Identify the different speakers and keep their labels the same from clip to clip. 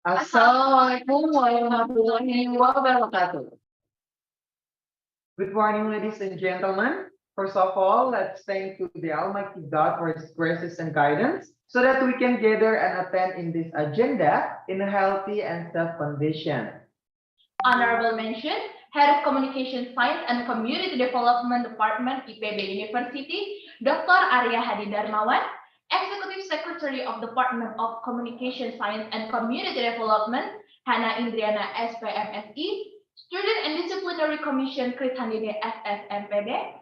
Speaker 1: Assalamualaikum warahmatullahi wabarakatuh.
Speaker 2: Good morning, ladies and gentlemen. First of all, let's thank to the Almighty God for His graces and guidance so that we can gather and attend in this agenda in a healthy and safe condition.
Speaker 1: Honorable mention, Head of Communication Science and Community Development Department IPB University, Dr. Arya Hadi Darmawan, Executive Secretary of Department of Communication Science and Community Development, Hana Indriana SPMSI, Student and Disciplinary Commission Krithandini SSMPD,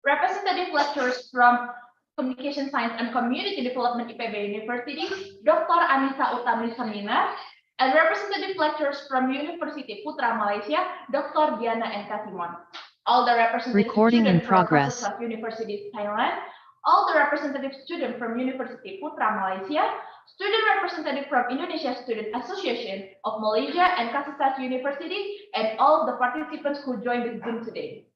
Speaker 1: representative lecturers from Communication Science and Community Development IPB University, Dr. Anissa Utami Seminar, and representative lecturers from Universiti Putra, Malaysia, Dr. Diana N. Katimon. All the representative students from Kasetsart University, Thailand, all the representative students from Universiti Putra, Malaysia, student representative from Indonesia Student Association of Malaysia and Kasetsart University, and all the participants who joined the Zoom today.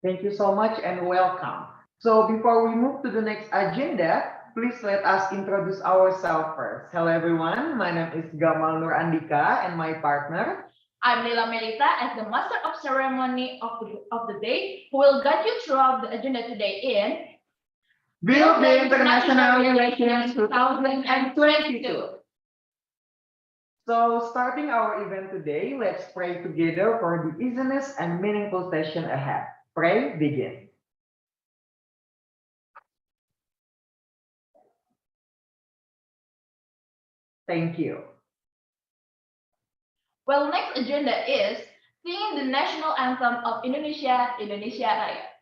Speaker 2: Thank you so much and welcome. So before we move to the next agenda, please let us introduce ourselves first. Hello everyone, my name is Gamal Nur Andika and my partner.
Speaker 1: I'm Lila Melita as the Master of Ceremony of the day, who will guide you throughout the agenda today in
Speaker 2: Building International Relations 2022. So starting our event today, let's pray together for the easiness and meaningful session ahead. Pray, begin. Thank you.
Speaker 1: Well, next agenda is singing the national anthem of Indonesia, Indonesia Raya.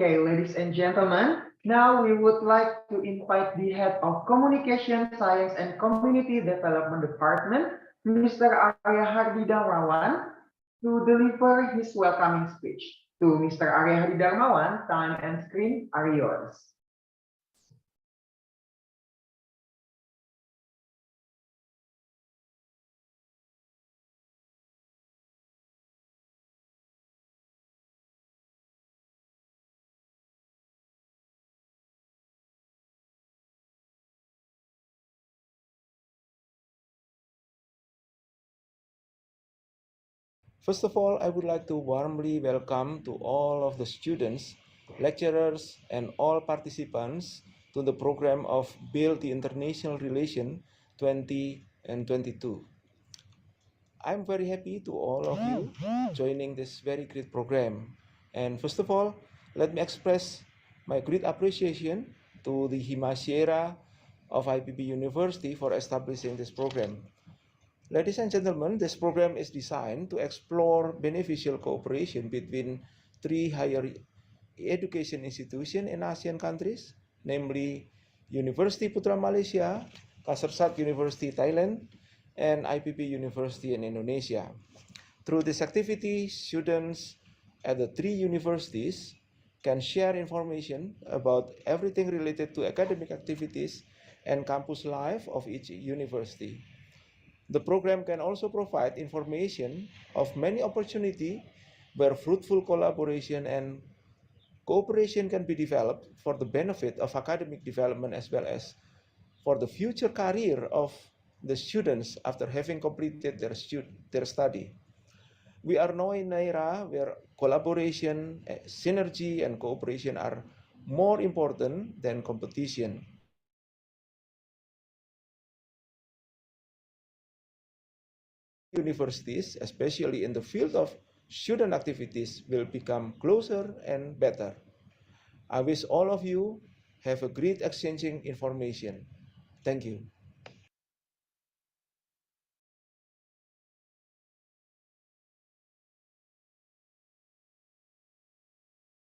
Speaker 2: Okay, ladies and gentlemen, now we would like to invite the Head of Communication Science and Community Development Department, Mr. Arya Hardi Darmawan, to deliver his welcoming speech. To Mr. Arya Hardi Darmawan, time and screen are yours.
Speaker 3: First of all, I would like to warmly welcome to all of the students, lecturers, and all participants to the program of Build the International Relation 2022. I'm very happy to all of you joining this very great program. And first of all, let me express my great appreciation to the Himashiera of IPB University for establishing this program. Ladies and gentlemen, this program is designed to explore beneficial cooperation between three higher education institutions in ASEAN countries, namely Universiti Putra Malaysia, Kasetsart University Thailand, and IPB University in Indonesia. Through this activity, students at the three universities can share information about everything related to academic activities and campus life of each university. The program can also provide information of many opportunities where fruitful collaboration and cooperation can be developed for the benefit of academic development as well as for the future career of the students after having completed their study. We are now in an era where collaboration, synergy, and cooperation are more important than competition. Universities, especially in the field of student activities, will become closer and better. I wish all of you have a great exchanging information. Thank you.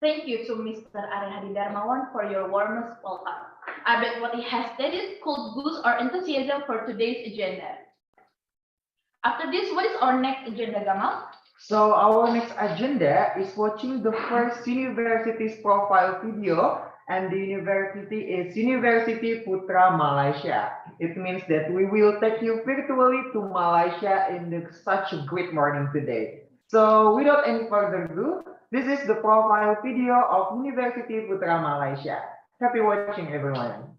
Speaker 1: Thank you to Mr. Arya Hadi Darmawan for your warmest welcome. I bet what he has stated could boost our enthusiasm for today's agenda. After this, what is our next agenda, Gamal?
Speaker 2: So our next agenda is watching the first university's profile video, and the university is Universiti Putra Malaysia. It means that we will take you virtually to Malaysia in such a great morning today. So without any further ado, this is the profile video of Universiti Putra Malaysia. Happy watching, everyone.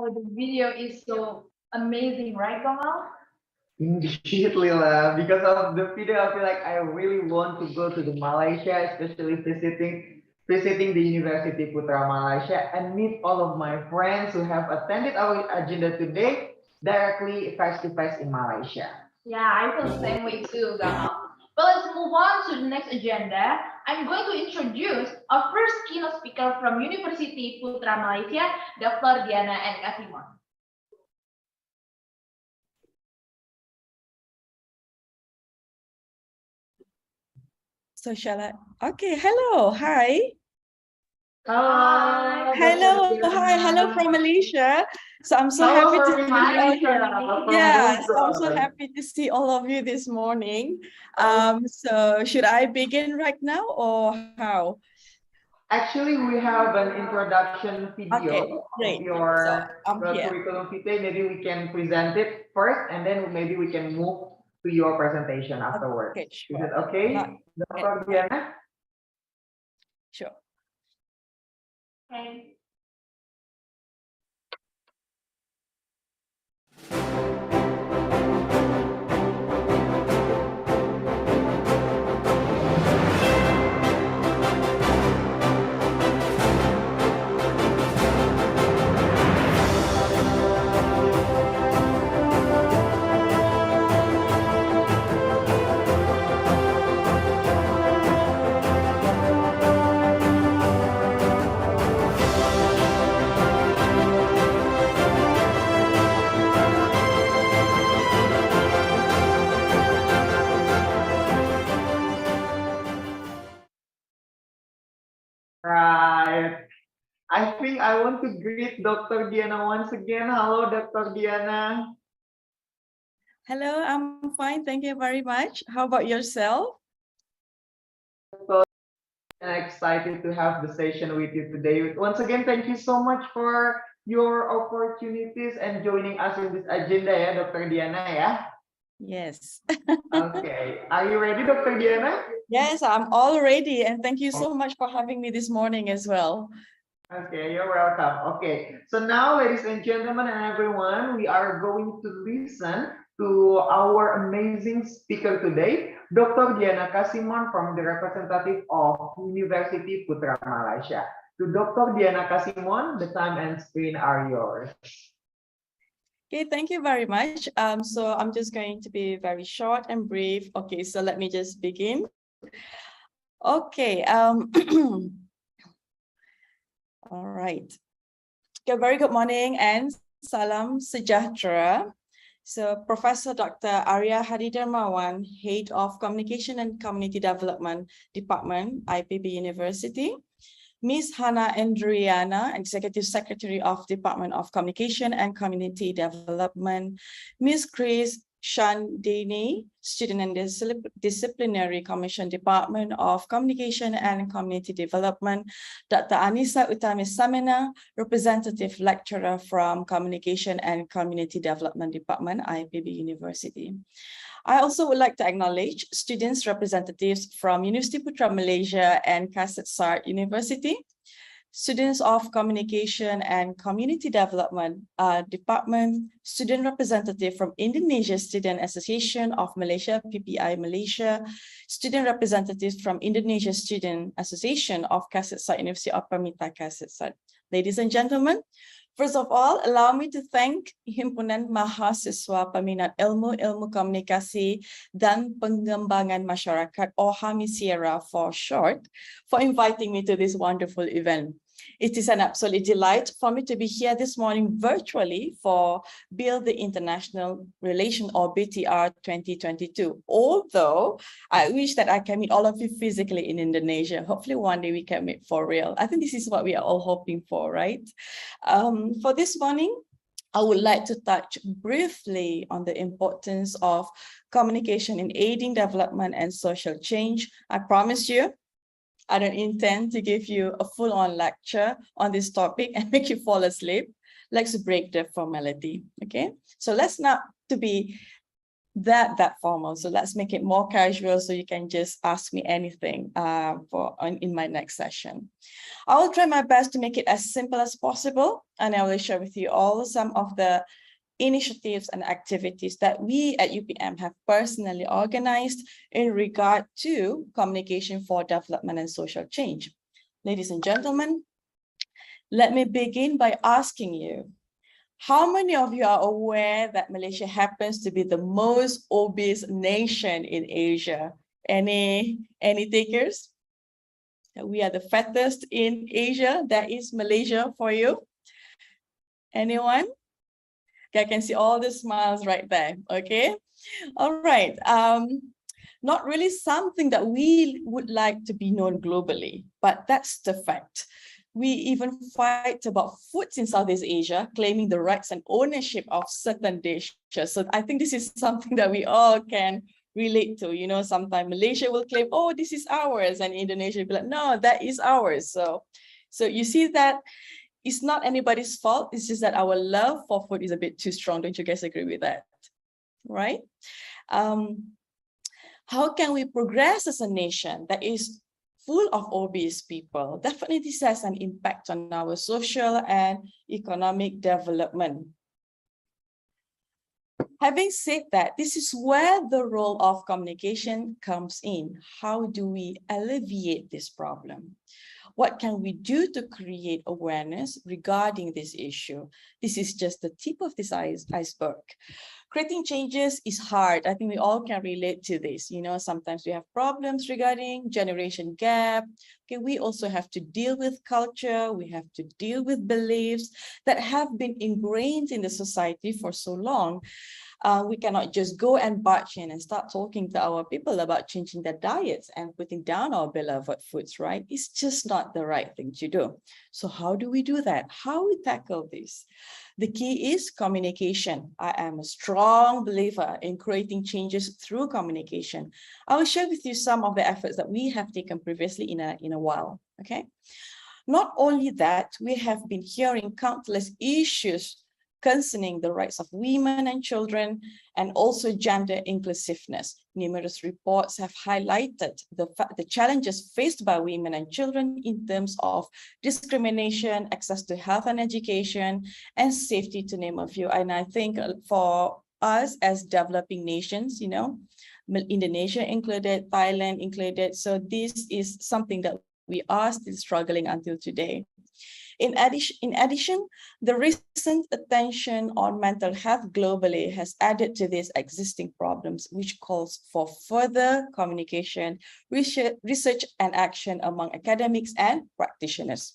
Speaker 1: Oh, the video is so amazing, right, Kamal?
Speaker 2: Indeed, Lila. Because of the video, I feel like I really want to go to the Malaysia, especially visiting the University Putra Malaysia and meet all of my friends who have attended our agenda today directly face to face in Malaysia.
Speaker 1: Yeah, I feel the same way too, Gamal. But let's move on to the next agenda. I'm going to introduce our first keynote speaker from Universiti Putra Malaysia, Dr. Diana N. Kasimon.
Speaker 4: So shall I? Okay, hello, hi.
Speaker 2: Hello,
Speaker 4: Hello,
Speaker 2: Dr.
Speaker 4: hi, hello from Malaysia. So I'm so
Speaker 2: Hello
Speaker 4: happy to
Speaker 2: from
Speaker 4: see all
Speaker 2: Malaysia, from
Speaker 4: Yeah, so I'm so
Speaker 2: Bogor.
Speaker 4: happy to see all of you this morning. So should I begin right now or how?
Speaker 2: Actually, we have an introduction video
Speaker 4: Okay,
Speaker 2: of
Speaker 4: great.
Speaker 2: your
Speaker 4: So I'm here.
Speaker 2: curriculum vitae. Maybe we can present it first, and then maybe we can move to your presentation afterwards.
Speaker 4: Okay,
Speaker 2: Is
Speaker 4: sure.
Speaker 2: it okay, Dr. Diana?
Speaker 4: Sure.
Speaker 1: Okay.
Speaker 2: Right. I think I want to greet Dr. Diana once again. Hello, Dr. Diana.
Speaker 4: Hello, I'm fine. Thank you very much. How about yourself?
Speaker 2: And excited to have the session with you today. Once again, thank you so much for your opportunities and joining us in this agenda, ya, Dr. Diana, ya.
Speaker 4: Yes.
Speaker 2: Okay. Are you ready, Dr. Diana?
Speaker 4: Yes, I'm all ready. And thank you so much for having me this morning as well.
Speaker 2: Okay, you're welcome. Okay, so now, ladies and gentlemen and everyone, we are going to listen to our amazing speaker today, Dr. Diana Kasimon from the representative of Universiti Putra Malaysia. To Dr. Diana Kasimon, the time and screen are yours.
Speaker 4: Okay, thank you very much. So I'm just going to be very short and brief. Okay, so let me just begin. Okay, all right. Okay, very good morning and salam sejahtera. So Professor Dr. Arya Hadi Darmawan, Head of Communication and Community Development Department, IPB University. Ms. Hannah Andriana, Executive Secretary of Department of Communication and Community Development. Ms. Chris Shandini, Student and Disciplinary Commission Department of Communication and Community Development. Dr. Anissa Utami Samina, Representative Lecturer from Communication and Community Development Department, IPB University. I also would like to acknowledge students representatives from Universiti Putra Malaysia and Kasetsart University, students of Communication and Community Development Department, student representative from Indonesia Student Association of Malaysia, PPI Malaysia, student representatives from Indonesia Student Association of Kasetsart University of Permita Kasetsart. Ladies and gentlemen, first of all, allow me to thank Himpunan Mahasiswa Peminat Ilmu Komunikasi dan Pengembangan Masyarakat, or HAMISIERA for short, for inviting me to this wonderful event. It is an absolute delight for me to be here this morning virtually for Build the International Relation, or BTR 2022. Although I wish that I can meet all of you physically in Indonesia. Hopefully one day we can meet for real. I think this is what we are all hoping for, right? For this morning, I would like to touch briefly on the importance of communication in aiding development and social change. I promise you, I don't intend to give you a full-on lecture on this topic and make you fall asleep. Let's break the formality, okay? So let's not to be that formal. So let's make it more casual so you can just ask me anything in my next session. I will try my best to make it as simple as possible, and I will share with you all some of the initiatives and activities that we at UPM have personally organized in regard to communication for development and social change. Ladies and gentlemen, let me begin by asking you, how many of you are aware that Malaysia happens to be the most obese nation in Asia? Any takers? We are the fattest in Asia. That is Malaysia for you. Anyone? Okay, I can see all the smiles right there. Okay. All right. Not really something that we would like to be known globally, but that's the fact. We even fight about foods in Southeast Asia, claiming the rights and ownership of certain dishes. So I think this is something that we all can relate to. You know, sometimes Malaysia will claim, oh, this is ours, and Indonesia will be like, no, that is ours. So you see that it's not anybody's fault. It's just that our love for food is a bit too strong. Don't you guys agree with that? Right? How can we progress as a nation that is full of obese people? Definitely this has an impact on our social and economic development. Having said that, this is where the role of communication comes in. How do we alleviate this problem? What can we do to create awareness regarding this issue? This is just the tip of this iceberg. Creating changes is hard. I think we all can relate to this. You know, sometimes we have problems regarding generation gap. Okay, we also have to deal with culture. We have to deal with beliefs that have been ingrained in the society for so long. We cannot just go and barge in and start talking to our people about changing their diets and putting down our beloved foods, right? It's just not the right thing to do. So how do we do that? How we tackle this? The key is communication. I am a strong believer in creating changes through communication. I will share with you some of the efforts that we have taken previously in a while, okay? Not only that, we have been hearing countless issues concerning the rights of women and children, and also gender inclusiveness. Numerous reports have highlighted the challenges faced by women and children in terms of discrimination, access to health and education, and safety, to name a few. And I think for us as developing nations, you know, Indonesia included, Thailand included, so this is something that we are still struggling until today. In addition, the recent attention on mental health globally has added to these existing problems, which calls for further communication, research and action among academics and practitioners.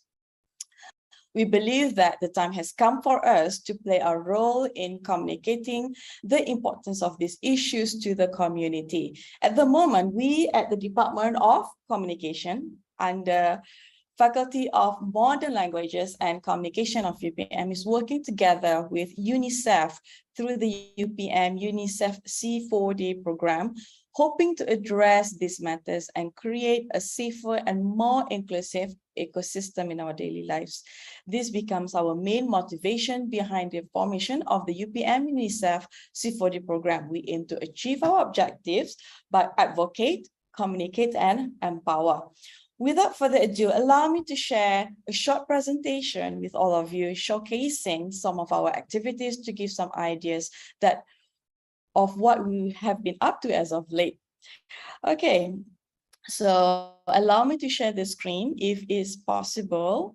Speaker 4: We believe that the time has come for us to play a role in communicating the importance of these issues to the community. At the moment, we at the Department of Communication and Faculty of Modern Languages and Communication of UPM is working together with UNICEF through the UPM UNICEF C4D program, hoping to address these matters and create a safer and more inclusive ecosystem in our daily lives. This becomes our main motivation behind the formation of the UPM UNICEF C4D program. We aim to achieve our objectives by advocate, communicate, and empower. Without further ado, allow me to share a short presentation with all of you, showcasing some of our activities to give some ideas of what we have been up to as of late. Okay, so allow me to share the screen if it's possible.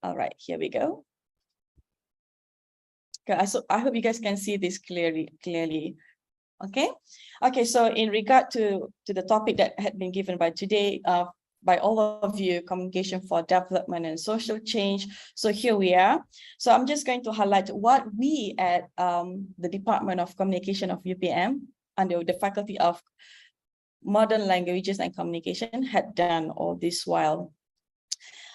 Speaker 4: All right, here we go. Okay, so I hope you guys can see this clearly. Okay, so in regard to the topic that had been given by today, by all of you, communication for development and social change. So here we are. So I'm just going to highlight what we at the Department of Communication of UPM under the Faculty of Modern Languages and Communication had done all this while.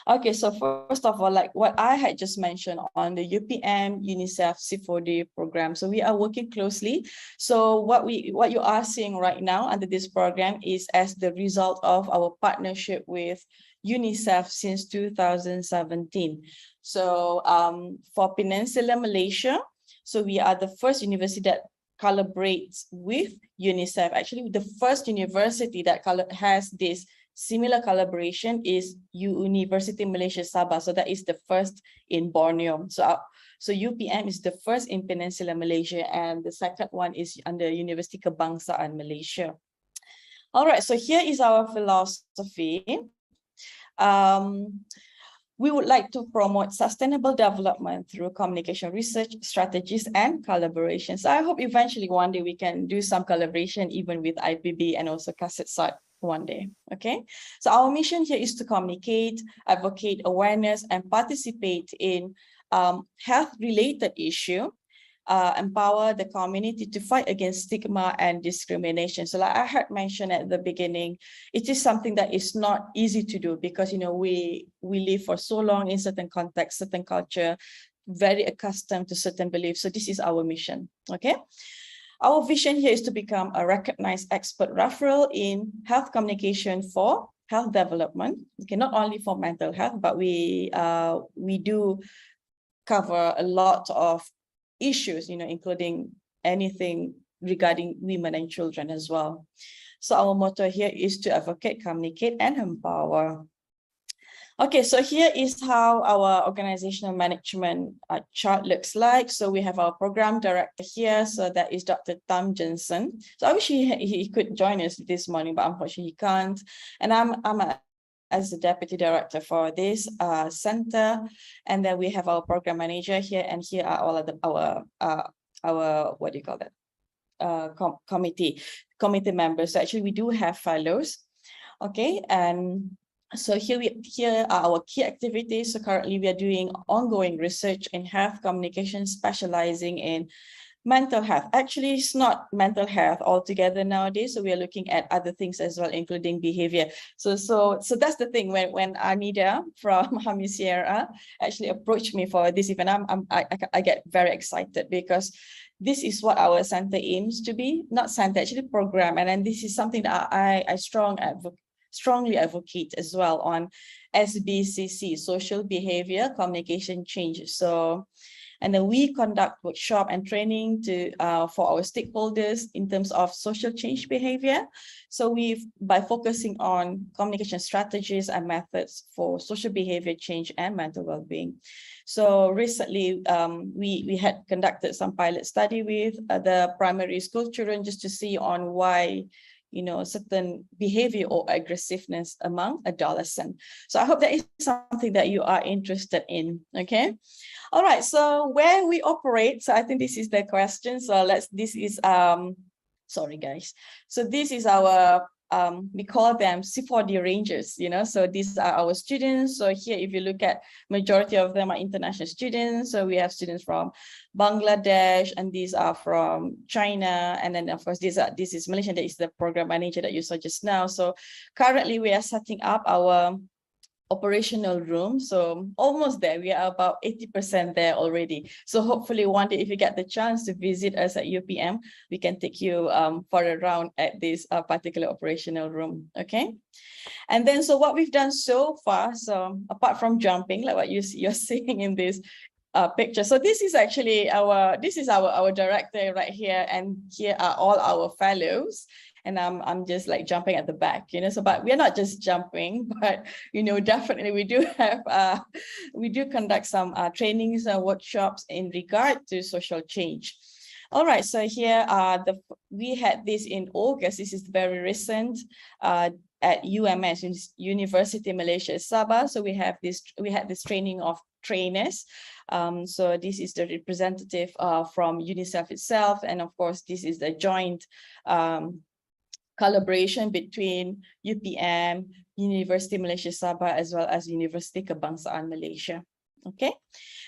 Speaker 4: Okay, so first of all, like what I had just mentioned on the UPM UNICEF C4D program. So we are working closely. So what you are seeing right now under this program is as the result of our partnership with UNICEF since 2017. So for Peninsular Malaysia, So we are the first university that collaborates with UNICEF. Actually, the first university that has this similar collaboration is Universiti Malaysia Sabah. So that is the first in Borneo. So UPM is the first in Peninsular Malaysia, and the second one is under Universiti Kebangsaan Malaysia. All right, so here is our philosophy. We would like to promote sustainable development through communication research, strategies, and collaborations. I hope eventually one day we can do some collaboration even with IPB and also Kasetsart one day, okay? So our mission here is to communicate, advocate awareness, and participate in health-related issue, empower the community to fight against stigma and discrimination. So like I had mentioned at the beginning, it is something that is not easy to do because, you know, we live for so long in certain context, certain culture, very accustomed to certain beliefs. So this is our mission, okay? Our vision here is to become a recognized expert referral in health communication for health development. Okay, not only for mental health, but we do cover a lot of issues, you know, including anything regarding women and children as well. So our motto here is to advocate, communicate, and empower. Okay, so here is how our organizational management chart looks like. So we have our program director here. So that is Dr. Tam Jensen. So I wish he could join us this morning, but unfortunately he can't. And I'm as the deputy director for this center. And then we have our program manager here, and here are all of our what do you call that? Committee members. So actually we do have fellows. Okay, and so here are our key activities. So currently we are doing ongoing research in health communication, specializing in mental health. Actually, it's not mental health altogether nowadays. So we are looking at other things as well, including behavior. So that's the thing. When Anida from Hami Sierra actually approached me for this event, I get very excited because this is what our center aims to be. Not center, actually program. And then this is something that I strongly advocate as well on SBCC, social behavior communication change. So, and then we conduct workshop and training for our stakeholders in terms of social change behavior. So by focusing on communication strategies and methods for social behavior change and mental well-being. So recently we had conducted some pilot study with the primary school children just to see on why, you know, certain behavior or aggressiveness among adolescents. So I hope that is something that you are interested in, okay? All right, so where we operate, so I think this is the question. So sorry guys. So this is our, we call them C4D Rangers, you know, so these are our students. So here, if you look at majority of them are international students. So we have students from Bangladesh, and these are from China. And then of course, this is Malaysian, that is the program manager that you saw just now. So currently we are setting up our operational room. So almost there, we are about 80% there already. So hopefully one day if you get the chance to visit us at UPM, we can take you for a round at this particular operational room, okay? And then so what we've done so far, so apart from jumping, like what you're seeing in this picture. So this is actually our director right here, and here are all our fellows. And I'm just like jumping at the back, you know. So, but we're not just jumping, but you know, definitely we do have we do conduct some trainings and workshops in regard to social change. All right, so here we had this in August. This is very recent at UMS, Universiti Malaysia Sabah. So we had this training of trainers. So this is the representative from UNICEF itself, and of course this is the joint collaboration between UPM, Universiti Malaysia Sabah, as well as Universiti Kebangsaan Malaysia. Okay,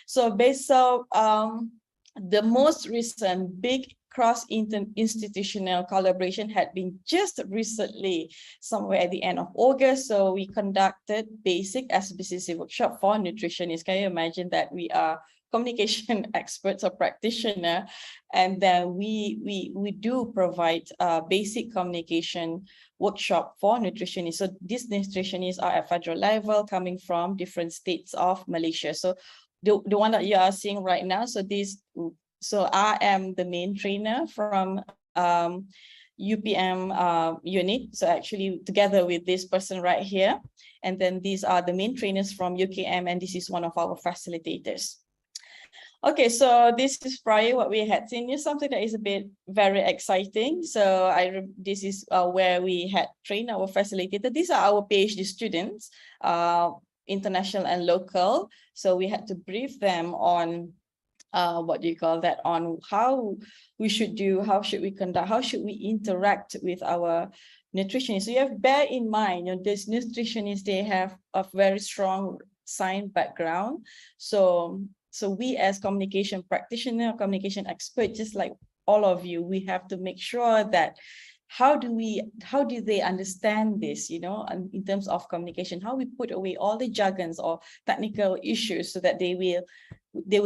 Speaker 4: so based on the most recent big cross-institutional collaboration had been just recently, somewhere at the end of August. So we conducted basic SBCC workshop for nutritionists. Can you imagine that we are communication experts or practitioner, and then we do provide basic communication workshop for nutritionists. So these nutritionists are at federal level, coming from different states of Malaysia. So the one that you are seeing right now, so these So I am the main trainer from UPM unit. So actually together with this person right here. And then these are the main trainers from UKM, and this is one of our facilitators. Okay, so this is probably what we had seen. Is something that is a bit very exciting. So this is where we had trained our facilitator. These are our PhD students, international and local. So we had to brief them on what do you call that, on how we should do, how should we conduct, how should we interact with our nutritionists. So you have bear in mind, these nutritionists, they have a very strong science background. So we as communication practitioner, communication expert, just like all of you, we have to make sure that how do they understand this, in terms of communication, how we put away all the jargons or technical issues so that they will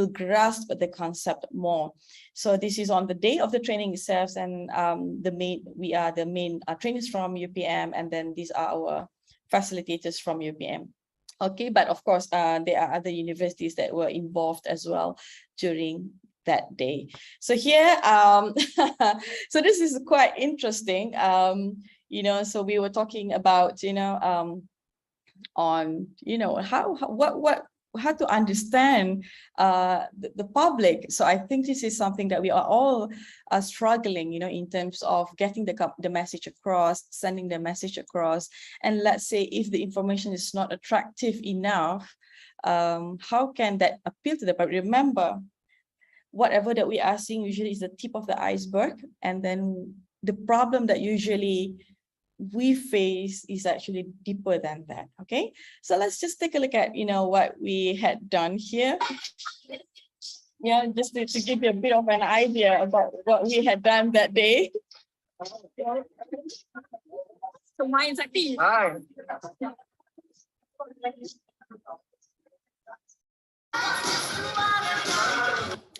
Speaker 4: grasp the concept more. So this is on the day of the training itself, and we are the main trainers from UPM, and then these are our facilitators from UPM. Okay, but of course, there are other universities that were involved as well during that day. So here, so this is quite interesting. So we were talking about, on, how to understand the public. So I think this is something that we are all struggling, in terms of getting the message across, sending the message across. And let's say if the information is not attractive enough, how can that appeal to the public? Remember, whatever that we are seeing usually is the tip of the iceberg, and then the problem that usually we face is actually deeper than that. Okay, so let's just take a look at what we had done here. Yeah, just to give you a bit of an idea about what we had done that day. So mine's active. Hi.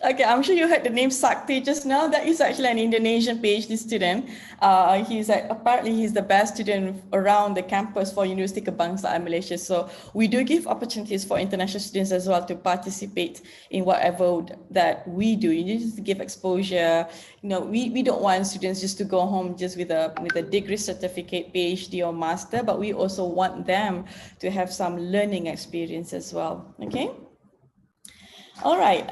Speaker 4: Okay, I'm sure you heard the name Sakti just now. That is actually an Indonesian PhD student. Apparently he's the best student around the campus for Universiti Kebangsaan Malaysia. So we do give opportunities for international students as well to participate in whatever that we do. You need to give exposure. We don't want students just to go home just with a degree certificate, PhD or master, but we also want them to have some learning experience as well. Okay. All right.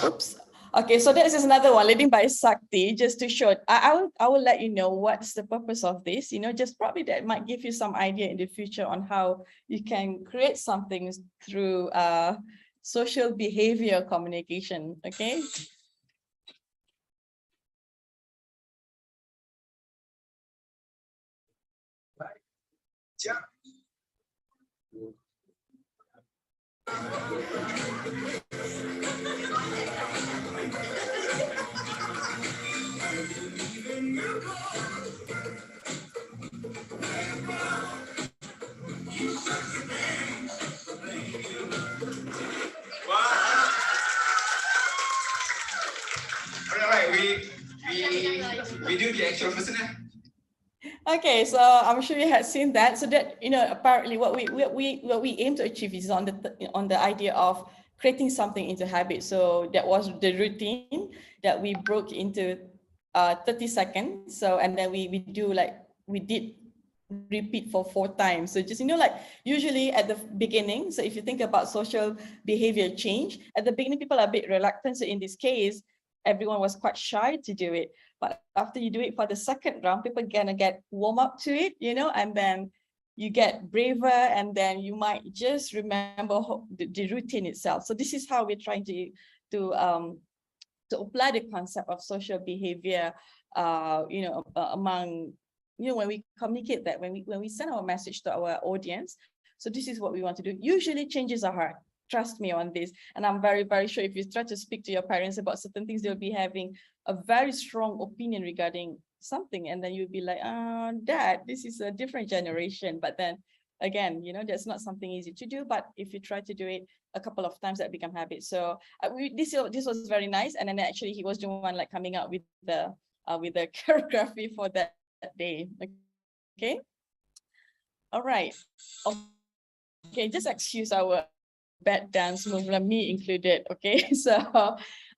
Speaker 4: Oops. Okay, so this is another one, leading by Sakti, just to show. I will let you know what's the purpose of this. Just probably that might give you some idea in the future on how you can create something through social behavior communication. Okay. Yeah. Alright, we do the actual person. Okay, so I'm sure you had seen that. So that apparently what we aim to achieve is on the idea of creating something into habit. So that was the routine that we broke into 30 seconds. So and then we did repeat for 4 times. So just usually at the beginning. So if you think about social behavior change, at the beginning people are a bit reluctant. So in this case, everyone was quite shy to do it. But after you do it for the second round, people gonna get warm up to it, and then you get braver, and then you might just remember the routine itself. So this is how we're trying to apply the concept of social behavior, among, when we communicate that, when we send our message to our audience. So this is what we want to do. Usually changes are hard. Trust me on this. And I'm very, very sure if you try to speak to your parents about certain things, they'll be having a very strong opinion regarding something. And then you'll be like, Dad, this is a different generation. But then again, that's not something easy to do. But if you try to do it a couple of times, that become habit. So this was very nice. And then actually he was the one coming up with the choreography for that day. Okay. All right. Okay, just excuse our bad dance movement, me included. Okay, so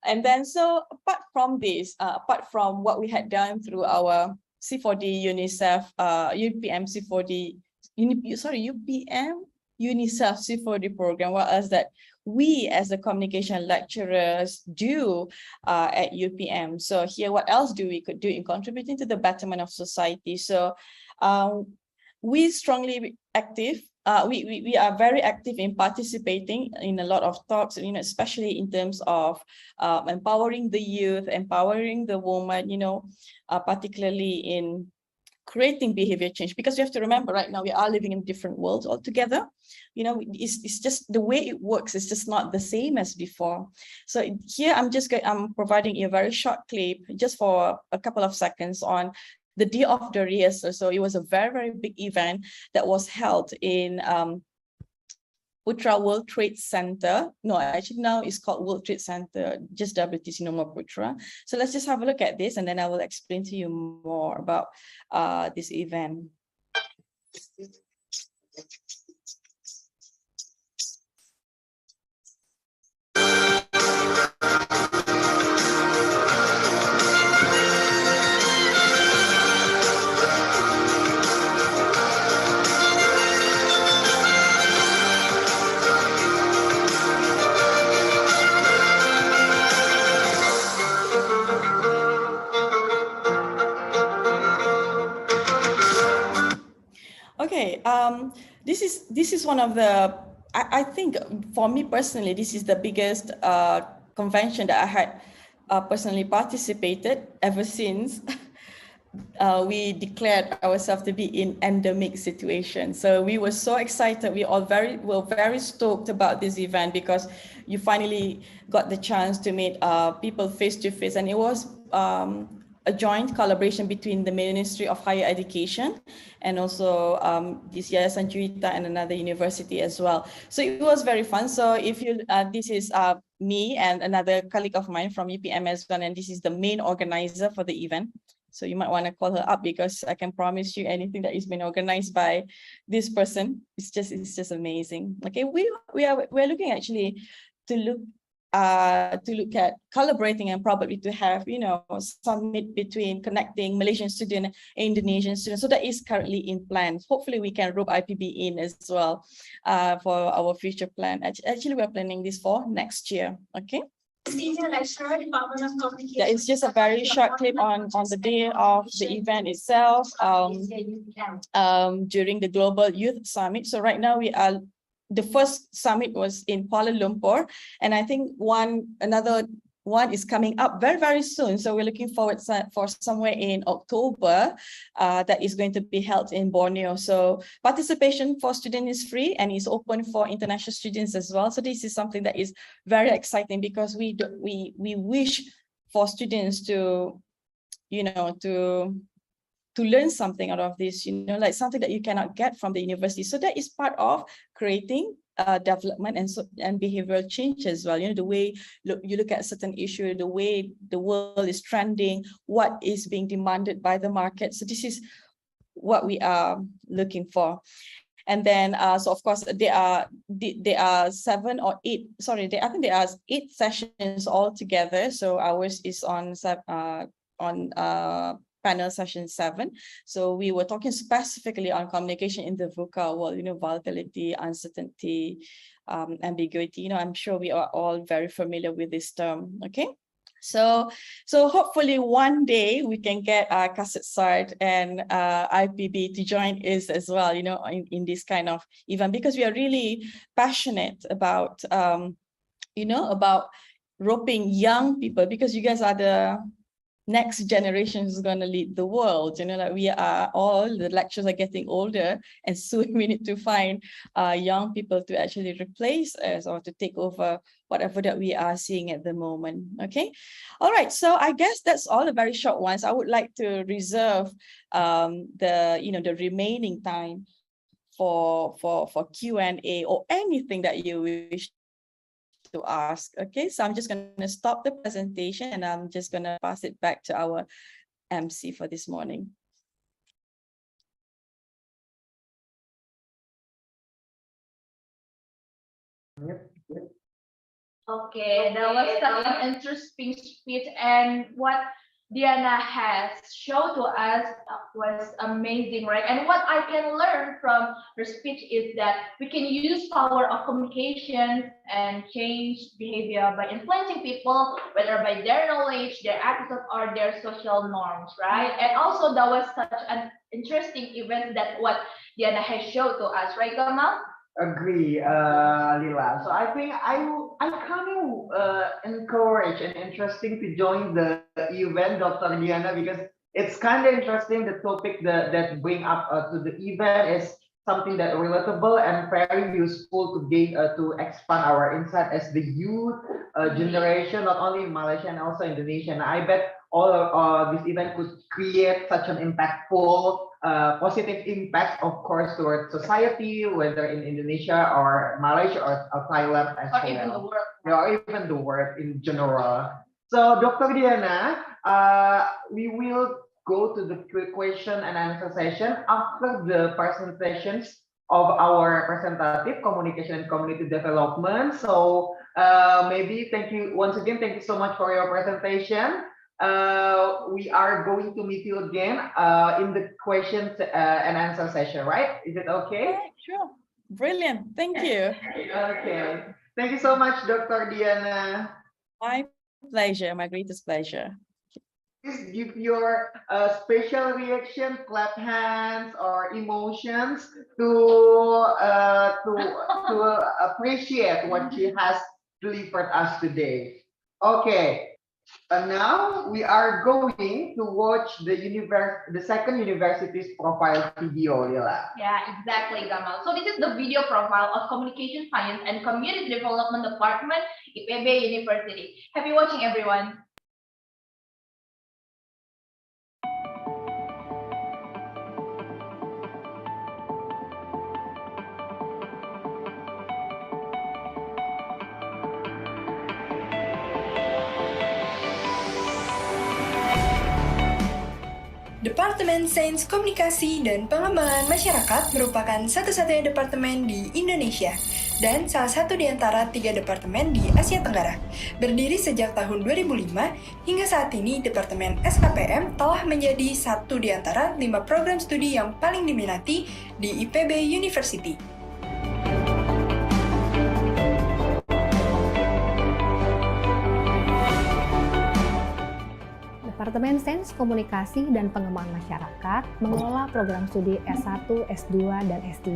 Speaker 4: apart from this, apart from what we had done through our C4D UNICEF, UPM C4D, UPM UNICEF C4D program, what else that we as the communication lecturers do at UPM. So here, what else we could do in contributing to the betterment of society? So we strongly active. We are very active in participating in a lot of talks, especially in terms of empowering the youth, empowering the woman, particularly in creating behavior change, because you have to remember right now we are living in different worlds altogether. It's just the way it works. It's just not the same as before. So here I'm providing you a very short clip just for a couple of seconds on the day of the rehearsal. So it was a very, very big event that was held in Putra World Trade Center. No, actually now it's called World Trade Center, just WTC, no more Putra. So let's just have a look at this, and then I will explain to you more about this event. Okay, this is one of the, I think for me personally, this is the biggest convention that I had personally participated ever since we declared ourselves to be in endemic situation. So we were so excited. We all were very stoked about this event because you finally got the chance to meet people face to face, and it was a joint collaboration between the Ministry of Higher Education and also this Yayasan Juwita and another university as well. So it was very fun. So if you, this is me and another colleague of mine from UPM as well, and this is the main organizer for the event. So you might want to call her up, because I can promise you anything that is been organized by this person, it's just amazing. Okay, we're looking actually to look at collaborating and probably to have, summit between connecting Malaysian students and Indonesian students. So that is currently in plan. Hopefully we can rope IPB in as well for our future plan. Actually, we're planning this for next year. Okay. That is just a very short clip on the day of the event itself, during the Global Youth Summit. So right now the first summit was in Kuala Lumpur, and I think another one is coming up very, very soon. So we're looking forward for somewhere in October that is going to be held in Borneo. So participation for students is free and is open for international students as well. So this is something that is very exciting, because we wish for students to, to learn something out of this, like something that you cannot get from the university. So that is part of creating development and behavioral change as well. The way you look at a certain issue, the way the world is trending, what is being demanded by the market. So this is what we are looking for. And then, so of course, there are 7 or 8. Sorry, I think there are 8 sessions altogether. So ours is on panel session 7. So we were talking specifically on communication in the VUCA world, volatility, uncertainty, ambiguity. I'm sure we are all very familiar with this term. Okay. So hopefully one day we can get Kasetsart and IPB to join us as well, in this kind of event, because we are really passionate about, about roping young people, because you guys are the next generation is going to lead the world. Like we are all, the lecturers are getting older, and soon we need to find young people to actually replace us or to take over whatever that we are seeing at the moment. Okay. All right. So I guess that's all the very short ones. I would like to reserve the remaining time for Q&A or anything that you wish to ask. Okay, so I'm just going to stop the presentation and I'm just going to pass it back to our MC for this morning.
Speaker 2: Yep.
Speaker 1: Okay, that was such an interesting speech, and what Diana has showed to us was amazing, right? And what I can learn from her speech is that we can use power of communication and change behavior by influencing people, whether by their knowledge, their attitude, or their social norms, right? And also that was such an interesting event that what Diana has showed to us, right, Gamal?
Speaker 2: Agree, Lila. So I think I kind of encourage and interesting to join the event, Dr. Diana, because it's kind of interesting. The topic that bring up to the event is something that relatable and very useful to gain to expand our insight as the youth generation, not only in Malaysia and also Indonesia. And I bet all of this event could create such an impactful positive impact, of course, towards society, whether in Indonesia or Malaysia or Thailand as
Speaker 1: Or
Speaker 2: well.
Speaker 1: even the world.
Speaker 2: Yeah, or even the world in general. So, Dr. Diana, we will go to the question and answer session after the presentations of our representative communication and community development. So, maybe thank you once again. Thank you so much for your presentation. We are going to meet you again in the questions and answer session, right? Is it okay?
Speaker 4: Sure. Brilliant. Thank you.
Speaker 2: Okay. Thank you so much, Dr. Diana.
Speaker 4: My pleasure. My greatest pleasure.
Speaker 2: Please give your special reaction, clap hands or emotions to appreciate what she has delivered us today. Okay. And now we are going to watch the second university's profile video, Lila.
Speaker 1: Yeah, exactly, Gamal. So this is the video profile of Communication Science and Community Development Department, IPB University. Happy watching, everyone.
Speaker 5: Departemen Sains Komunikasi dan Pengembangan Masyarakat merupakan satu-satunya departemen di Indonesia dan salah satu di antara 3 departemen di Asia Tenggara. Berdiri sejak tahun 2005, hingga saat ini Departemen SKPM telah menjadi satu di antara 5 program studi yang paling diminati di IPB University.
Speaker 6: Departemen Sains Komunikasi dan Pengembangan Masyarakat mengelola program studi S1, S2, dan S3.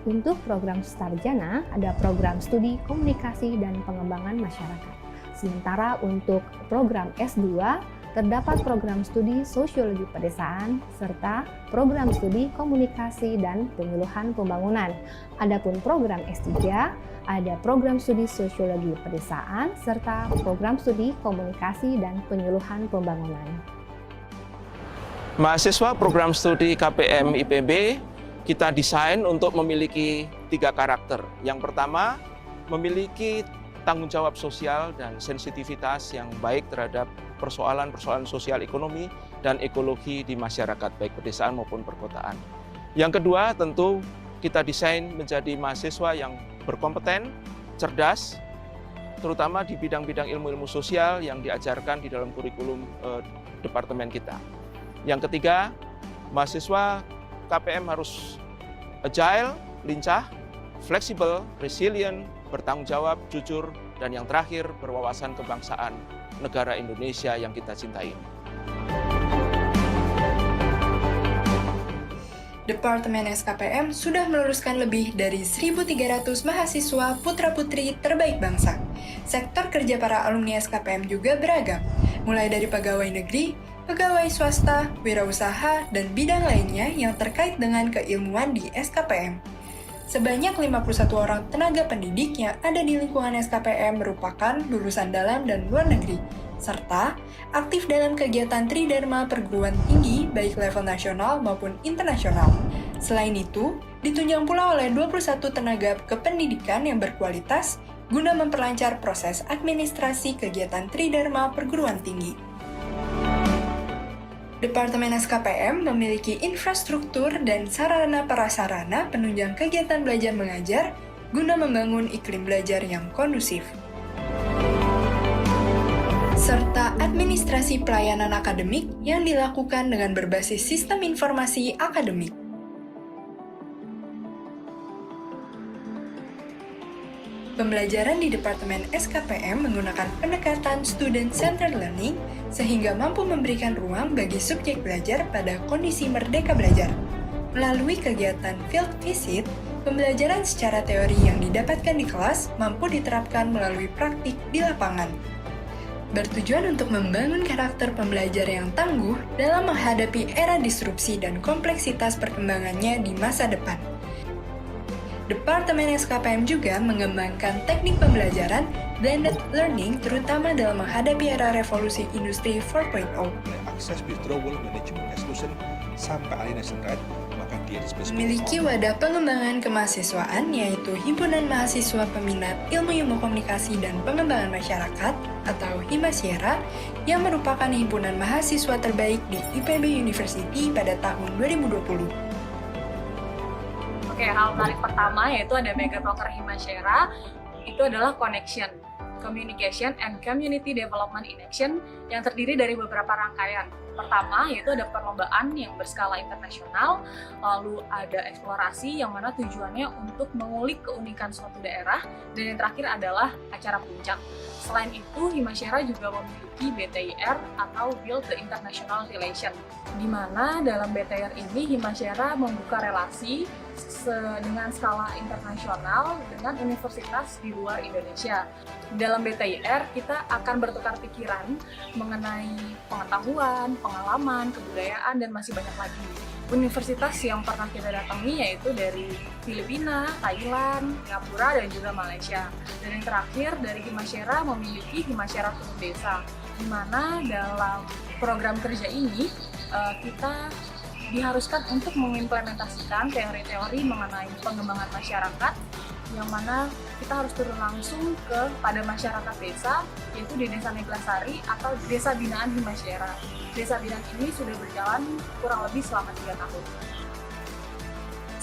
Speaker 6: Untuk program sarjana, ada program studi Komunikasi dan Pengembangan Masyarakat. Sementara untuk program S2, terdapat program studi Sosiologi Pedesaan, serta program studi Komunikasi dan Penyuluhan Pembangunan. Adapun program S3, ada program studi Sosiologi Pedesaan, serta program studi Komunikasi dan Penyuluhan Pembangunan.
Speaker 3: Mahasiswa program studi KPM IPB kita desain untuk memiliki 3 karakter. Yang pertama, memiliki tanggung jawab sosial dan sensitivitas yang baik terhadap persoalan-persoalan sosial ekonomi dan ekologi di masyarakat, baik pedesaan maupun perkotaan. Yang kedua, tentu kita desain menjadi mahasiswa yang berkompeten, cerdas, terutama di bidang-bidang ilmu-ilmu sosial yang diajarkan di dalam kurikulum departemen kita. Yang ketiga, mahasiswa KPM harus agile, lincah, fleksibel, resilient, bertanggung jawab, jujur, dan yang terakhir berwawasan kebangsaan negara Indonesia yang kita cintai.
Speaker 5: Departemen SKPM sudah meluluskan lebih dari 1.300 mahasiswa putra-putri terbaik bangsa. Sektor kerja para alumni SKPM juga beragam, mulai dari pegawai negeri, pegawai swasta, wirausaha, dan bidang lainnya yang terkait dengan keilmuan di SKPM. Sebanyak 51 orang tenaga pendidik yang ada di lingkungan SKPM merupakan lulusan dalam dan luar negeri, serta aktif dalam kegiatan Tridharma perguruan tinggi baik level nasional maupun internasional. Selain itu, ditunjang pula oleh 21 tenaga kependidikan yang berkualitas guna memperlancar proses administrasi kegiatan Tridharma perguruan tinggi. Departemen SKPM memiliki infrastruktur dan sarana prasarana penunjang kegiatan belajar mengajar guna membangun iklim belajar yang kondusif. Serta administrasi pelayanan akademik yang dilakukan dengan berbasis sistem informasi akademik. Pembelajaran di Departemen SKPM menggunakan pendekatan student-centered learning sehingga mampu memberikan ruang bagi subjek belajar pada kondisi merdeka belajar. Melalui kegiatan field visit, pembelajaran secara teori yang didapatkan di kelas mampu diterapkan melalui praktik di lapangan. Bertujuan untuk membangun karakter pembelajar yang tangguh dalam menghadapi era disrupsi dan kompleksitas perkembangannya di masa depan. Departemen SKPM juga mengembangkan teknik pembelajaran blended learning terutama dalam menghadapi era revolusi industri 4.0.
Speaker 7: Akses withdrawal management exclusion sampai alienation right, maka dia disebut
Speaker 5: Memiliki wadah pengembangan kemahasiswaan yaitu Himpunan Mahasiswa Peminat Ilmu-Ilmu Komunikasi dan Pengembangan Masyarakat atau Himasyera yang merupakan himpunan mahasiswa terbaik di IPB Universiti pada tahun 2020.
Speaker 8: Oke, hal menarik pertama yaitu ada mega proker Himasyera, itu adalah connection, communication and community development in action yang terdiri dari beberapa rangkaian. Pertama yaitu ada perlombaan yang berskala internasional, lalu ada eksplorasi yang mana tujuannya untuk mengulik keunikan suatu daerah, dan yang terakhir adalah acara puncak. Selain itu, Himasyera juga memiliki BTIR atau Build the International Relation, di mana dalam BTIR ini Himasyera membuka relasi dengan skala internasional dengan universitas di luar Indonesia. Dalam BTIR, kita akan bertukar pikiran mengenai pengetahuan, pengalaman, kebudayaan, dan masih banyak lagi. Universitas yang pernah kita datangi yaitu dari Filipina, Thailand, Singapura, dan juga Malaysia. Dan yang terakhir dari Himasyera memiliki Himasyera Turun Desa, di mana dalam program kerja ini kita diharuskan untuk mengimplementasikan teori-teori mengenai pengembangan masyarakat, yang mana kita harus turun langsung pada masyarakat desa, yaitu di Desa Neglasari atau Desa Binaan Himasyera. Desa binaan ini sudah berjalan kurang lebih selama 3 tahun.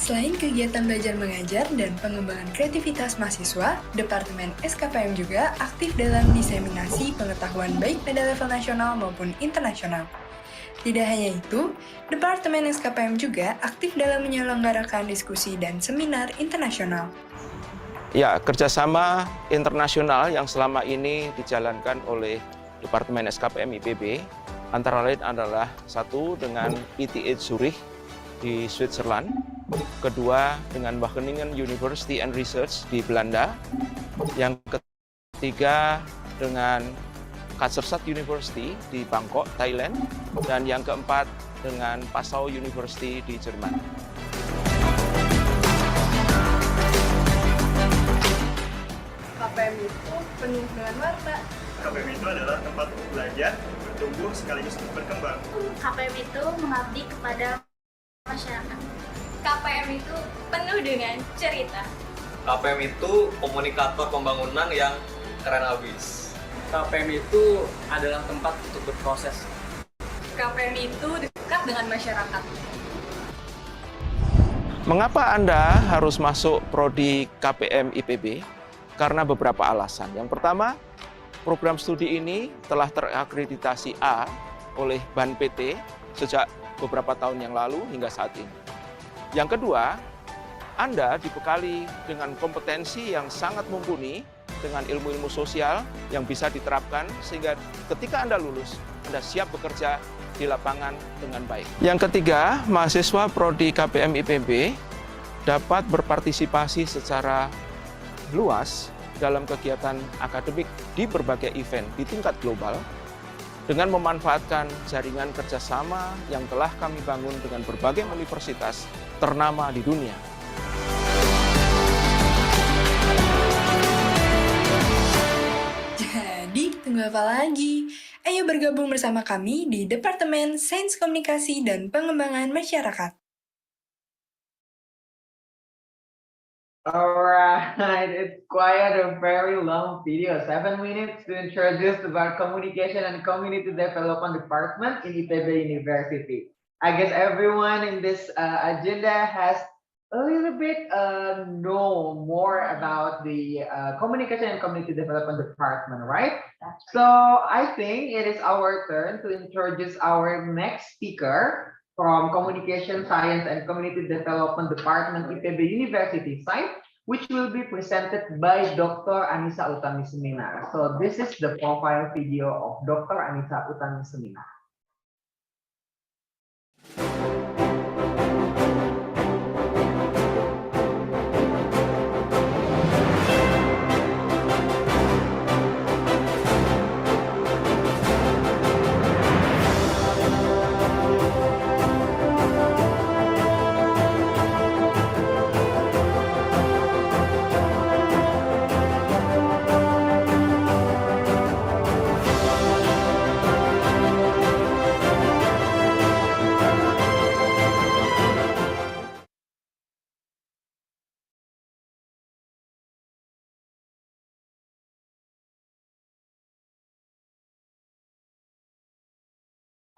Speaker 5: Selain kegiatan belajar mengajar dan pengembangan kreativitas mahasiswa, Departemen SKPM juga aktif dalam diseminasi pengetahuan baik pada level nasional maupun internasional. Tidak hanya itu, Departemen SKPM juga aktif dalam menyelenggarakan diskusi dan seminar internasional.
Speaker 3: Ya, kerjasama internasional yang selama ini dijalankan oleh Departemen SKPM IPB antara lain adalah satu dengan PTH Zurich di Switzerland, kedua dengan Wageningen University and Research di Belanda, yang ketiga dengan Kasetsart University di Bangkok, Thailand, dan yang keempat dengan Passau University di Jerman.
Speaker 8: KPM itu penuh dengan warna.
Speaker 9: KPM itu adalah tempat untuk belajar, bertumbuh sekaligus berkembang.
Speaker 10: KPM itu mengabdi kepada masyarakat.
Speaker 11: KPM itu penuh dengan cerita.
Speaker 12: KPM itu komunikator pembangunan yang keren abis.
Speaker 13: KPM itu adalah tempat untuk berproses.
Speaker 8: KPM itu dekat dengan masyarakat.
Speaker 3: Mengapa Anda harus masuk prodi KPM IPB? Karena beberapa alasan. Yang pertama, program studi ini telah terakreditasi A oleh BAN PT sejak beberapa tahun yang lalu hingga saat ini. Yang kedua, Anda dibekali dengan kompetensi yang sangat mumpuni dengan ilmu-ilmu sosial yang bisa diterapkan sehingga ketika Anda lulus, Anda siap bekerja di lapangan dengan baik. Yang ketiga, mahasiswa prodi KPM IPB dapat berpartisipasi secara luas dalam kegiatan akademik di berbagai event di tingkat global dengan memanfaatkan jaringan kerjasama yang telah kami bangun dengan berbagai universitas ternama di dunia.
Speaker 5: Jadi, tunggu apa lagi? Ayo bergabung bersama kami di Departemen Sains Komunikasi dan Pengembangan Masyarakat.
Speaker 2: Alright, it's quite a very long video, 7 minutes to introduce about Communication and Community Development Department in IPB University. I guess everyone in this agenda has a little bit know more about the Communication and Community Development Department, right? So I think it is our turn to introduce our next speaker from Communication Science and Community Development Department, IPB University site, which will be presented by Dr. Anissa Utami Seminar. So this is the profile video of Dr. Anissa Utami Seminar.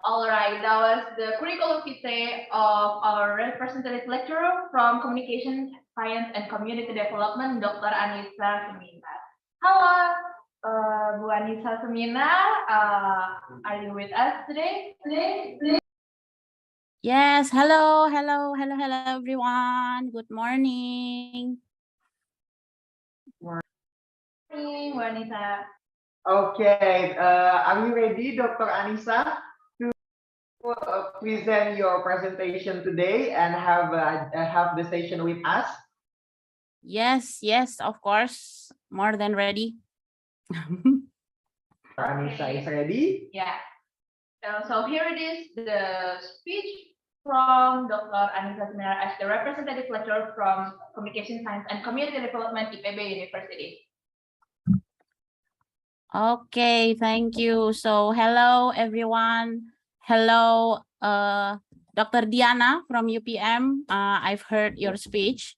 Speaker 1: All right, that was the curriculum vitae of our representative lecturer from Communication Science and Community Development, Dr. Anissa Seminar. Hello, Bu Anissa Seminar. Are you with us today?
Speaker 14: Yes, hello everyone. Good morning.
Speaker 1: Morning, Bu Anissa.
Speaker 2: Okay, are you ready, Dr. Anissa, to present your presentation today and have the session with us?
Speaker 14: Yes, of course. More than ready.
Speaker 2: Anissa is ready?
Speaker 1: Yeah. So here it is, the speech from Dr. Anissa Seminar as the representative lecturer from Communication Science and Community Development, IPB University.
Speaker 14: Okay, thank you. So hello everyone. Hello, Dr. Diana from UPM. I've heard your speech,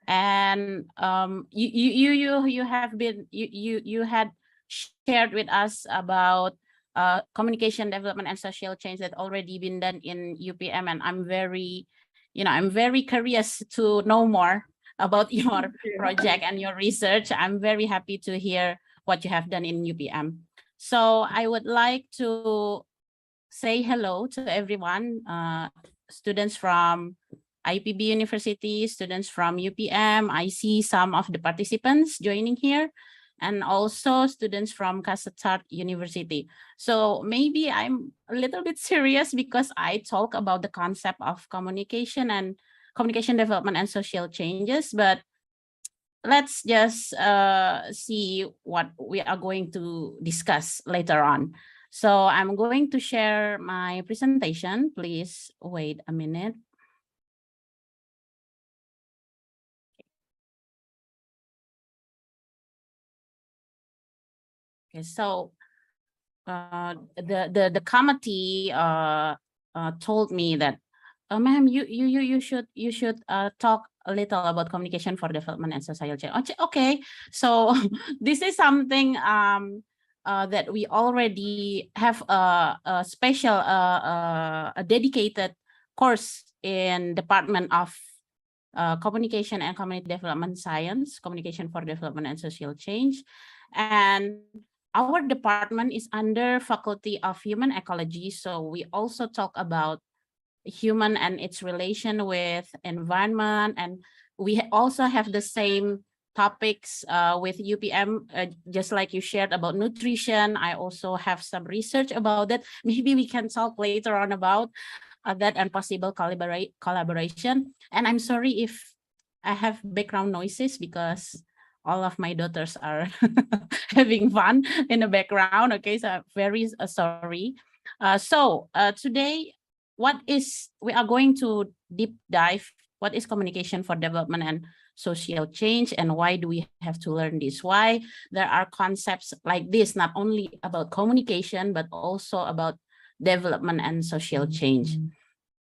Speaker 14: and you had shared with us about communication development and social change that already been done in UPM, and I'm very curious to know more about your project and your research. I'm very happy to hear what you have done in UPM. So I would like to say hello to everyone, students from IPB University, students from UPM. I see some of the participants joining here, and also students from Kasetsart University. So maybe I'm a little bit serious because I talk about the concept of communication and communication development and social changes, but let's just see what we are going to discuss later on. So I'm going to share my presentation. Please wait a minute. Okay, so the committee told me that, ma'am, you should talk a little about communication for development and social change. Okay, so this is something that we already have a special a dedicated course in Department of Communication and Community Development Science, Communication for Development and Social Change. And our department is under Faculty of Human Ecology, so we also talk about human and its relation with environment, and we also have the same topics with UPM, just like you shared about nutrition. I also have some research about that. Maybe we can talk later on about that and possible collaboration. And I'm sorry if I have background noises because all of my daughters are having fun in the background. Okay, so I'm very sorry. So today, we are going to deep dive what is communication for development and social change, and why do we have to learn this? Why there are concepts like this, not only about communication, but also about development and social change.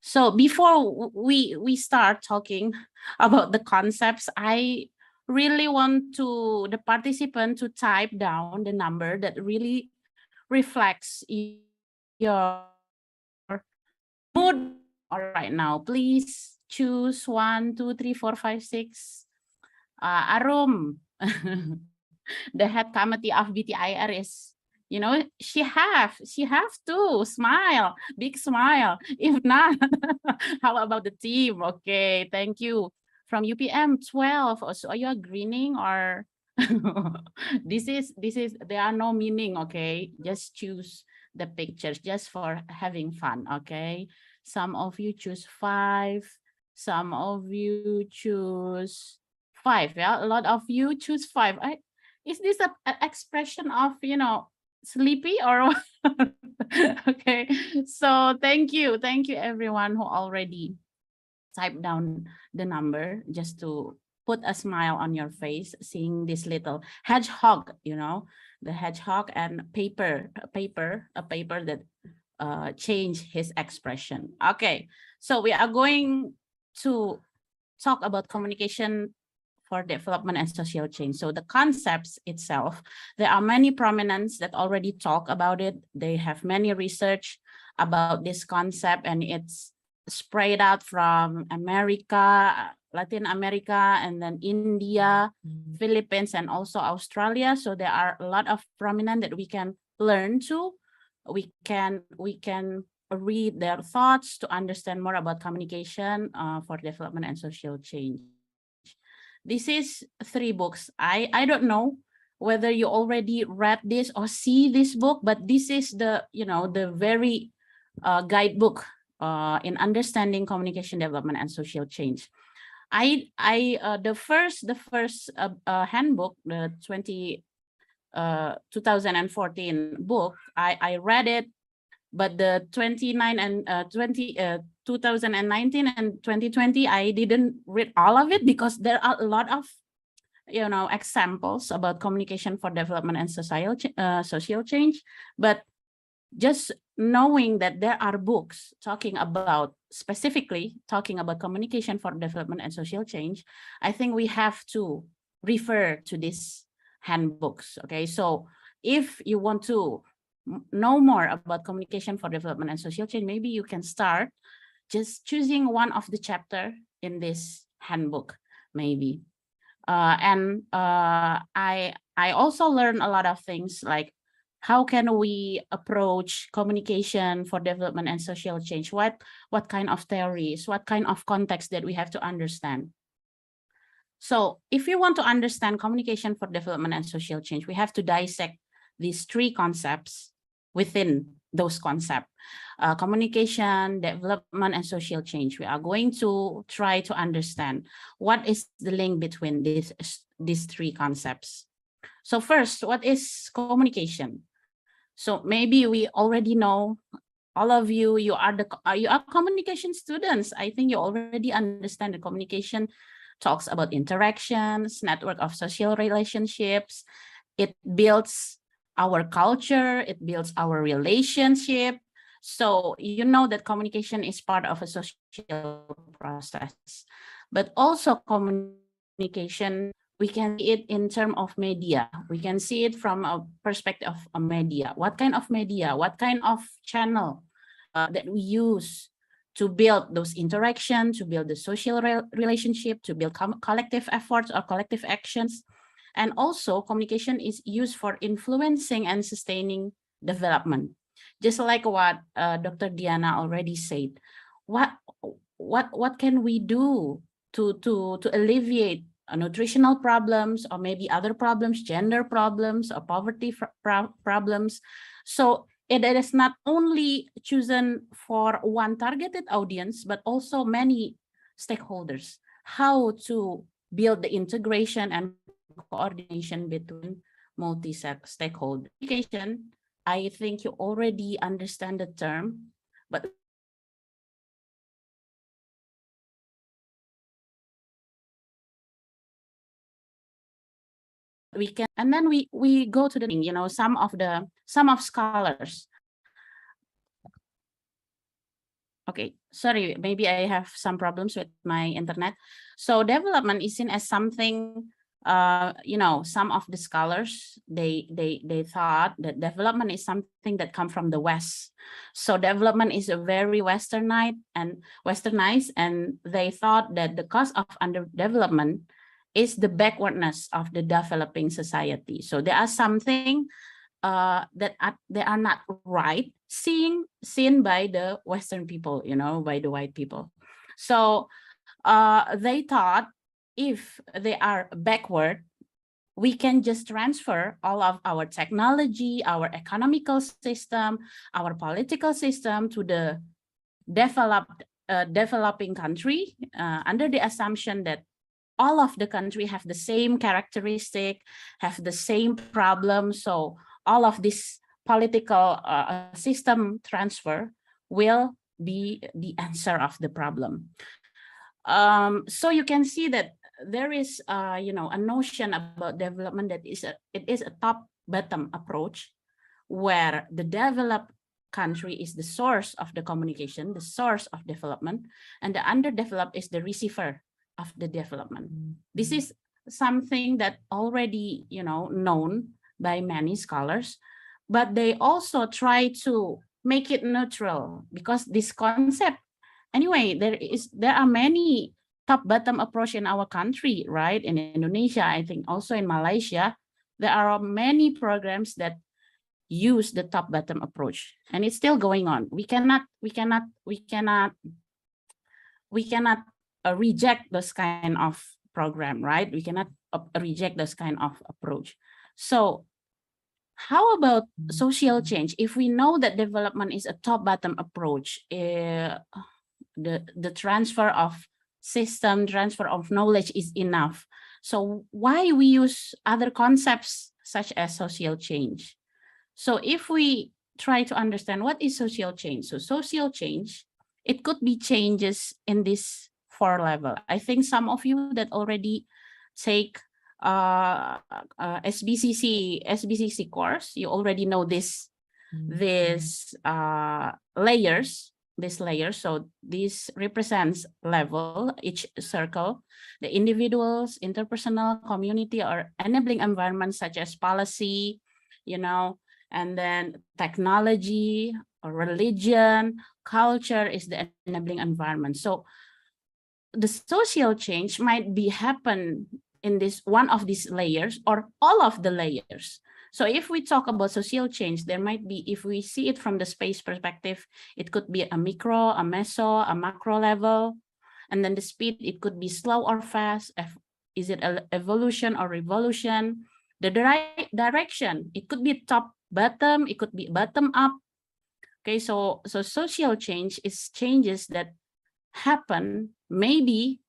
Speaker 14: So before we start talking about the concepts, I really want the participant to type down the number that really reflects your mood. All right, now please choose 1, 2, 3, 4, 5, 6. Arum, the head committee of Btir is, you know, she have to smile, big smile. If not, how about the team? Okay, thank you. From UPM 12, so are you grinning or this is there are no meaning, okay? Just choose the pictures just for having fun, okay? Some of you choose 5, some of you choose 5. Yeah, a lot of you choose 5. Is this a expression of, you know, sleepy or what? Okay, so thank you everyone who already typed down the number just to put a smile on your face seeing this little hedgehog, you know, the hedgehog and a paper that change his expression. Okay, so we are going to talk about communication for development and social change. So the concepts itself, there are many prominents that already talk about it. They have many research about this concept, and it's spread out from America, Latin America, and then India, Philippines, and also Australia. So there are a lot of prominent that we can learn to. We can read their thoughts to understand more about communication for development and social change. This is 3 books. I don't know whether you already read this or see this book, but this is the, you know, the very guidebook in understanding communication development and social change. The first handbook, the 2014 book, I read it, but the 2019 and 2020, I didn't read all of it because there are a lot of, you know, examples about communication for development and social change. But just knowing that there are books specifically talking about communication for development and social change, I think we have to refer to these handbooks. Okay, so if you want to know more about communication for development and social change, maybe you can start just choosing one of the chapter in this handbook, maybe. I also learned a lot of things like how can we approach communication for development and social change? What kind of theories, what kind of context that we have to understand? So if you want to understand communication for development and social change, we have to dissect these 3 concepts within those concepts. Communication, development, and social change. We are going to try to understand what is the link between these 3 concepts. So first, what is communication? So maybe we already know, all of you, you are communication students. I think you already understand that communication talks about interactions, network of social relationships. It builds our culture, it builds our relationship. So you know that communication is part of a social process. But also communication, we can see it in terms of media. We can see it from a perspective of a media. What kind of media, what kind of channel that we use to build those interactions, to build the social relationship, to build collective efforts or collective actions. And also communication is used for influencing and sustaining development. Just like what Dr. Diana already said, what can we do to alleviate nutritional problems or maybe other problems, gender problems or poverty problems? So it is not only chosen for one targeted audience, but also many stakeholders. How to build the integration and coordination between multi-stakeholder communication. I think you already understand the term, but we can, and then we go to the, you know, some of scholars. Okay, sorry, maybe I have some problems with my internet. So development is seen as something you know, some of the scholars, they thought that development is something that come from the West. So development is a very westernized, and they thought that the cause of underdevelopment is the backwardness of the developing society. So there are something that they are not right seen by the Western people, you know, by the white people. So they thought if they are backward, we can just transfer all of our technology, our economical system, our political system to the developing country under the assumption that all of the country have the same characteristic, have the same problem. So all of this political system transfer will be the answer of the problem. So you can see that there is, you know, a notion about development that it is a top-bottom approach, where the developed country is the source of the communication, the source of development, and the underdeveloped is the receiver of the development. This is something that already, you know, known by many scholars, but they also try to make it neutral, because this concept, anyway, there are many top-bottom approach in our country, right? In Indonesia, I think also in Malaysia, there are many programs that use the top-bottom approach, and it's still going on. We cannot reject this kind of program, right? We cannot reject this kind of approach. So how about social change? If we know that development is a top-bottom approach, the transfer of system, transfer of knowledge is enough. So why we use other concepts such as social change? So if we try to understand what is social change, so social change, it could be changes in this 4 level. I think some of you that already take SBCC course, you already know this layers. So this represents level, each circle, the individuals, interpersonal, community, or enabling environments such as policy, you know, and then technology or religion, culture is the enabling environment. So the social change might be happen in this one of these layers or all of the layers. So if we talk about social change, there might be, if we see it from the space perspective, it could be a micro, a meso, a macro level. And then the speed, it could be slow or fast. Is it an evolution or revolution? The direction, it could be top, bottom, it could be bottom up. Okay, so social change is changes that happen maybe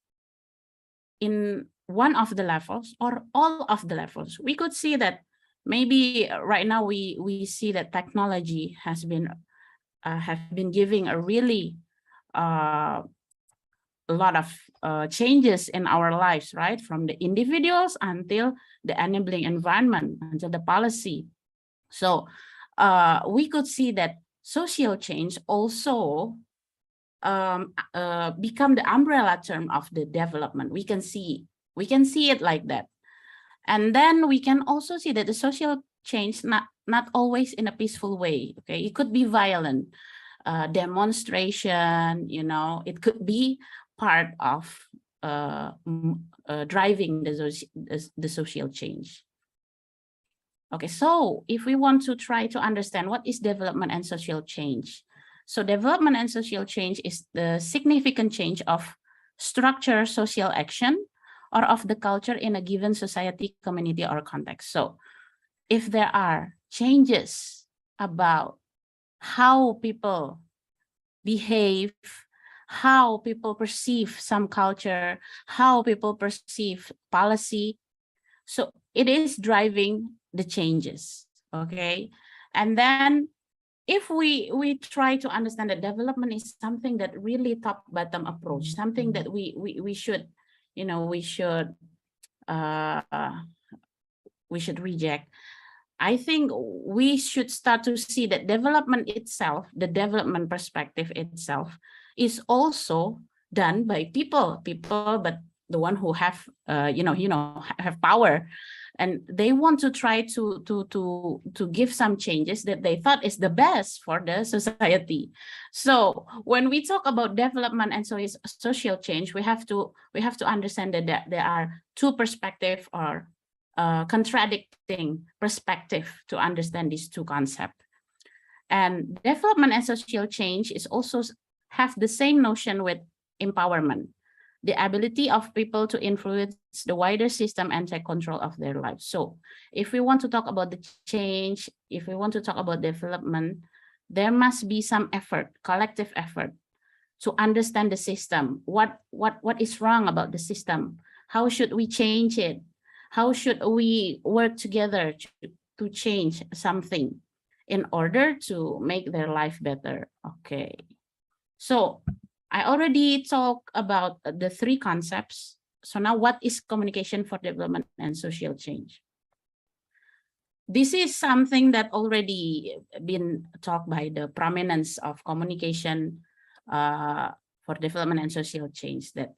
Speaker 14: in one of the levels or all of the levels. We could see that maybe right now we see that technology has been have been giving a really a lot of changes in our lives, right? From the individuals until the enabling environment, until the policy. So we could see that social change also become the umbrella term of the development. We can see it like that. And then we can also see that the social change not always in a peaceful way. Okay, it could be violent, demonstration. You know, it could be part of driving the social change. Okay, so if we want to try to understand what is development and social change, so development and social change is the significant change of structure, social action, or of the culture in a given society, community, or context. So if there are changes about how people behave, how people perceive some culture, how people perceive policy, so it is driving the changes, okay? And then if we try to understand that development is something that really top-bottom approach, something that we should, you know, we should reject. I think we should start to see that development itself, the development perspective itself, is also done by people, but the one who have have power, and they want to try to give some changes that they thought is the best for the society. So when we talk about development and social change, we have to understand that there are two perspectives or contradicting perspective to understand these two concepts. And development and social change is also have the same notion with empowerment, the ability of people to influence the wider system and take control of their lives. So if we want to talk about the change, if we want to talk about development, there must be some effort, collective effort, to understand the system. What is wrong about the system? How should we change it? How should we work together to change something in order to make their life better? Okay. So I already talked about the three concepts. So now what is communication for development and social change? This is something that already been talked by the prominence of communication for development and social change, that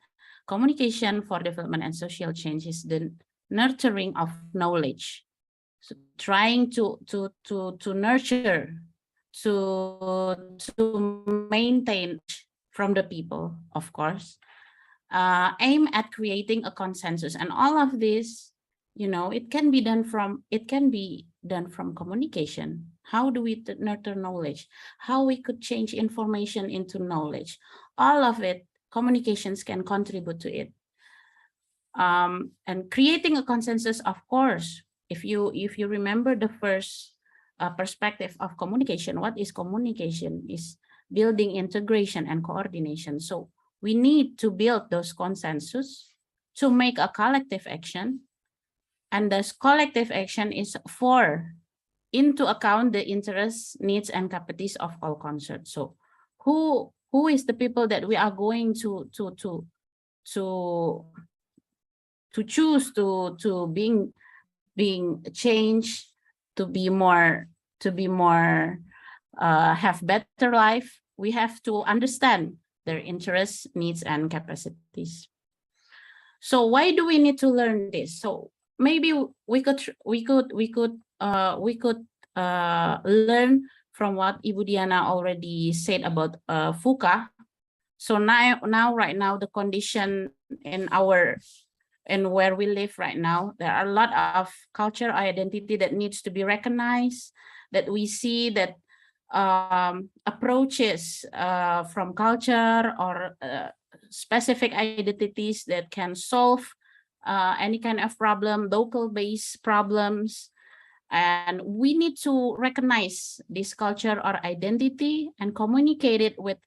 Speaker 14: communication for development and social change is the nurturing of knowledge. So trying to nurture, to maintain from the people, of course, aim at creating a consensus. And all of this, it can be done from communication. How do we nurture knowledge? How we could change information into knowledge? All of it, communications can contribute to it. And creating a consensus, of course, if you remember the first perspective of communication, what is communication? Is building integration and coordination. So we need to build those consensus to make a collective action. And this collective action is into account the interests, needs, and capacities of all concerned. So who is the people that we are going to choose to being changed, to be more have better life? We have to understand their interests, needs, and capacities. So why do we need to learn this? So maybe we could learn from what Ibu Diana already said about VUCA. So right now the condition in where we live right now, there are a lot of cultural identity that needs to be recognized, that we see that approaches from culture or specific identities that can solve any kind of problem, local-based problems. And we need to recognize this culture or identity and communicate it with,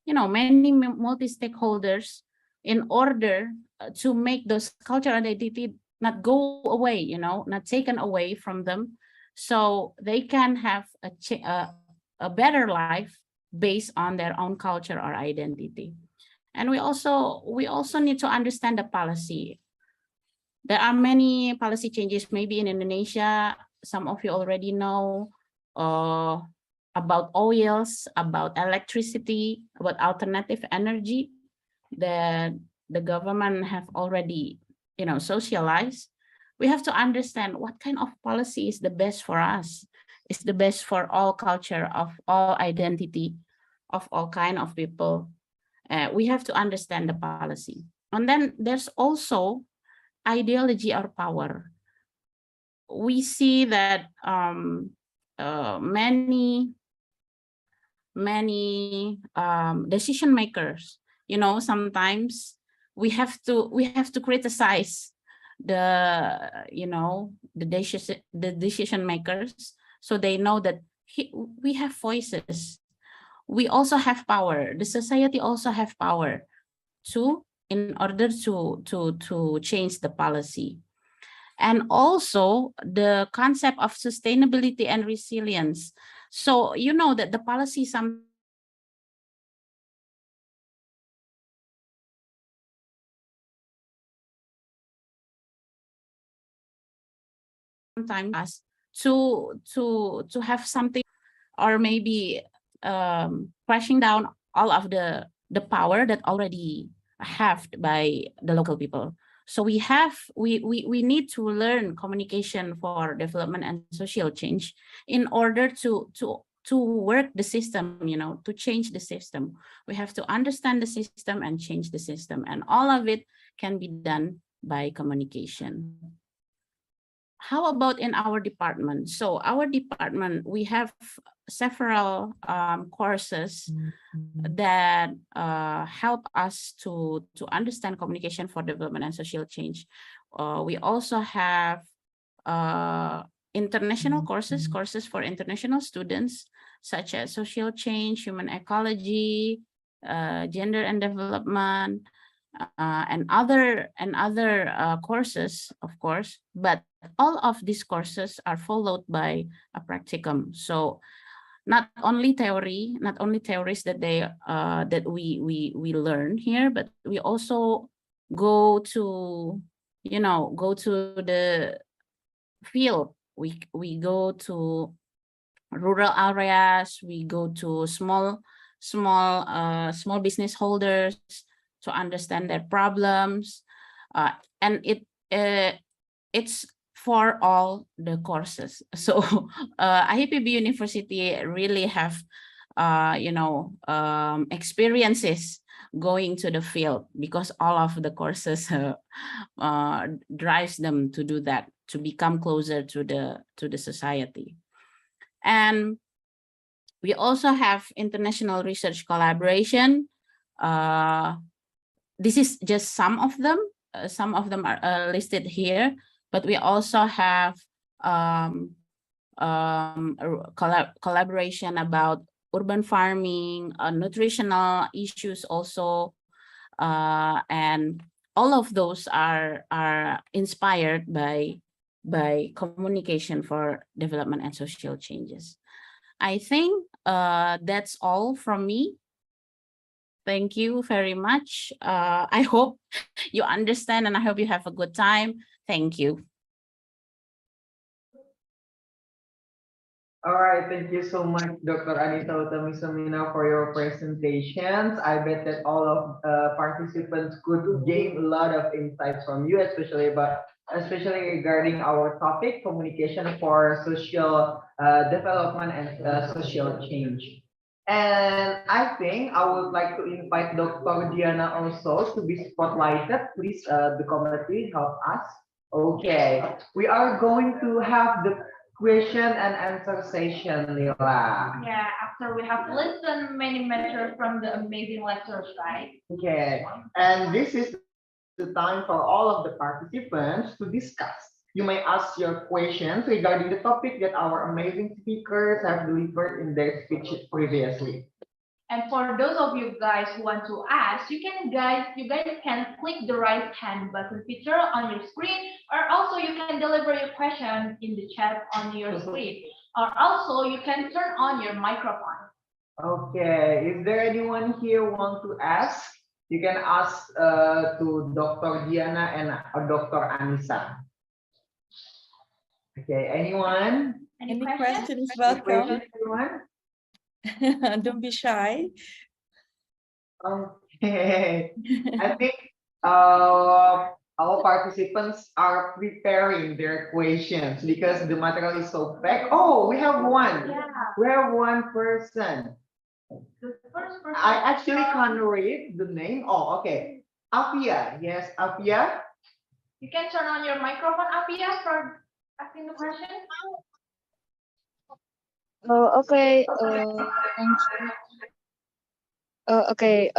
Speaker 14: many multi-stakeholders in order to make those cultural identity not go away, not taken away from them, so they can have a better life based on their own culture or identity. And we also need to understand the policy. There are many policy changes, maybe in Indonesia. Some of you already know about oils, about electricity, about alternative energy that the government have already, socialized. We have to understand what kind of policy is the best for us, is the best for all culture, of all identity, of all kind of people. We have to understand the policy. And then there's also ideology or power. We see that many decision makers, sometimes we have to criticize the decision makers, so they know that we have voices. We also have power. The society also have power in order to change the policy. And also the concept of sustainability and resilience. So that the policy sometimes us to have something, or maybe crashing down all of the power that already halved by the local people. So we need to learn communication for development and social change in order to work the system, to change the system. We have to understand the system and change the system, and all of it can be done by communication. How about in our department? So our department, we have several courses that help us to understand communication for development and social change. We also have international courses for international students, such as social change, human ecology, gender and development, and other courses, of course. But all of these courses are followed by a practicum. So not only theories that we learn here, but we also go to the field. We go to rural areas, we go to small business holders to understand their problems, and it's for all the courses. So IPB University really have experiences going to the field, because all of the courses drives them to do that, to become closer to the society. And we also have international research collaboration. This is just some of them. Some of them are listed here, but we also have collaboration about urban farming, nutritional issues also, and all of those are inspired by communication for development and social changes. I think that's all from me. Thank you very much. I hope you understand, and I hope you have a good time. Thank you.
Speaker 2: All right, thank you so much, Dr. Anita Utami-Samina, for your presentations. I bet that all of participants could gain a lot of insights from you, especially regarding our topic, communication for social development and social change. And I think I would like to invite Dr. Diana also to be spotlighted. Please, the committee, help us. Okay, we are going to have the question and answer session, Lila.
Speaker 1: Yeah, after we have listened many matters from the amazing lecturers, right?
Speaker 2: Okay, and this is the time for all of the participants to discuss. You may ask your questions regarding the topic that our amazing speakers have delivered in their speeches previously.
Speaker 1: And for those of you guys who want to ask, you guys can click the right hand button feature on your screen, or also you can deliver your question in the chat on your screen, or also you can turn on your microphone.
Speaker 2: Okay, is there anyone here who want to ask? You can ask to Dr. Diana and Dr. Anissa. Okay, anyone?
Speaker 4: Any questions? Welcome. Don't be shy.
Speaker 2: Okay, I think our participants are preparing their questions because the material is so packed. Oh, we have one.
Speaker 1: Yeah.
Speaker 2: We have one person.
Speaker 1: The first person.
Speaker 2: I actually can't read the name. Oh, okay. Afia. Yes, Afia.
Speaker 1: You can turn on your microphone, Afia, for asking the question.
Speaker 15: Oh, okay. Thank you. Okay.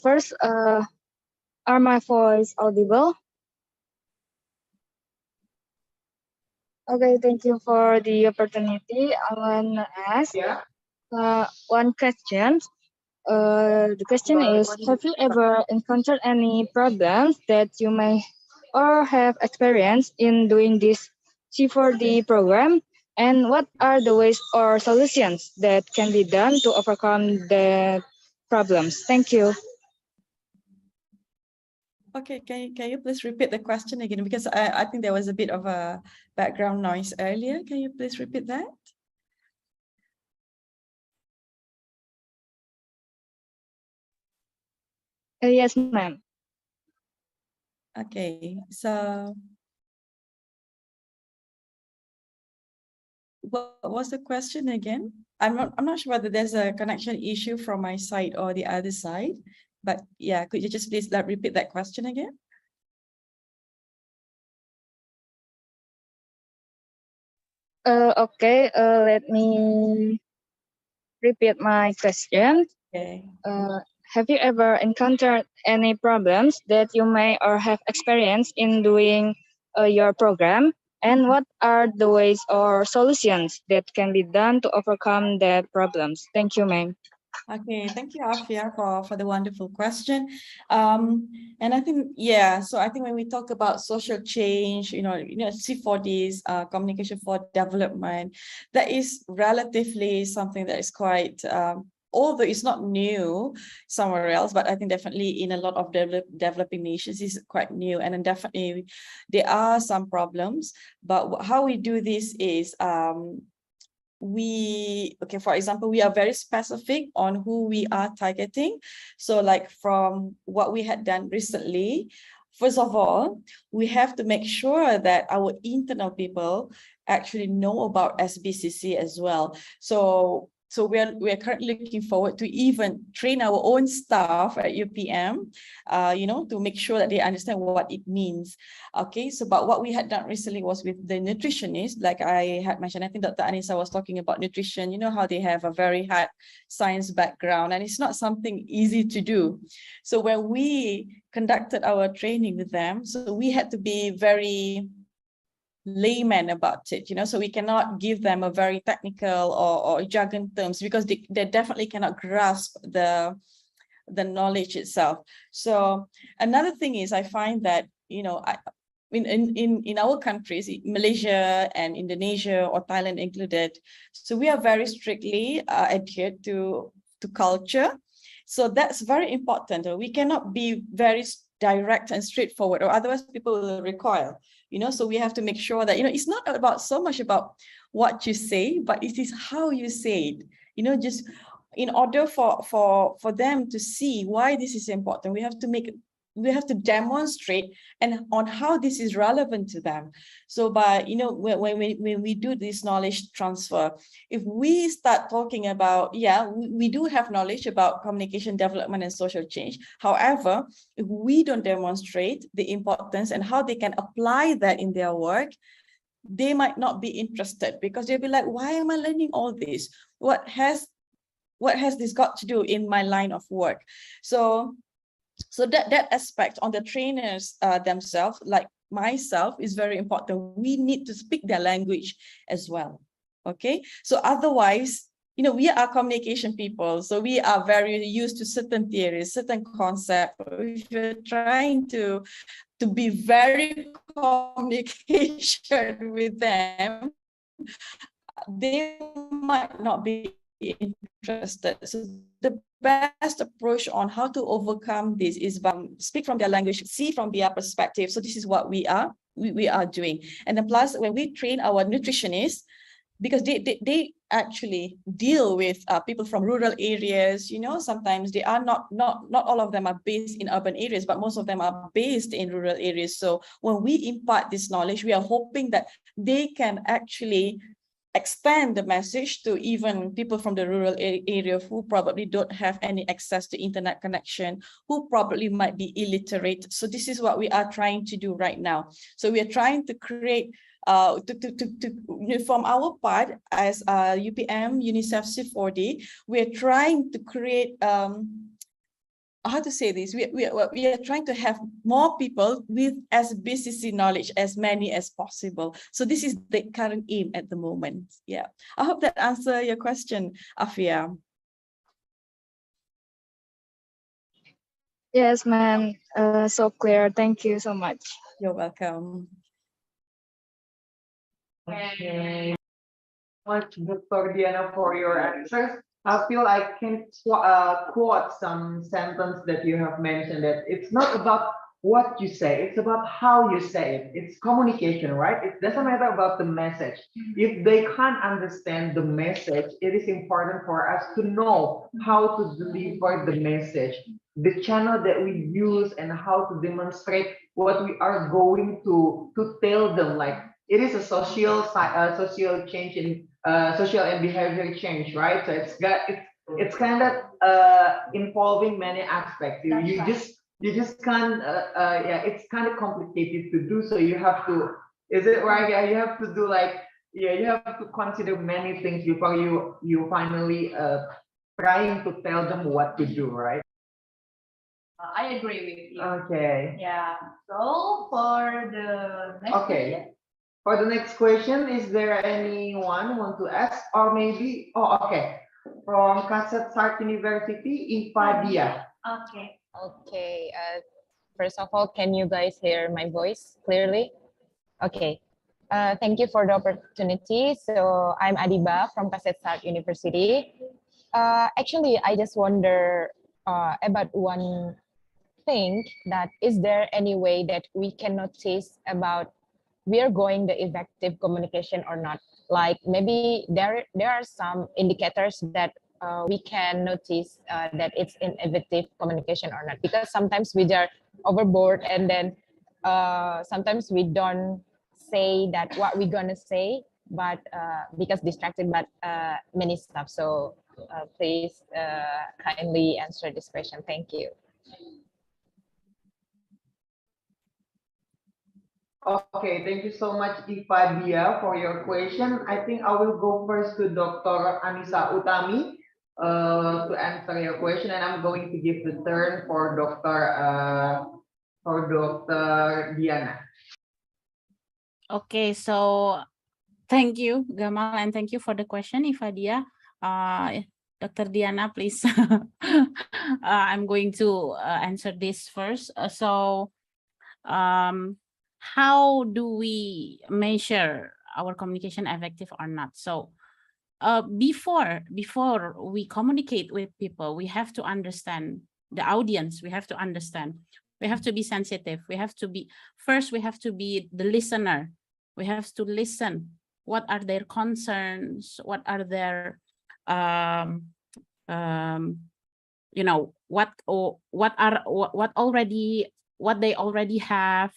Speaker 15: First, are my voice audible? Okay. Thank you for the opportunity. I want to ask one question. The question is: have you ever encountered any problems that you may or have experienced in doing this C4D program? And what are the ways or solutions that can be done to overcome the problems? Thank you.
Speaker 4: Okay, can you please repeat the question again? Because I think there was a bit of a background noise earlier. Can you please repeat that?
Speaker 15: Yes, ma'am.
Speaker 4: Okay, so what was the question again? I'm not sure whether there's a connection issue from my side or the other side, but yeah, could you just please repeat that question again?
Speaker 15: Okay, let me repeat my question.
Speaker 4: Okay.
Speaker 15: Have you ever encountered any problems that you may or have experienced in doing your program? And what are the ways or solutions that can be done to overcome the problems? Thank you, ma'am.
Speaker 4: Okay, thank you, Afia, for the wonderful question. And I think, yeah, so I think when we talk about social change, C4Ds, communication for development, that is relatively something that is quite, although it's not new somewhere else, but I think definitely in a lot of developing nations is quite new. And then definitely there are some problems, but how we do this is, for example, we are very specific on who we are targeting. So like from what we had done recently, first of all, we have to make sure that our internal people actually know about SBCC as well. So we're currently looking forward to even train our own staff at UPM, to make sure that they understand what it means. Okay, so but what we had done recently was with the nutritionists, like I had mentioned, I think Dr. Anissa was talking about nutrition, how they have a very hard science background and it's not something easy to do. So when we conducted our training with them, so we had to be very layman about it, so we cannot give them a very technical or jargon terms because they definitely cannot grasp the knowledge itself. So another thing is I find that, in our countries, Malaysia and Indonesia or Thailand included, so we are very strictly adhered to culture. So that's very important. We cannot be very direct and straightforward or otherwise people will recoil. So we have to make sure that, it's not about so much about what you say, but it is how you say it, just in order for them to see why this is important, we have to demonstrate and on how this is relevant to them. So by, when we do this knowledge transfer, if we start talking about, we do have knowledge about communication development and social change. However, if we don't demonstrate the importance and how they can apply that in their work, they might not be interested because they'll be like, why am I learning all this? What has this got to do in my line of work? So that aspect on the trainers themselves, like myself, is very important. We need to speak their language as well. Okay, so otherwise, we are communication people, so we are very used to certain theories, certain concepts. If you're trying to be very communication with them, they might not be interested. So the best approach on how to overcome this is by speak from their language, see from their perspective. So this is what we are doing. And then plus when we train our nutritionists, because they actually deal with people from rural areas, sometimes they are not all of them are based in urban areas, but most of them are based in rural areas. So when we impart this knowledge, we are hoping that they can actually expand the message to even people from the rural area who probably don't have any access to internet connection, who probably might be illiterate. So this is what we are trying to do right now. So we are trying to create, from our part as UPM, UNICEF, C4D, we are trying to create, how to say this, we are trying to have more people with SBCC knowledge, as many as possible. So this is the current aim at the moment. Yeah, I hope that answers your question, Afia.
Speaker 15: Yes, ma'am. So clear. Thank you so much.
Speaker 4: You're welcome.
Speaker 2: Okay. Much, Dr. Diana, for your answers. I feel I can quote some sentence that you have mentioned, that it's not about what you say, it's about how you say it. It's communication, right? It doesn't matter about the message. If they can't understand the message, it is important for us to know how to deliver the message. the channel that we use and how to demonstrate what we are going to tell them. Like it is a social change in social and behavior change, right? So it's kind of involving many aspects. You just can't yeah, it's kind of complicated to do. So you have to, is it right? Yeah, you have to do like, yeah, you have to consider many things before you finally trying to tell them what to do, right?
Speaker 1: I agree with you.
Speaker 2: Okay.
Speaker 1: Yeah. So for the next question.
Speaker 2: For the next question, is there anyone want to ask, or maybe? Oh, okay. From Kasetsart Universiti, Ipadia.
Speaker 1: Okay.
Speaker 16: Okay. First of all, can you guys hear my voice clearly? Okay. Thank you for the opportunity. So I'm Adiba from Kasetsart University. Actually, I just wonder about one thing, that is there any way that we can notice about we are going the effective communication or not? Like maybe there are some indicators that we can notice that it's an effective communication or not, because sometimes we are overboard and then sometimes we don't say that what we're gonna say, but because distracted by many stuff. So please kindly answer this question. Thank you.
Speaker 2: Okay, thank you so much, Ipadia, for your question. I think I will go first to Dr. Anissa Utami to answer your question, and I'm going to give the turn for Dr. Diana.
Speaker 14: Okay, so thank you, Gamal, and thank you for the question, Ifadia. Dr. Diana, please. I'm going to answer this first. How do we measure our communication effective or not? So before we communicate with people, we have to understand the audience. We have to understand. We have to be sensitive. We have to be the listener. We have to listen. What are their concerns? What are their you know, what they already have,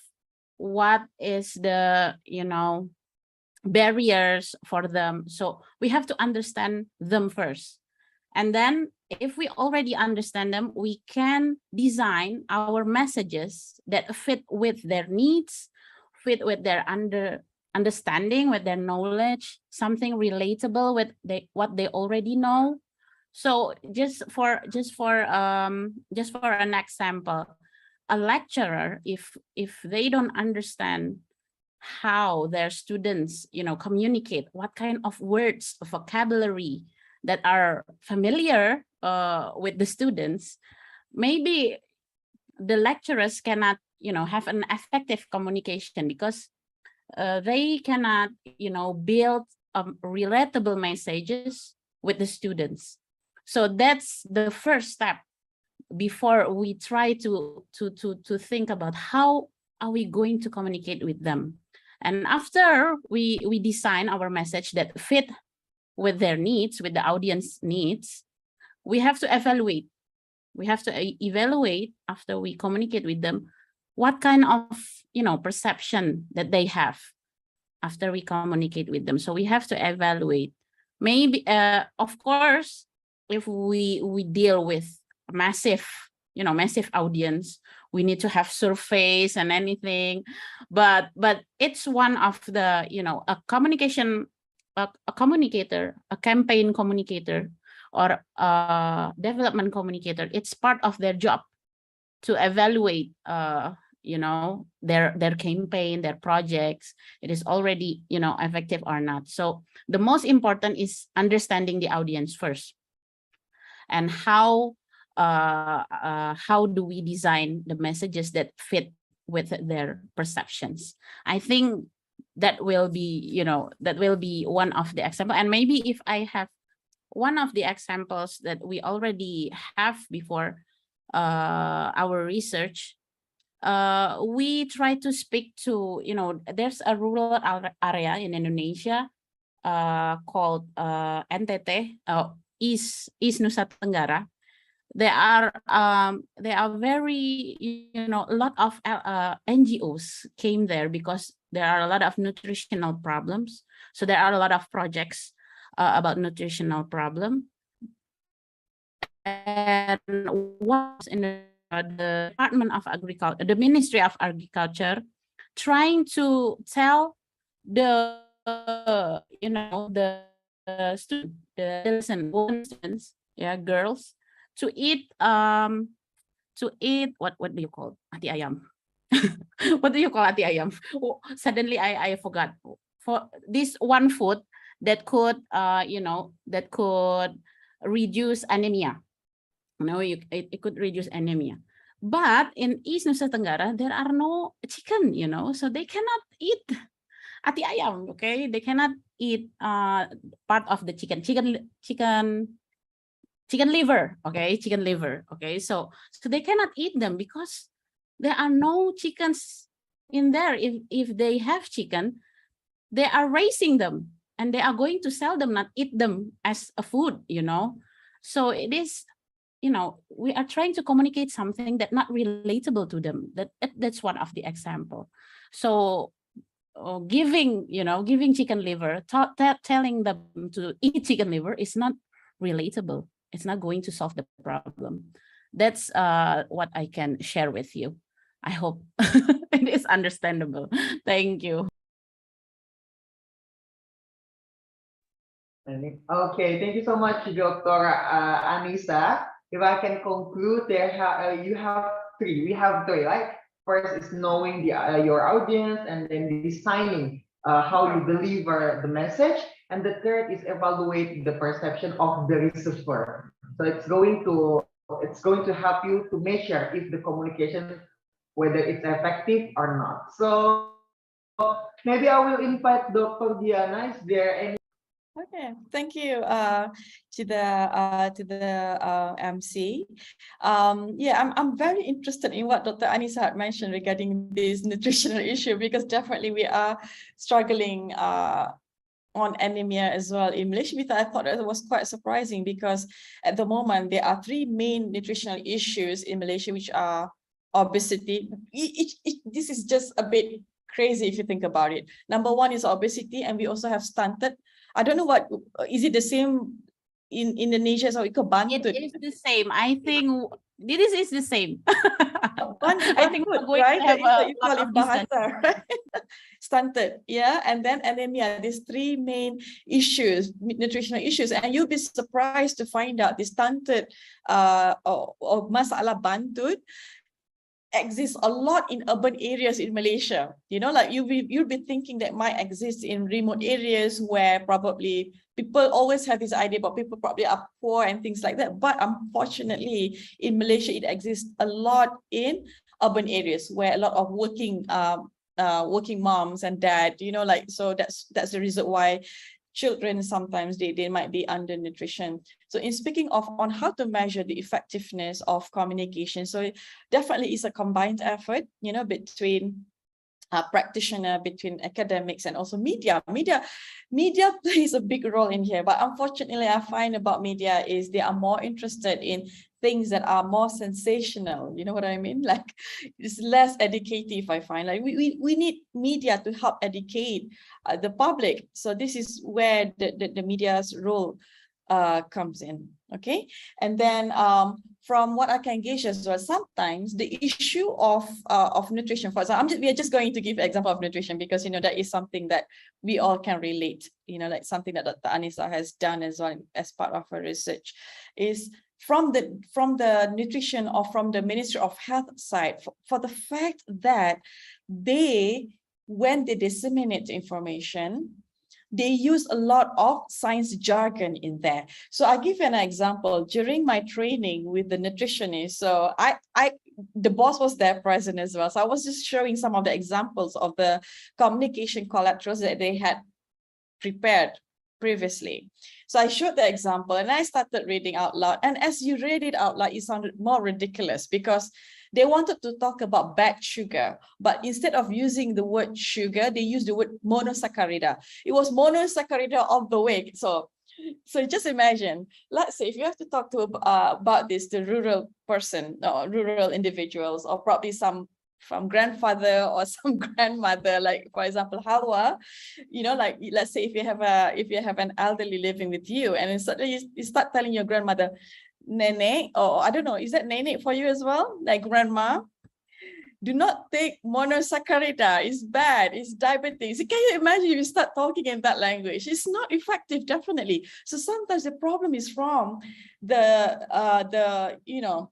Speaker 14: what is the, you know, barriers for them. So we have to understand them first, and then if we already understand them, we can design our messages that fit with their needs, fit with their understanding, with their knowledge, something relatable with what they already know. So just for an example, a lecturer, if they don't understand how their students, you know, communicate, what kind of words, vocabulary that are familiar with the students, maybe the lecturers cannot, you know, have an effective communication, because they cannot, you know, build relatable messages with the students. So that's the first step before we try to think about how are we going to communicate with them. And after we design our message that fit with their needs, with the audience needs, we have to evaluate. We have to evaluate after we communicate with them what kind of, you know, perception that they have after we communicate with them. So we have to evaluate. Maybe, of course, if we deal with a massive audience, we need to have surveys and anything, but it's one of the, you know, a communicator, a campaign communicator, or a development communicator. It's part of their job to evaluate, you know, their campaign, their projects. It is already, you know, effective or not. So the most important is understanding the audience first, and how do we design the messages that fit with their perceptions. I think that will be, you know, that will be one of the examples. And maybe if I have one of the examples that we already have before our research, we try to speak to, you know, there's a rural area in Indonesia called NTT, East Nusa Tenggara. there are very, a lot of NGOs came there because there are a lot of nutritional problems. So there are a lot of projects about nutritional problem. And once in the Department of Agriculture, the Ministry of Agriculture, trying to tell the students, the students, girls, to eat what do you call ati ayam? What do you call ati ayam? Oh, suddenly I forgot. For this one food that could that could reduce anemia. It could reduce anemia. But in East Nusa Tenggara, there are no chicken, so they cannot eat ati ayam. Okay, they cannot eat part of the chicken liver. Okay, chicken liver. Okay, so they cannot eat them because there are no chickens in there. If they have chicken, they are raising them and they are going to sell them, not eat them as a food. So it is. We are trying to communicate something that not relatable to them. That's one of the example. So giving chicken liver, telling them to eat chicken liver is not relatable. It's not going to solve the problem. That's what I can share with you. I hope it is understandable. Thank you.
Speaker 2: Okay, thank you so much, Dr. Anissa. If I can conclude, we have three, right? First is knowing your audience, and then designing how you deliver the message, and the third is evaluate the perception of the receiver. So it's going to help you to measure if the communication, whether it's effective or not. So maybe I will invite Dr. Diana. Is there any?
Speaker 4: Okay, thank you to the MC. Yeah, I'm very interested in what Dr. Anissa had mentioned regarding this nutritional issue, because definitely we are struggling on anemia as well in Malaysia. I thought that was quite surprising because at the moment there are three main nutritional issues in Malaysia, which are obesity. This is just a bit crazy if you think about it. Number one is obesity, and we also have stunted. I don't know what is it the same in Indonesia? So it
Speaker 14: is the same. I think this is the same.
Speaker 4: I think we're going to have a lot of bahasa, right? Stunted, yeah, and then anemia. These three main issues, nutritional issues, and you'll be surprised to find out the stunted or masalah bantut exists a lot in urban areas in Malaysia. Like you'll be thinking that might exist in remote areas where probably people always have this idea about people probably are poor and things like that. But unfortunately, in Malaysia, it exists a lot in urban areas where a lot of working moms and dad, so that's the reason why children sometimes they might be undernutrition. So in speaking of on how to measure the effectiveness of communication, so it definitely is a combined effort, between practitioner, between academics, and also media. Media plays a big role in here, but unfortunately I find about media is they are more interested in things that are more sensational. You know what I mean? Like it's less educative, I find. Like we need media to help educate the public. So this is where the media's role comes in. Okay, and then from what I can gauge as well, sometimes the issue of nutrition, for example, we are just going to give an example of nutrition because that is something that we all can relate, like something that Dr. Anissa has done as well as part of her research, is from the nutrition or from the Ministry of Health side, for the fact that when they disseminate information, they use a lot of science jargon in there. So I'll give you an example. During my training with the nutritionist, so the boss was there present as well. So I was just showing some of the examples of the communication collaterals that they had prepared previously. So I showed the example and I started reading out loud. And as you read it out loud, it sounded more ridiculous because they wanted to talk about bad sugar, but instead of using the word sugar, they used the word monosaccharide. It was monosaccharide all the way. So So just imagine, let's say if you have to talk to about this to rural person or rural individuals, or probably some from grandfather or some grandmother, like for example Halwa, you know, like let's say if you have an elderly living with you, and then suddenly you start telling your grandmother, Nene, or I don't know, is that Nene for you as well, like grandma? Do not take monosaccharida, it's bad, it's diabetes. Can you imagine if you start talking in that language? It's not effective, definitely. So sometimes the problem is from the you know,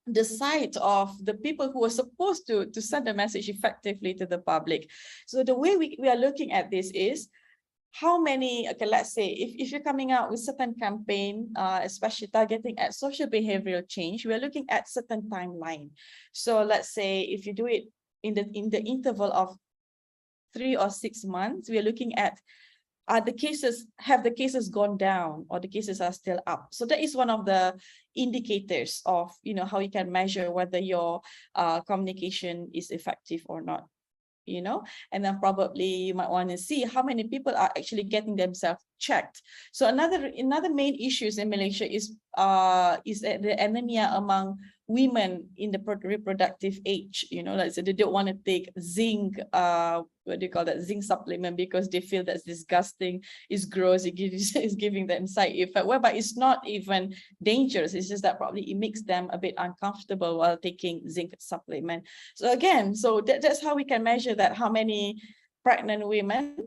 Speaker 4: the side of the people who are supposed to send the message effectively to the public. So the way we are looking at this is, how many, okay, let's say if you're coming out with certain campaign, especially targeting at social behavioral change, we're looking at certain timeline. So let's say if you do it in the interval of 3 or 6 months, we are looking at, have the cases gone down or the cases are still up? So that is one of the indicators of, you know, how you can measure whether your communication is effective or not. You know, and then probably you might want to see how many people are actually getting themselves checked. So another main issues in Malaysia is the anemia among women in the reproductive age. You know, like so they don't want to take zinc, what do you call that, zinc supplement, because they feel that's disgusting, it's gross, it's giving them side effect, whereby it's not even dangerous, it's just that probably it makes them a bit uncomfortable while taking zinc supplement. So again, so that's how we can measure that, how many pregnant women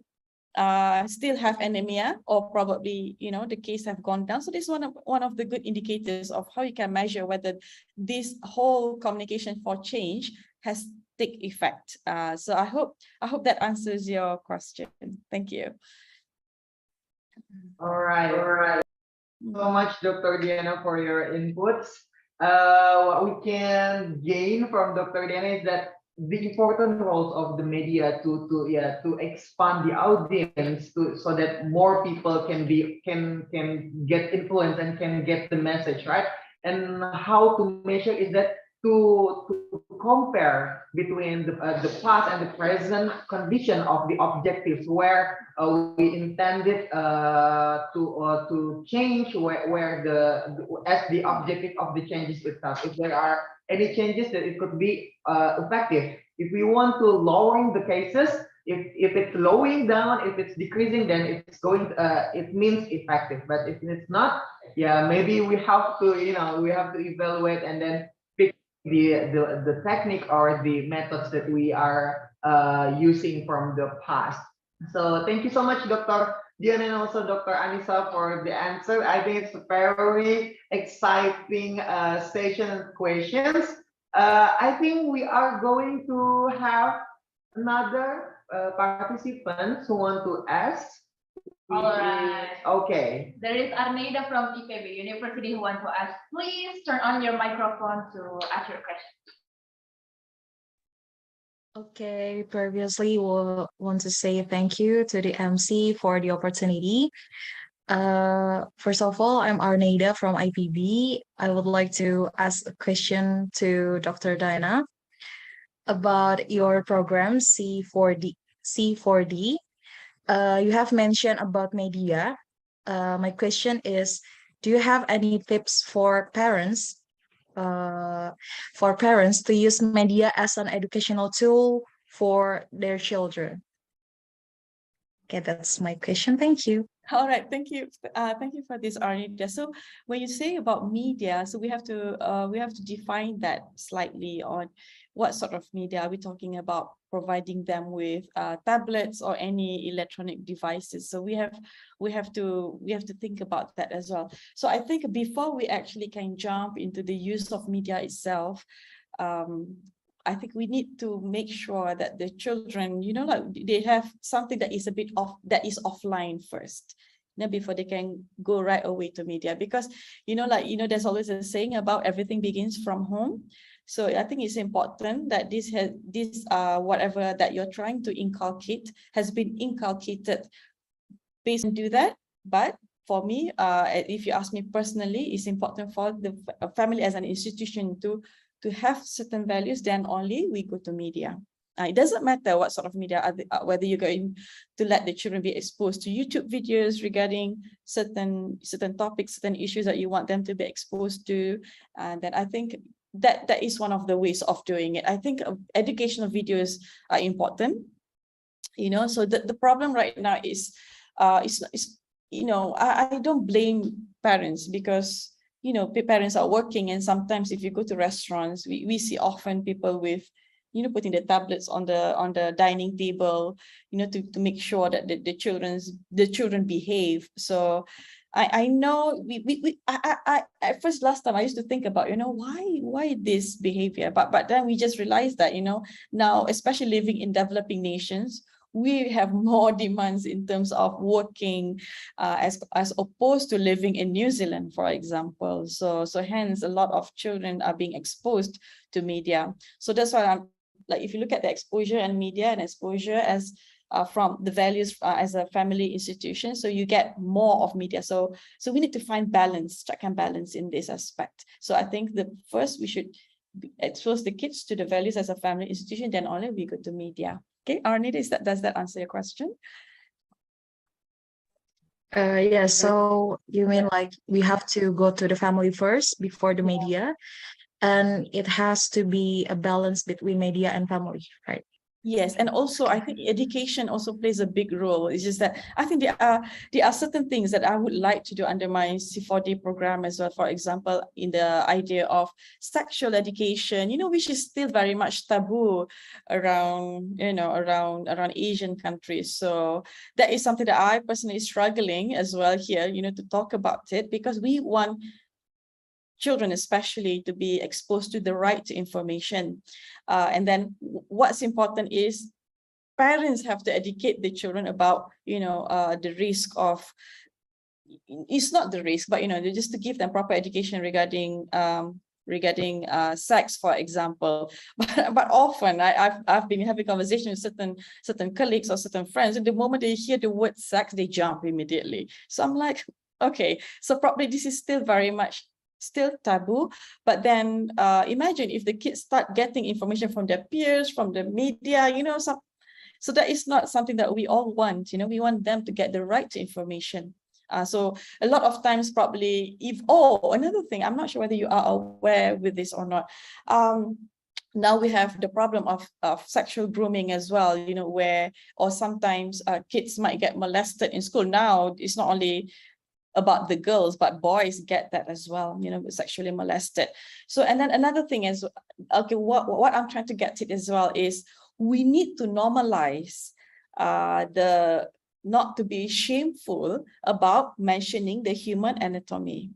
Speaker 4: still have anemia, or probably, you know, the case have gone down. So this is one of the good indicators of how you can measure whether this whole communication for change has take effect. So I hope that answers your question. Thank you.
Speaker 2: All right. So much, Dr. Diana, for your inputs. What we can gain from Dr. Diana is that the important roles of the media to expand the audience so that more people can get influence and can get the message, right? And how to measure is that to compare between the past and the present condition of the objectives, where we intended to change, where as the objective of the changes itself, if there are any changes that it could be effective. If we want to lowering the cases, if it's slowing down, if it's decreasing, then it's going it means effective. But if it's not, yeah, maybe we have to, you know, we have to evaluate and then pick the technique or the methods that we are using from the past. So thank you so much, Dr. Dian, and also Dr. Anissa, for the answer. I think it's a very exciting session and questions. I think we are going to have another participants who want to ask.
Speaker 1: All right.
Speaker 2: Okay.
Speaker 1: There is Arneda from IPB University who want to ask. Please turn on your microphone to ask your question.
Speaker 17: Okay, previously we'll want to say thank you to the MC for the opportunity. First of all, I'm Arneda from IPB. I would like to ask a question to Dr. Diana about your program C4D. You have mentioned about media. My question is, do you have any tips for parents to use media as an educational tool for their children? Okay, that's my question. Thank you.
Speaker 4: All right, thank you. Thank you for this, Arnita. So when you say about media, so we have to define that slightly on what sort of media are we talking about, providing them with tablets or any electronic devices. So we have to think about that as well. So I think before we actually can jump into the use of media itself, I think we need to make sure that the children, you know, like they have something that is a bit off, that is offline first, you know, before they can go right away to media. Because, you know, like, you know, there's always a saying about everything begins from home. So I think it's important that this whatever that you're trying to inculcate has been inculcated based on do that. But for me, if you ask me personally, it's important for the family as an institution to have certain values, then only we go to media. It doesn't matter what sort of media, whether you're going to let the children be exposed to YouTube videos regarding certain topics, certain issues that you want them to be exposed to. And then I think that is one of the ways of doing it. I think educational videos are important, so the problem right now is, I don't blame parents, because parents are working, and sometimes if you go to restaurants, we see often people with putting the tablets on the dining table, to make sure that the children behave. So I know I at first, last time I used to think about, why this behavior, but then we just realized that, now, especially living in developing nations, we have more demands in terms of working, as opposed to living in New Zealand, for example. So hence a lot of children are being exposed to media. So that's why I'm like, if you look at the exposure and media and exposure as from the values as a family institution, so you get more of media. So we need to find balance, check and balance in this aspect. So I think first we should expose the kids to the values as a family institution, then only we go to media. Okay, Arnita, does that answer your question?
Speaker 17: Yeah, so you mean like we have to go to the family first before the media, and it has to be a balance between media and family, right?
Speaker 4: Yes, and also I think education also plays a big role. It's just that I think there are certain things that I would like to do under my C4D program as well. For example, in the idea of sexual education, which is still very much taboo around, around Asian countries. So that is something that I personally struggling as well here, to talk about it, because we want children especially to be exposed to the right information. And then what's important is parents have to educate the children about, the risk of, it's not the risk, but, just to give them proper education regarding sex, for example. But often I've been having conversations with certain colleagues or certain friends, and the moment they hear the word sex, they jump immediately. So I'm like, okay, so probably this is still very much still taboo. But then imagine if the kids start getting information from their peers, from the media, so that is not something that we all want. We want them to get the right information. So a lot of times probably another thing, I'm not sure whether you are aware with this or not. Now we have the problem of sexual grooming as well, or sometimes kids might get molested in school. Now it's not only about the girls, but boys get that as well, sexually molested. So, and then another thing is, okay, what I'm trying to get to as well is we need to normalize not to be shameful about mentioning the human anatomy.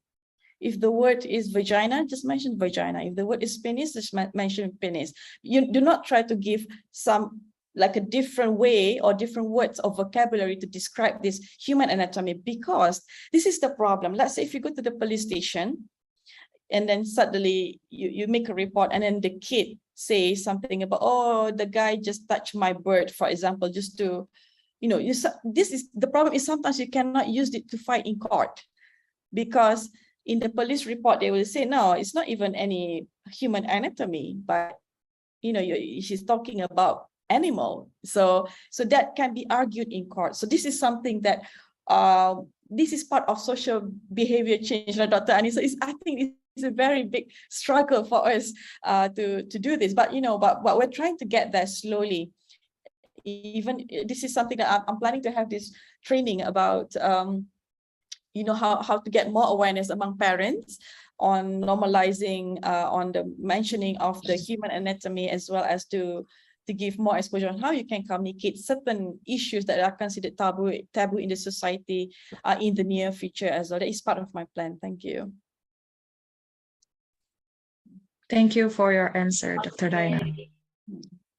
Speaker 4: If the word is vagina, just mention vagina. If the word is penis, just mention penis. You do not try to give like a different way or different words or vocabulary to describe this human anatomy, because this is the problem. Let's say if you go to the police station and then suddenly you make a report, and then the kid says something about, oh, the guy just touched my bird, for example, just to, this is the problem, is sometimes you cannot use it to fight in court, because in the police report, they will say, no, it's not even any human anatomy, but, she's talking about animal. So that can be argued in court. So this is something that this is part of social behavior change, like Dr. Ani. So I think it's a very big struggle for us to do this. But but we're trying to get there slowly. Even this is something that I'm planning to have this training about. How to get more awareness among parents on normalizing, on the mentioning of the human anatomy, as well as to give more exposure on how you can communicate certain issues that are considered taboo in the society in the near future as well. That is part of my plan. Thank you.
Speaker 17: Thank you for your answer, Dr. Diana.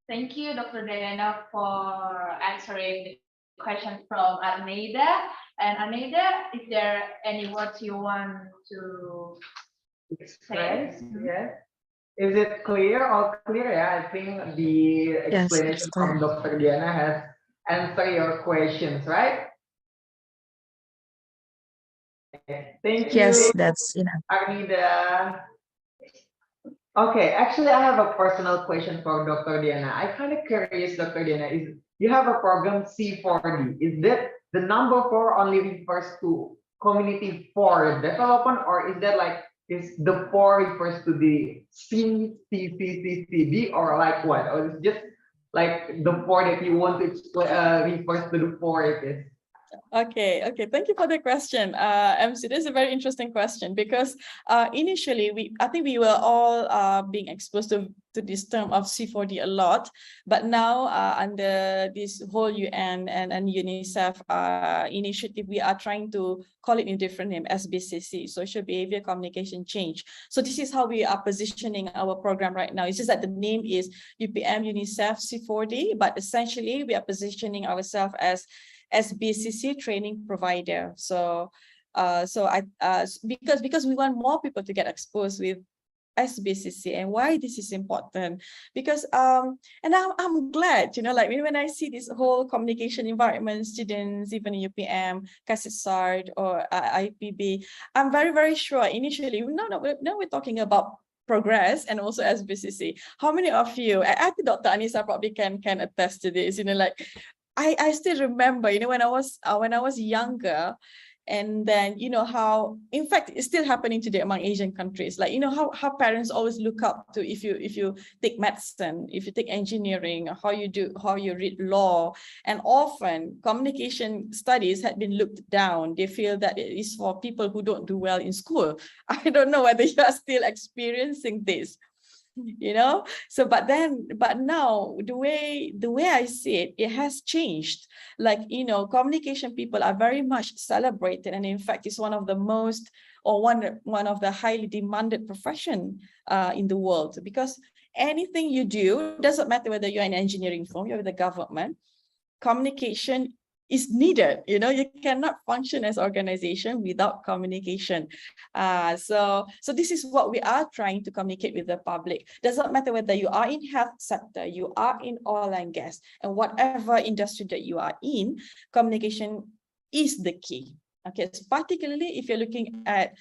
Speaker 1: Thank you, Dr. Diana, for answering the question from Arneida. And Arneida, is there any words you want to
Speaker 2: express? Yes. Is it clear? All clear? Yeah, I think the explanation from Dr. Diana has answered your questions, right? Thank you.
Speaker 17: Yes, that's enough.
Speaker 2: Arnida. Okay, actually, I have a personal question for Dr. Diana. I'm kind of curious, Dr. Diana, is you have a program C4D. Is that the number four only refers to community for development, or is that like is the four refers to the CCCCD, or like what? Or is just like the four that you want to refers to the four it is?
Speaker 4: Okay, thank you for the question. MC, this is a very interesting question because initially I think we were all being exposed to this term of C4D a lot, but now under this whole UN and UNICEF initiative, we are trying to call it in different name, SBCC, Social Behavior Communication Change. So this is how we are positioning our program right now. It's just that the name is UPM UNICEF C4D, but essentially we are positioning ourselves as SBCC training provider. So because we want more people to get exposed with SBCC, and why this is important, because and I'm glad, you know, like when I see this whole communication environment, students, even UPM, Kasetsart or IPB, I'm very sure initially now we're talking about progress and also SBCC. How many of you, I think Dr. Anissa probably can attest to this, you know, like I still remember, you know, when I was younger, and then, you know, how, in fact, it's still happening today among Asian countries, like, you know, how parents always look up to if you take medicine, if you take engineering, how you read law, and often communication studies had been looked down. They feel that it is for people who don't do well in school. I don't know whether you are still experiencing this. You know, so but now the way I see it has changed. Like, you know, communication people are very much celebrated, and in fact it's one of the most, or one of the highly demanded profession in the world, because anything you do, doesn't matter whether you're an engineering firm, you're with the government, communication is needed. You know, you cannot function as organization without communication. So this is what we are trying to communicate with the public. Doesn't matter whether you are in health sector, you are in oil and gas, and whatever industry that you are in, communication is the key. Okay, so particularly if you're looking at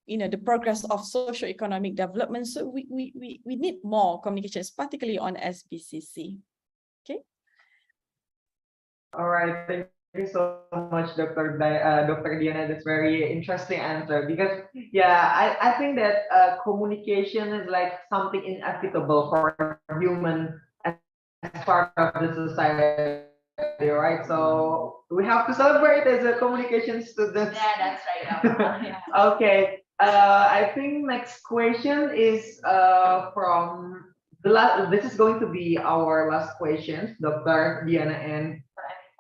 Speaker 4: you know, the progress of socio-economic development, so we need more communications, particularly on SBCC. Okay.
Speaker 2: All right, thank you so much, Dr. Diana. That's very interesting answer, because yeah, I think that communication is like something inevitable for human as part of the society, right? So we have to celebrate as a communication student.
Speaker 1: Yeah, that's right. Yeah.
Speaker 2: Okay, I think next question is from the last. This is going to be our last question, Dr. Diana and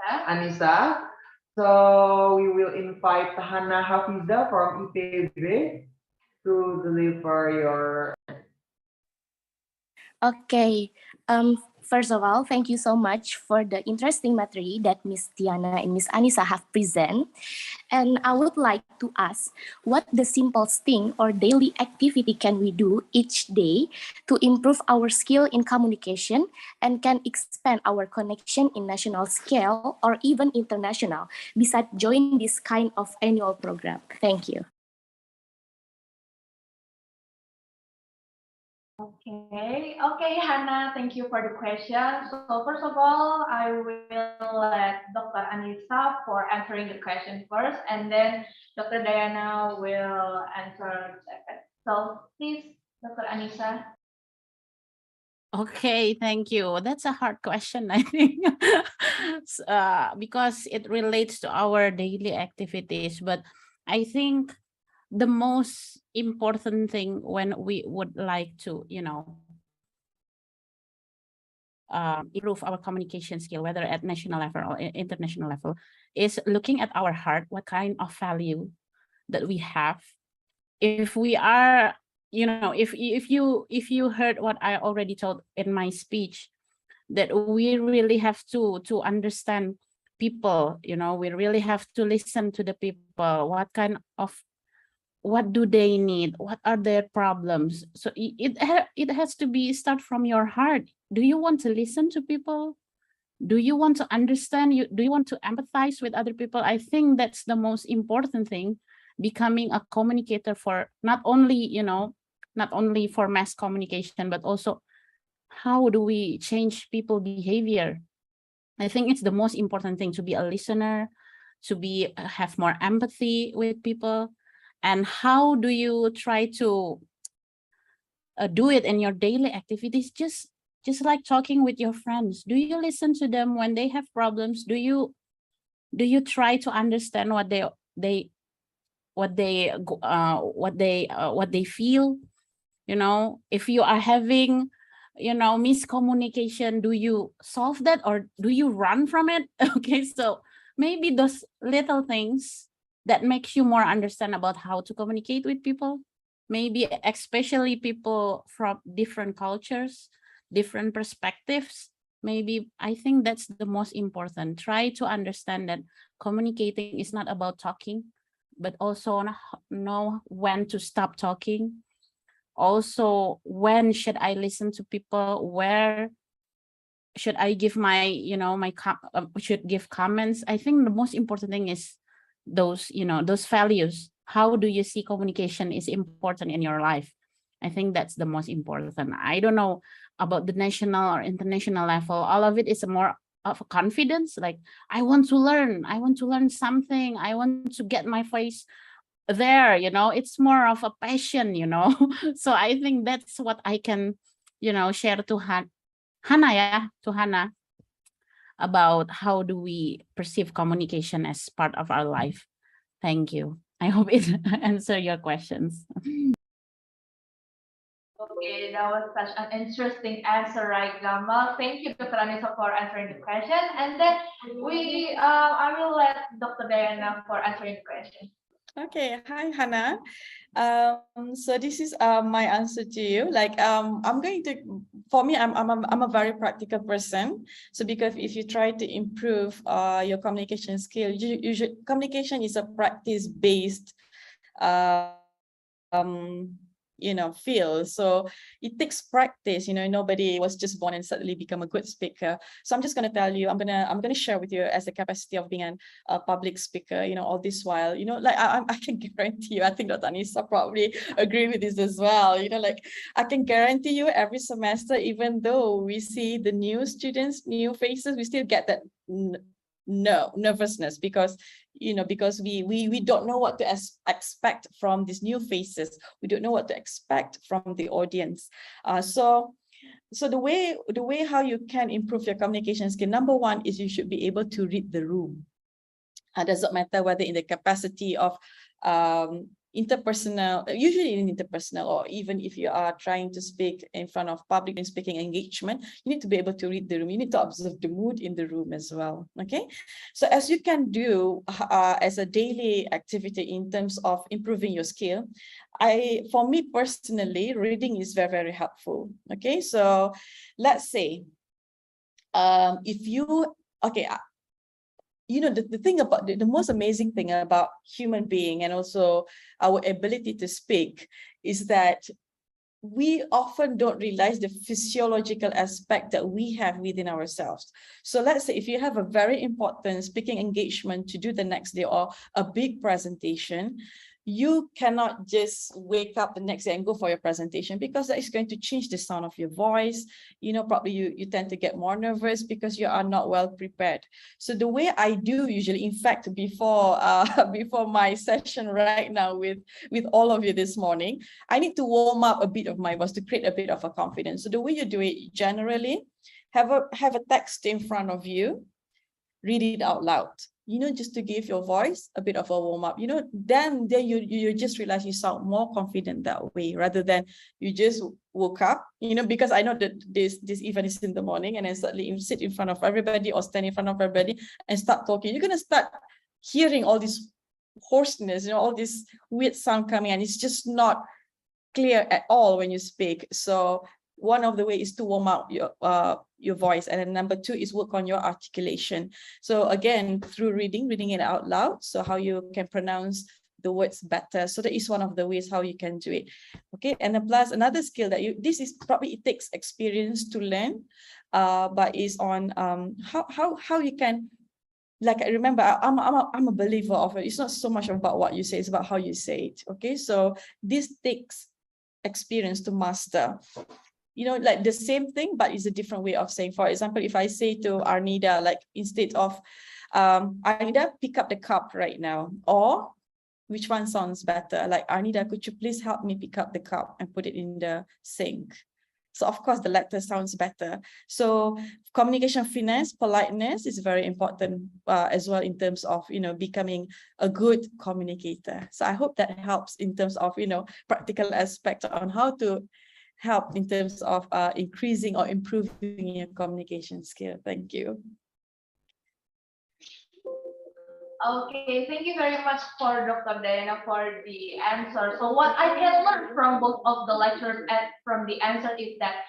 Speaker 2: Anissa. So we will invite Hana Hafiza from IPB to deliver your.
Speaker 18: Okay. First of all, thank you so much for the interesting material that Miss Diana and Miss Anissa have present. And I would like to ask, what the simplest thing or daily activity can we do each day to improve our skill in communication and can expand our connection in national scale or even international, besides joining this kind of annual program? Thank you.
Speaker 1: Okay, Hannah, thank you for the question. So first of all, I will let Dr. Anissa for answering the question first, and then Dr. Diana will answer second. So please, Dr. Anissa.
Speaker 14: Okay, thank you. That's a hard question, I think, because it relates to our daily activities. But I think the most important thing when we would like to, you know, improve our communication skill, whether at national level or international level, is looking at our heart, what kind of value that we have. If we are, you know, if you heard what I already told in my speech, that we really have to understand people, you know, we really have to listen to the people, what do they need, what are their problems. So it has to be start from your heart. Do you want to listen to people? Do you want to understand? Do you want to empathize with other people? I think that's the most important thing, becoming a communicator for not only, you know, not only for mass communication, but also how do we change people behavior? I think it's the most important thing, to be a listener, to be have more empathy with people. And how do you try to do it in your daily activities? Just like talking with your friends. Do you listen to them when they have problems? Do you try to understand what they feel? You know, if you are having, you know, miscommunication, do you solve that or do you run from it? Okay, so maybe those little things that makes you more understand about how to communicate with people, maybe especially people from different cultures, different perspectives. Maybe I think that's the most important. Try to understand that communicating is not about talking, but also know when to stop talking. Also, when should I listen to people? Where should I give my, you know, should give comments? I think the most important thing is those, you know, those values. How do you see communication is important in your life? I think that's the most important. I don't know about the national or international level. All of it is more of a confidence. Like, I want to learn something. I want to get my voice there, you know, it's more of a passion, you know. So I think that's what I can, you know, share to Hannah about how do we perceive communication as part of our life. Thank you. I hope it answer your questions.
Speaker 1: Okay, that was such an interesting answer, right, Gamal? Thank you, Dr. Anissa, for answering the question. And then I will let Dr. Diana for answering the question.
Speaker 4: Okay, hi Hannah. So this is my answer to you. Like I'm going to, for me, I'm a very practical person. So because if you try to improve your communication skill, communication is a practice-based you know, field. So it takes practice. You know, nobody was just born and suddenly become a good speaker. So I'm just going to tell you, I'm gonna share with you as the capacity of being a public speaker. You know, all this while, you know, like I can guarantee you, I think Dr. Anissa probably agree with this as well. You know, like I can guarantee you every semester, even though we see the new students, new faces, we still get that nervousness because, you know, because we don't know what to expect from these new faces. We don't know what to expect from the audience. So the way how you can improve your communication skill, number one is you should be able to read the room. Doesn't matter whether in the capacity of interpersonal, usually in interpersonal, or even if you are trying to speak in front of public and speaking engagement, you need to be able to read the room. You need to observe the mood in the room as well. Okay, so as you can do as a daily activity in terms of improving your skill, for me personally, reading is very, very helpful. Okay, so let's say if you, okay, you know, the thing about the most amazing thing about human being and also our ability to speak is that we often don't realize the physiological aspect that we have within ourselves. So let's say if you have a very important speaking engagement to do the next day or a big presentation, you cannot just wake up the next day and go for your presentation, because that is going to change the sound of your voice. You know, probably you tend to get more nervous because you are not well prepared. So the way I do usually, in fact, before my session right now with all of you this morning, I need to warm up a bit of my voice to create a bit of a confidence. So the way you do it, generally, have a text in front of you, read it out loud. You know, just to give your voice a bit of a warm up, you know, then you just realize you sound more confident that way, rather than you just woke up, you know, because I know that this event is in the morning and then suddenly you sit in front of everybody or stand in front of everybody and start talking. You're going to start hearing all this hoarseness, you know, all this weird sound coming, and it's just not clear at all when you speak. So one of the ways is to warm up your voice, and then number two is work on your articulation. So again, through reading it out loud, so how you can pronounce the words better. So that is one of the ways how you can do it. Okay, and then plus another skill that this is probably, it takes experience to learn, but is on how you can, like, I remember I'm a believer of it. It's not so much about what you say, it's about how you say it. Okay, so this takes experience to master. You know, like the same thing, but it's a different way of saying. For example, if I say to Arnida, like instead of Arnida, pick up the cup right now, or which one sounds better? Like, Arnida, could you please help me pick up the cup and put it in the sink? So of course, the latter sounds better. So communication finesse, politeness is very important as well in terms of, you know, becoming a good communicator. So I hope that helps in terms of, you know, practical aspect on how to help in terms of increasing or improving your communication skill. Thank you.
Speaker 1: Okay, thank you very much for Dr. Diana for the answer. So what I can learn from both of the lectures and from the answer is that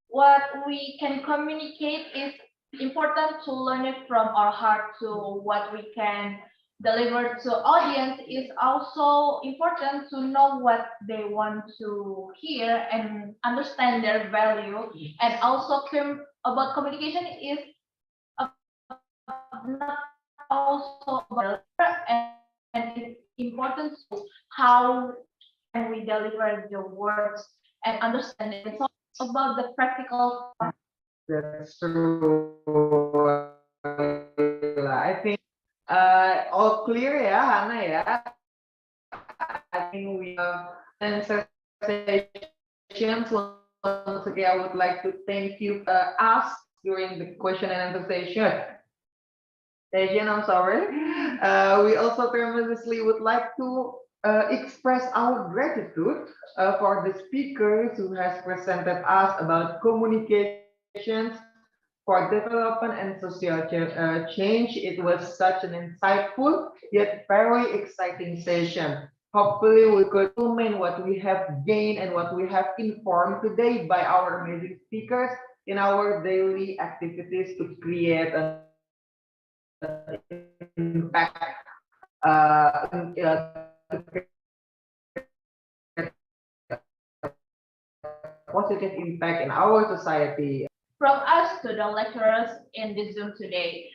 Speaker 1: what we can communicate is important to learn it from our heart to what we can deliver to audience is also important to know what they want to hear and understand their value. And also about communication is not also about and it's important to how can we deliver the words and understand it. It's about the practical.
Speaker 2: That's true. I think all clear ya, Hana ya. I think we have answered sessions. Once again, I would like to thank you us during the question and answer session. I'm sorry. We also tremendously would like to express our gratitude for the speakers who has presented us about communications for development and social change. It was such an insightful yet very exciting session. Hopefully we could implement what we have gained and what we have informed today by our amazing speakers in our daily activities to create an impact positive impact in our society.
Speaker 1: From us to the lecturers in this Zoom today.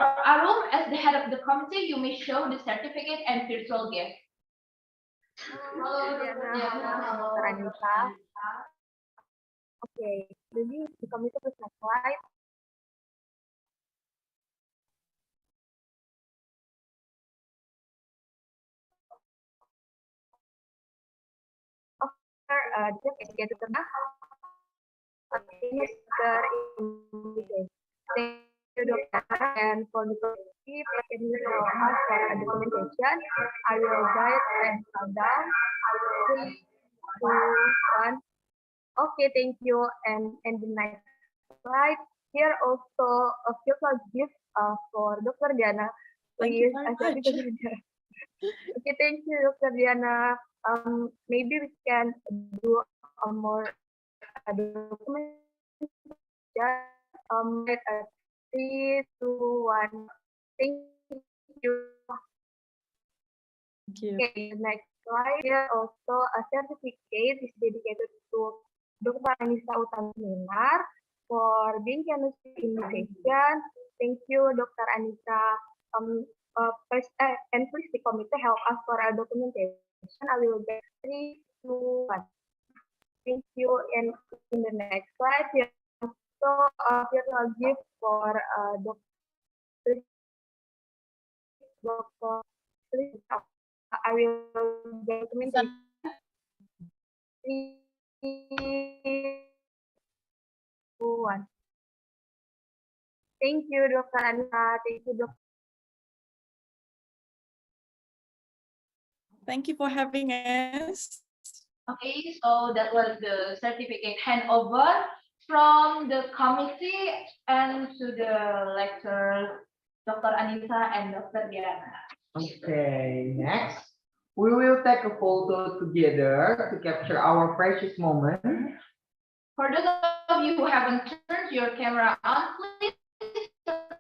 Speaker 1: Arum, as the head of the committee, you may show the certificate and virtual gift.
Speaker 15: Hello, Dr. Anissa. Okay, jadi di komite next slide. Dia educator tengah ini speaker invitation. Thank you, Dr. and for the committee, can you show us for the documentation? I will guide and count down. 3, 2, 1. Okay, thank you. And the next slide. Here also a virtual gift for Dr. Diana. Please, okay, thank you, Dr. Diana. Maybe we can do a more document. Just 3, 2, 1. Thank you.
Speaker 4: Thank you.
Speaker 15: Okay, next slide. Here also a certificate is dedicated to Dr. Anissa Utaminar for being generous invitation. Thank you, Dr. Anissa. And please the committee help us for our documentation. I will get 3, 2, 1. Thank you. And in the next slide, here also a virtual gift for Dr. I will get documentation. 3, 2, 1. Thank you, Dr. Anissa. Thank you, Dr.
Speaker 4: Thank you for having us.
Speaker 1: Okay, so that was the certificate handover from the committee and to the lecturer, Dr. Anissa and Dr. Diana.
Speaker 2: Okay, next. We will take a photo together to capture our precious moment.
Speaker 1: For those of you who haven't turned your camera on, please turn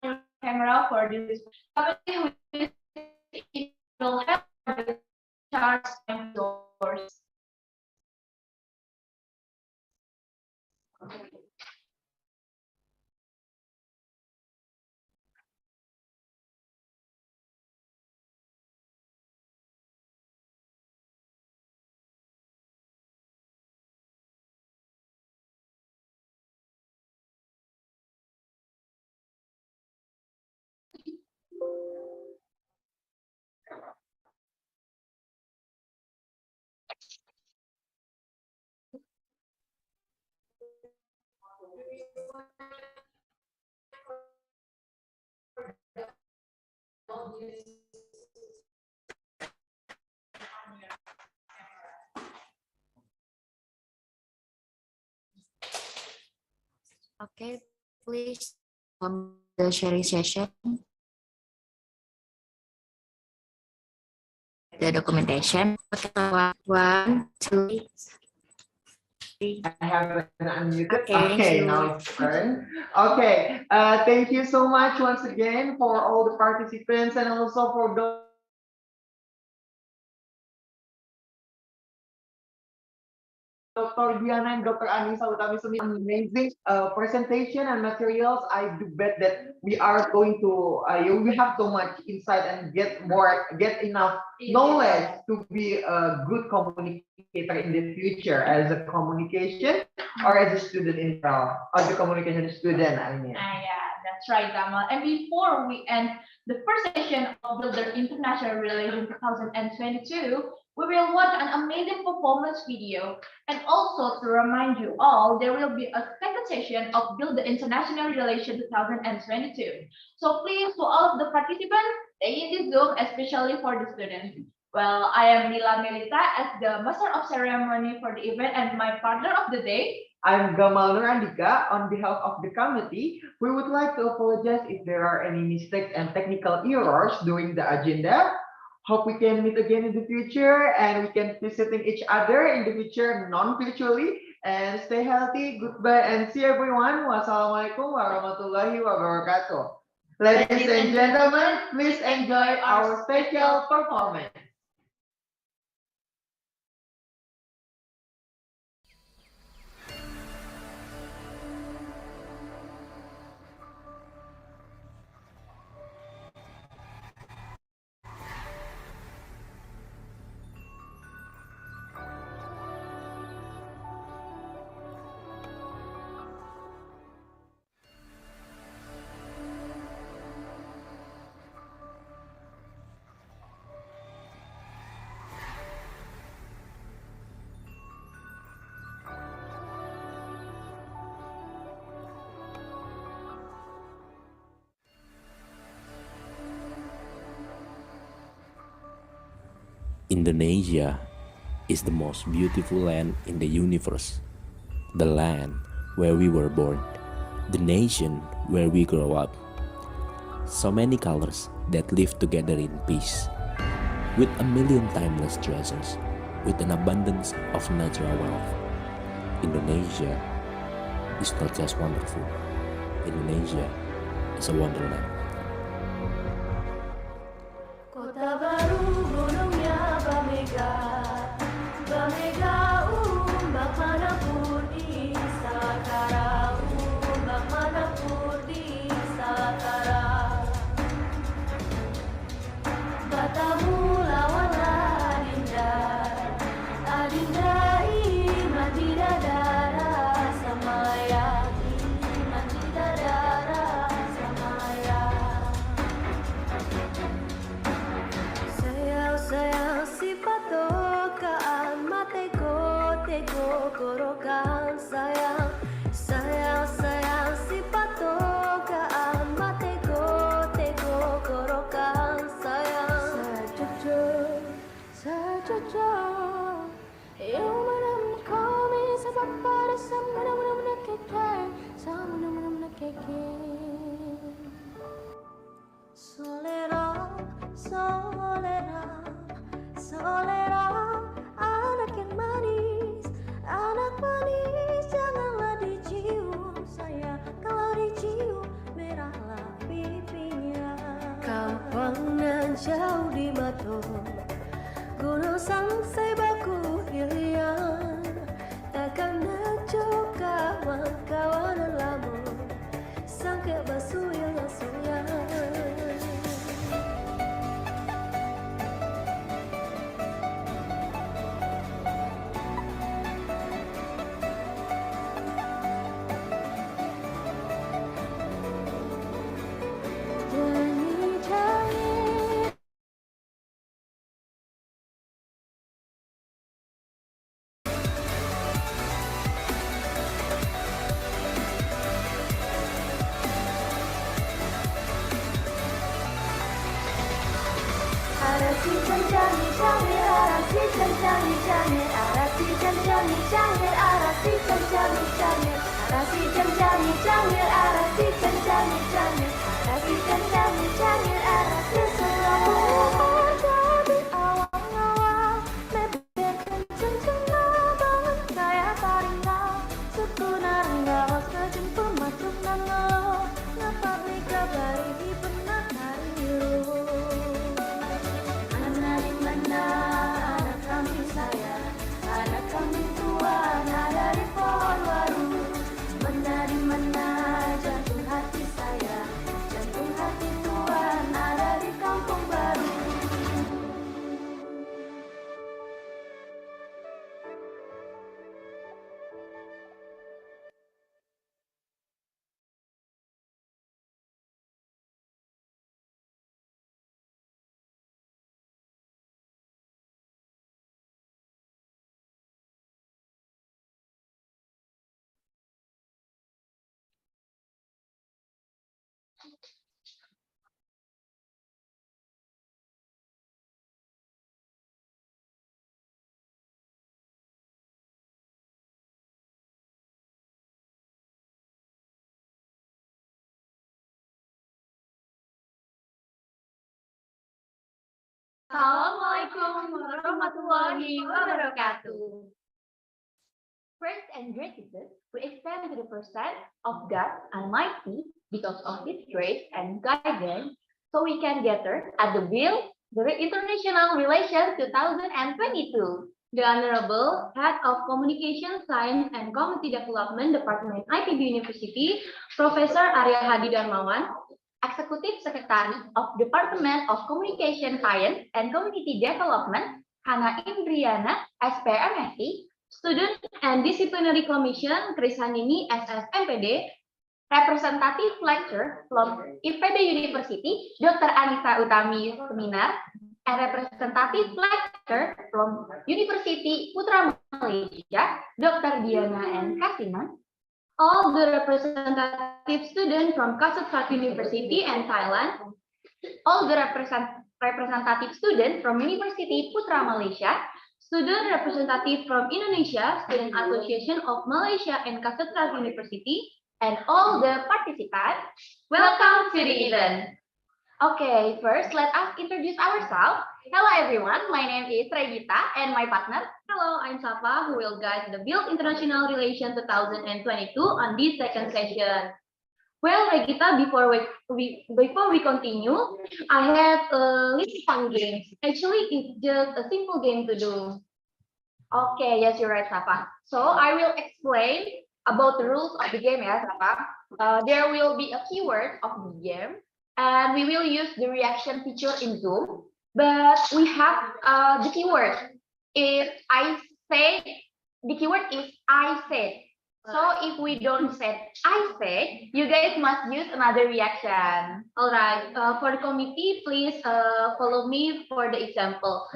Speaker 1: your camera for this. It will help the charts and doors.
Speaker 19: Okay, please the sharing session. The documentation. Okay, 1, 2, 3.
Speaker 2: I have been unmuted.
Speaker 19: Okay,
Speaker 2: Okay, now it's turn. Okay, thank you so much once again for all the participants and also for those Dr. Diana and Dr. Anissa Utamisumi, amazing presentation and materials. I do bet that we are going to, we have so much insight and get enough knowledge to be a good communicator in the future as a communication or as a student in general, as a communication student, I mean.
Speaker 1: Yeah, that's right, Gamal. And before we end the first session of Builder International Relations 2022, we will watch an amazing performance video. And also to remind you all, there will be a second session of Build the International Relations 2022. So please, to all of the participants, stay in this Zoom, especially for the students. Well, I am Mila Melita as the Master of Ceremony for the event and my partner of the day.
Speaker 2: I'm Gamal Nurandika. On behalf of the committee, we would like to apologize if there are any mistakes and technical errors during the agenda. Hope we can meet again in the future and we can visiting each other in the future non-virtually. And stay healthy. Goodbye and see everyone. Wassalamualaikum warahmatullahi wabarakatuh. Ladies and gentlemen, please enjoy our special performance.
Speaker 20: Indonesia is the most beautiful land in the universe, the land where we were born, the nation where we grow up. So many colors that live together in peace, with a million timeless treasures, with an abundance of natural wealth. Indonesia is not just wonderful, Indonesia is a wonderland.
Speaker 21: Kota baru gunungnya Bamega, Bamega umbak manapun di Salakara, umbak manapun di Salakara. Batamu lawanlah Adinda, Adinda iman di dadara samaya, iman di dadara samaya. Sayang sifat tokaan mateko teko korokan sayang sifat tokaan mateko teko korokan sayang sajojo eu mana kami sebab pada sama keke sama keke solera anak yang manis janganlah
Speaker 1: Assalamualaikum warahmatullahi wabarakatuh. First and greatest, we extend to the presence of God Almighty because of His grace and guidance, so we can gather at the International Relations 2022. The Honorable Head of Communication Science and Community Development Department IPB University, Professor Arya Hadi Darmawan, Executive Secretary of Department of Communication Science and Community Development, Hana Indriana, SPMSI, Student and Disciplinary Commission, Krisanini, SSMPD, Representative Lecturer from IPB University, Dr. Anissa Utami Seminar, and Representative Lecturer from Universiti Putra, Malaysia, Dr. Diana N. Kasiman, all the representative students from Kasetsart University and Thailand, all the representative students from Universiti Putra, Malaysia, student representative from Indonesia, Student Association of Malaysia and Kasetsart University, and all the participants, welcome to the event. Okay, first let us introduce ourselves. Hello everyone, my name is Regita and my partner. Hello, I'm Safa, who will guide the Build International Relations 2022 on this second session. Well, Regita, before we continue, I have a little fun game. Actually, it's just a simple game to do. Okay, yes, you're right, Safa. So I will explain about the rules of the game, ya, Safa. There will be a keyword of the game, and we will use the reaction feature in Zoom. But we have the keyword. If I say, the keyword is I said. So if we don't say I said, you guys must use another reaction. All right. For the committee, please follow me for the example.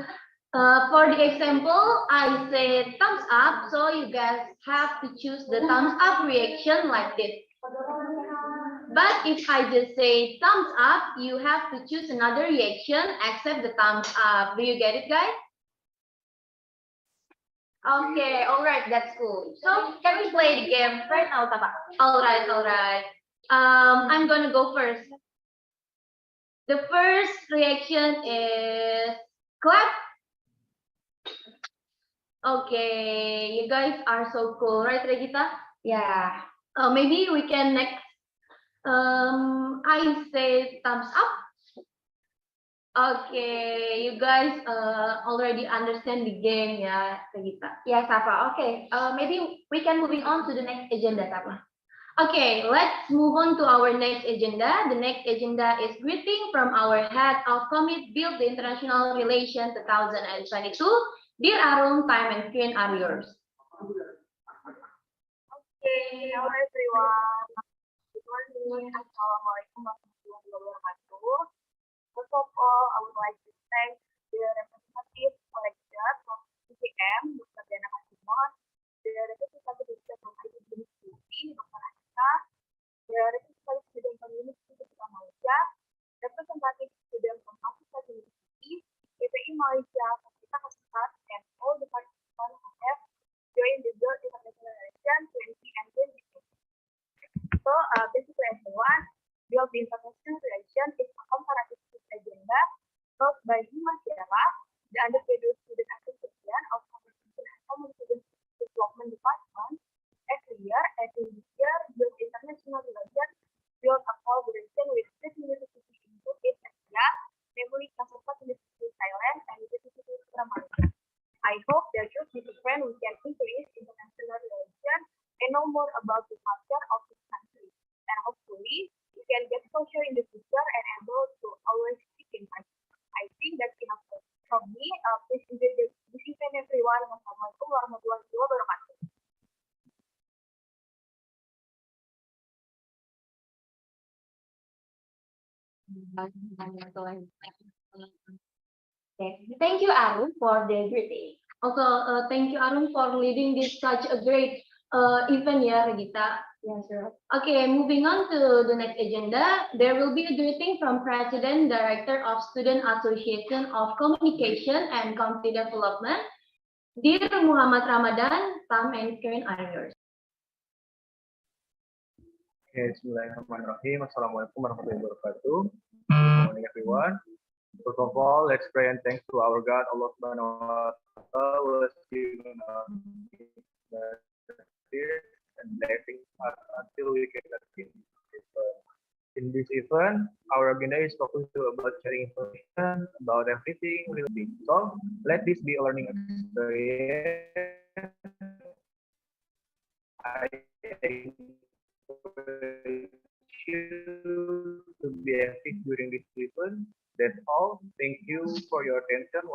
Speaker 1: For the example, I said thumbs up. So you guys have to choose the thumbs up reaction like this. But if I just say thumbs up, you have to choose another reaction except the thumbs up. Do you get it, guys? Okay, all right, that's cool. So can we play the game right now, Tapa? All right, all right. I'm gonna go first. The first reaction is clap. Okay, you guys are so cool, right, Regita? Yeah. Maybe we can next. I say thumbs up. Okay, you guys already understand the game, ya, Regita. Yeah, Safa. Okay, maybe we can moving on to the next agenda, Safa. Okay, let's move on to our next agenda. The next agenda is greeting from our head of Commit Build the International Relations 2022. Dear Arum, time and screen are yours.
Speaker 6: Okay, hello everyone. Good morning. Assalamualaikum warahmatullahi wabarakatuh. First of all, I would like to thank the representative lecturer from UGM, Dr. Diana Kasiman, the representative from IPB University, Dr. Anissa, the representative student from Universiti Putra Malaysia, representative student from Kasetsart University, PPI Malaysia, Kasetsart, and all the participants who have joined the Build International Relations 2022. So, basically everyone, Build the International Relations is a comparative agenda taught by Himasyara, the undergraduate student association of Community Development Department. Every year, Build International Relations build a collaboration with state universities in East Asia, namely Kasetsart University Thailand and Universiti Putra Malaysia. I hope that through this event we can increase international relations and know more about the culture of this country, and hopefully we can get exposure in the future and able to always speak in Thai. I think that's enough from me. Please enjoy this event, everyone. Wassalamualaikum warahmatullahi wabarakatuh.
Speaker 1: Thank you, Arun, for the greeting. Also, thank you, Arun, for leading this such a great event, ya, Regita. Yes, sir. Okay, moving on to the next agenda, there will be a greeting from President Director of Student Association of Communication and Community Development, Dear Muhammad Ramadan. Time and screen are yours.
Speaker 22: Okay, Bismillahirrahmanirrahim. Assalamualaikum warahmatullahi wabarakatuh. Good morning, everyone.
Speaker 7: First of all, let's pray and thanks to our God, Allah Subhanahu wa Taala, who has given us and blessing us until we can achieve this event. In this event, our agenda is focused about sharing information about everything related. So let this be a learning experience. I encourage you to be active during this event. That's all. Thank you for your attention.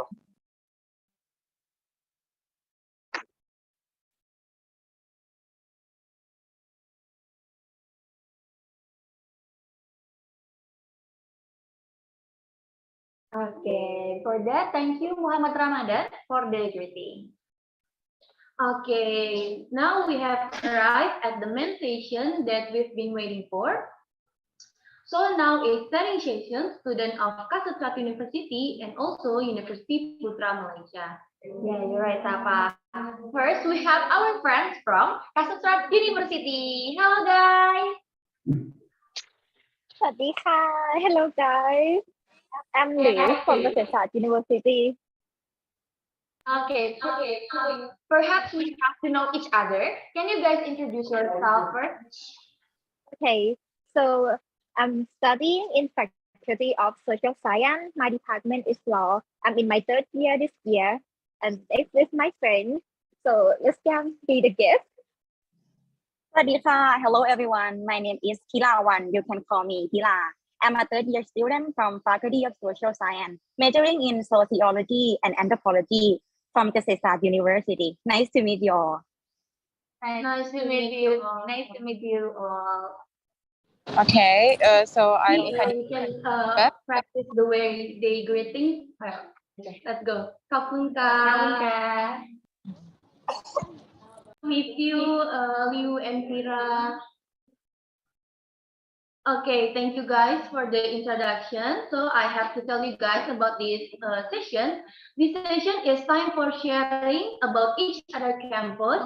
Speaker 1: Okay, for that, thank you Muhammad Ramadan for the greeting. Okay, now we have arrived at the main session that we've been waiting for. So now is sharing session, student of Kasetsart University and also Universiti Putra, Malaysia. Yeah, you're right, Sapa. First, we have our friends from Kasetsart University. Hello, guys.
Speaker 22: Hello, guys. I'm Liu from Kasetsart University.
Speaker 1: Okay, perhaps we have to know each other. Can you guys introduce yourself first?
Speaker 22: Okay, so I'm studying in Faculty of Social Science. My department is law. I'm in my third year this year, and next with my friend. So let's be the guest.
Speaker 23: Hello everyone. My name is Tilawan. You can call me Tila. I'm a third year student from Faculty of Social Science, majoring in sociology and anthropology from Kasetsart University. Nice to meet you all.
Speaker 1: Nice to meet you. Nice to meet you all.
Speaker 16: Okay, so I
Speaker 1: We can practice the way they greeting. Let's go. Kapunka. With you, Liu and Tira. Okay, thank you guys for the introduction. So I have to tell you guys about this session. This session is time for sharing about each other campus.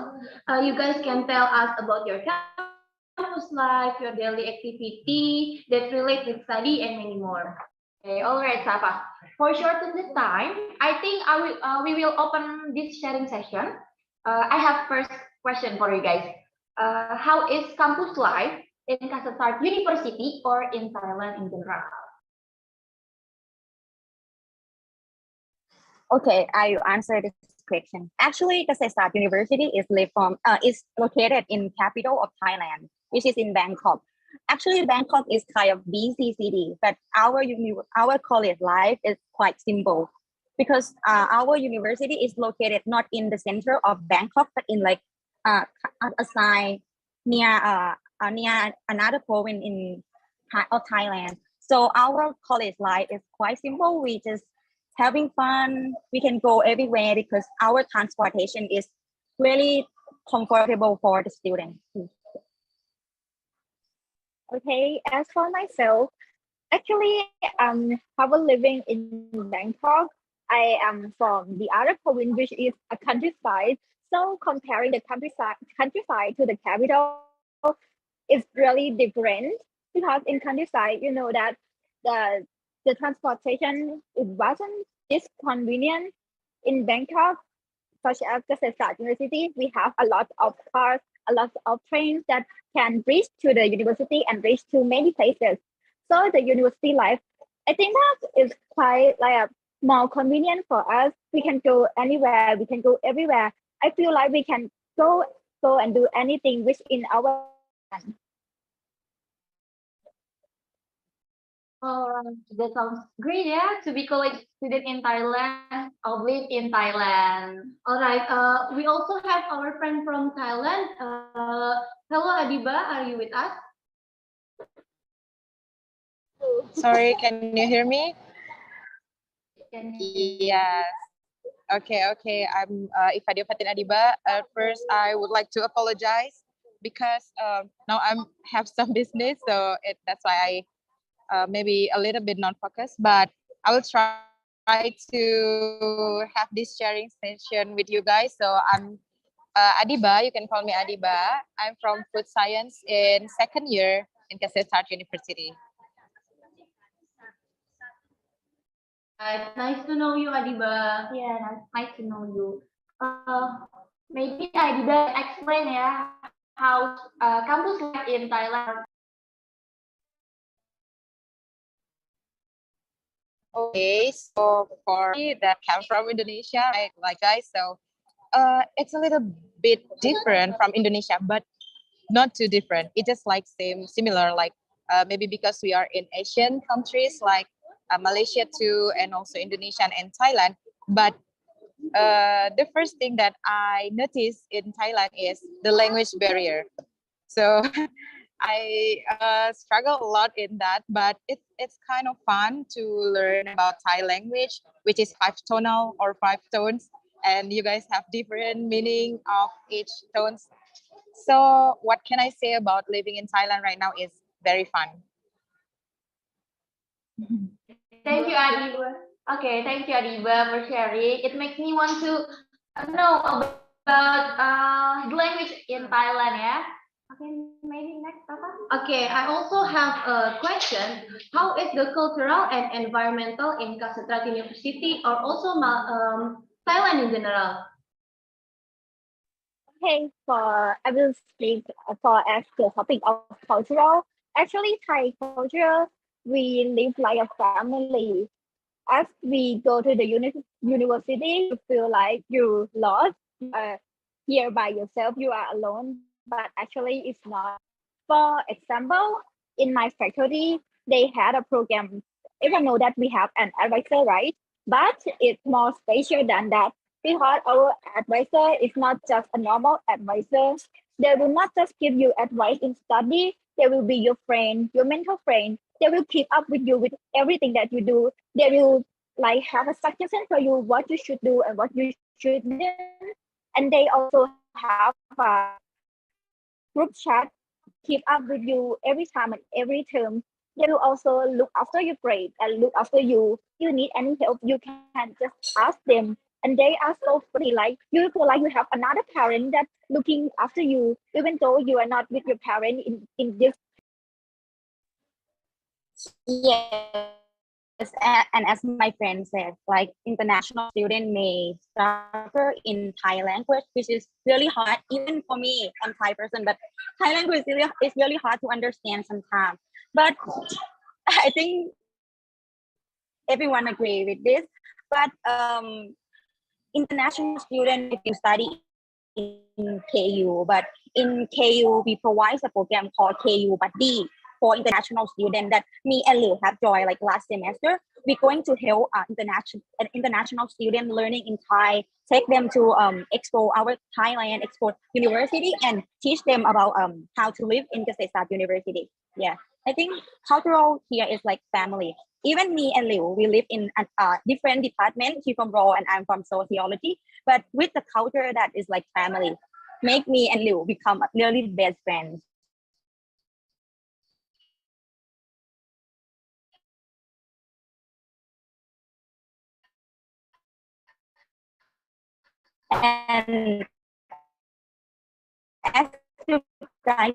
Speaker 1: You guys can tell us about your campus life, your daily activity that relate with study and many more. Okay, all right, Safa. For shorten this time, I think we will open this sharing session. I have first question for you guys. How is campus life in Kasetsart University or in Thailand in general?
Speaker 23: Okay, I will answer this question. Actually, Kasetsart University is located in capital of Thailand, which is in Bangkok. Actually, Bangkok is kind of busy city, but our college life is quite simple because our university is located not in the center of Bangkok, but in like a side near another province of Thailand. So our college life is quite simple. We just having fun. We can go everywhere because our transportation is really comfortable for the students.
Speaker 22: Okay, as for myself, actually, I was living in Bangkok. I am from the other province, which is a countryside. So comparing the countryside to the capital is really different because in countryside, you know that the transportation it wasn't this convenient. In Bangkok, such as Kasetsart University, we have a lot of cars, a lot of trains that can reach to the university and reach to many places. So the university life, I think that is quite like more convenient for us. We can go anywhere, we can go everywhere. I feel like we can go and do anything within our plan.
Speaker 1: Oh, that sounds great, yeah, to be college student in Thailand or live in Thailand. All right, we also have our friend from Thailand. Hello, Adiba, are you with us?
Speaker 16: Sorry, can you hear me? Yes. Okay. I'm Ifadia Fatin Adiba. First, I would like to apologize because now I'm have some business, so that's why I maybe a little bit non-focused, but I will try to have this sharing session with you guys. So I'm Adiba, you can call me Adiba. I'm from food science in second year in Kasetsart University.
Speaker 1: Nice to know you, Adiba.
Speaker 22: Yeah, nice to know you.
Speaker 1: Maybe Adiba explain ya how campus life in Thailand.
Speaker 16: Okay, so for me that come from Indonesia, like guys, so it's a little bit different from Indonesia, but not too different. It just like similar, like maybe because we are in Asian countries like Malaysia too, and also Indonesia and Thailand. But the first thing that I noticed in Thailand is the language barrier. So I struggle a lot in that, but it's kind of fun to learn about Thai language, which is five tonal or five tones, and you guys have different meaning of each tones. So what can I say about living in Thailand right now is very fun.
Speaker 1: Thank you, Adiba. Okay, thank you, Adiba, for sharing. It makes me want to know about the language in Thailand, yeah? Okay, maybe next, Papa. Okay, I also have a question. How is the cultural and environmental in Kasetsart University or also Thailand in general?
Speaker 22: Okay, I will speak for as the topic of cultural. Actually, Thai culture, we live like a family. As we go to the university, you feel like you lost. Here by yourself, you are alone, but actually it's not. For example, in my faculty, they had a program, even though that we have an advisor, right? But it's more special than that because our advisor is not just a normal advisor. They will not just give you advice in study. They will be your friend, your mental friend. They will keep up with you with everything that you do. They will like have a suggestion for you what you should do and what you shouldn't. And they also have a group chat keep up with you every time and every term. They will also look after your grade and look after you. You need any help, you can just ask them. And they are so friendly, like you feel like you have another parent that's looking after you, even though you are not with your parent in this.
Speaker 23: Yes, and as my friend said, like international student may struggle in Thai language, which is really hard. Even for me, I'm Thai person, but Thai language is really hard to understand sometimes. But I think everyone agree with this. But international student, if you study in KU, but in KU we provide a program called KU Buddy for international students that me and Liu have joined like last semester. We're going to help international student learning in Thai, take them to explore our Thailand Export University and teach them about how to live in Kasetsart University. Yeah, I think cultural here is like family. Even me and Liu, we live in a different department. She's from law and I'm from sociology, but with the culture that is like family, make me and Liu become really best friends. And as you guys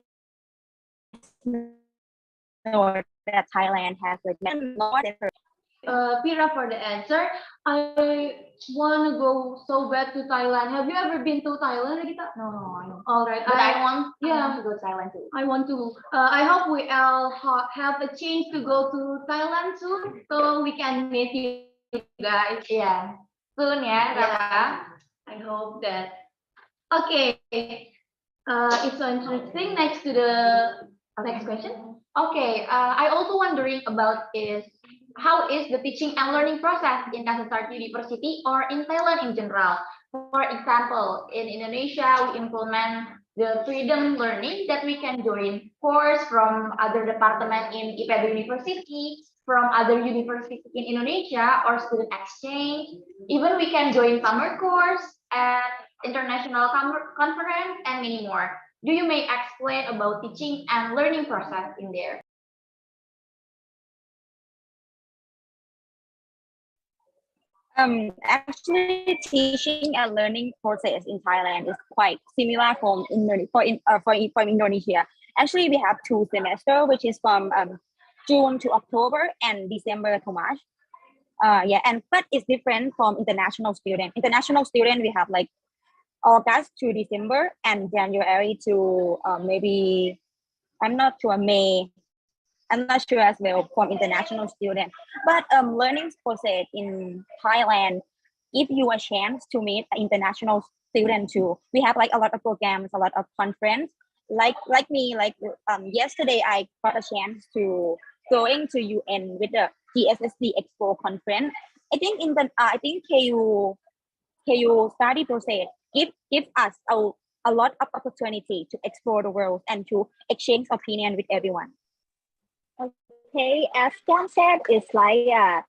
Speaker 23: know that Thailand has like more different.
Speaker 1: Pira for the answer. I want to go so bad to Thailand. Have you ever been to Thailand, Rita?
Speaker 22: No, I know.
Speaker 1: All right.
Speaker 22: But I want
Speaker 1: yeah.
Speaker 22: to go to Thailand too.
Speaker 1: I want to. I hope we all have a chance to go to Thailand soon, so we can meet you guys. Yeah, soon, yeah, Rara. I hope that. Okay. It's so interesting. Next to the next question. Okay. I also wondering about is how is the teaching and learning process in Kasetsart University or in Thailand in general? For example, in Indonesia, we implement the freedom learning that we can join course from other department in IPB University, from other universities in Indonesia or student exchange. Even we can join summer course and international conference and many more. Do you may explain about teaching and learning process in there?
Speaker 23: Actually, teaching and learning process in Thailand is quite similar from Indonesia. Actually, we have 2 semesters, which is from June to October and December to March. Yeah, and but it's different from international student. International student, we have like August to December and January to maybe, I'm not sure, May. I'm not sure as well from international student. But learning process in Thailand, if you a chance to meet an international student too, we have like a lot of programs, a lot of conference. Like me, like yesterday I got a chance to going to UN with the TSSC Expo conference. I think I think KU study process give us a lot of opportunity to explore the world and to exchange opinion with everyone.
Speaker 22: Okay, as John said, it's like a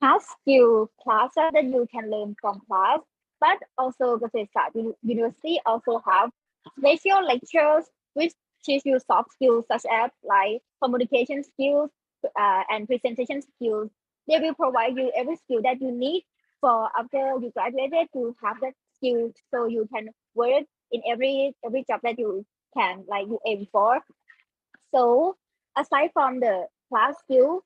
Speaker 22: class skill classes that you can learn from class, but also Kasetsart University also have special lectures which teach you soft skills such as like communication skills and presentation skills. They will provide you every skill that you need for after you graduated to have that skill, so you can work in every job that you can like you aim for. So aside from the class skill,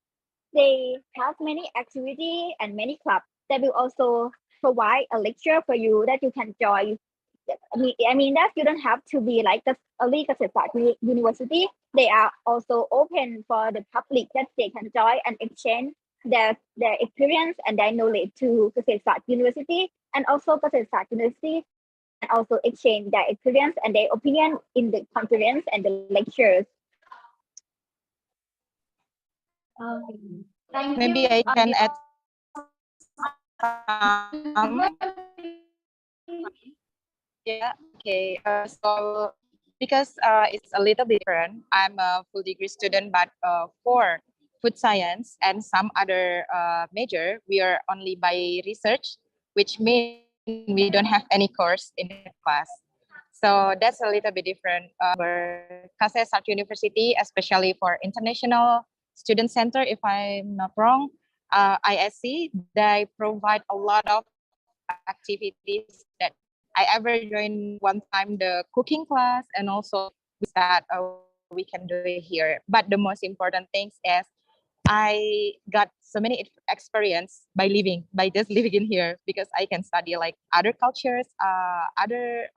Speaker 22: they have many activity and many clubs that will also provide a lecture for you that you can join. I mean that you don't have to be like the only Kasetsart University. They are also open for the public that they can join and exchange their experience and their knowledge to Kasetsart University, and also Kasetsart University and also exchange their experience and their opinion in the conference and the lectures.
Speaker 1: Thank
Speaker 23: Maybe
Speaker 1: you.
Speaker 23: I can add yeah, okay. So because it's a little bit different, I'm a full degree student, but for food science and some other major, we are only by research, which means we don't have any course in the class. So that's a little bit different. For Kasetsart University, especially for International Student Center, if I'm not wrong, ISC, they provide a lot of activities that I ever joined one time, the cooking class, and also that we can do it here. But the most important thing is I got so many experience by just living in here, because I can study like other cultures, other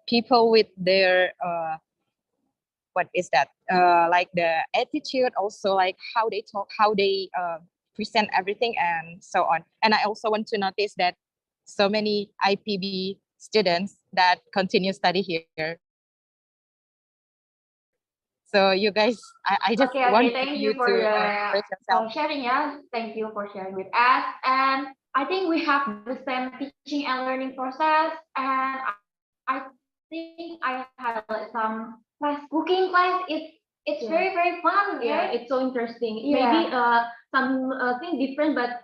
Speaker 23: people with their what is that like the attitude, also like how they talk, how they present everything, and so on. And I also want to notice that so many IPB students that continue study here. So you guys, I just want
Speaker 1: Thank
Speaker 23: you
Speaker 1: you for
Speaker 23: to
Speaker 1: the
Speaker 23: express yourself.
Speaker 1: sharing. Yeah, thank you for sharing with us. And I think we have the same teaching and learning process. And I think I had like some cooking class. It's very fun.
Speaker 22: Yeah,
Speaker 1: Right?
Speaker 22: it's so interesting.
Speaker 1: Yeah.
Speaker 22: Maybe something different, but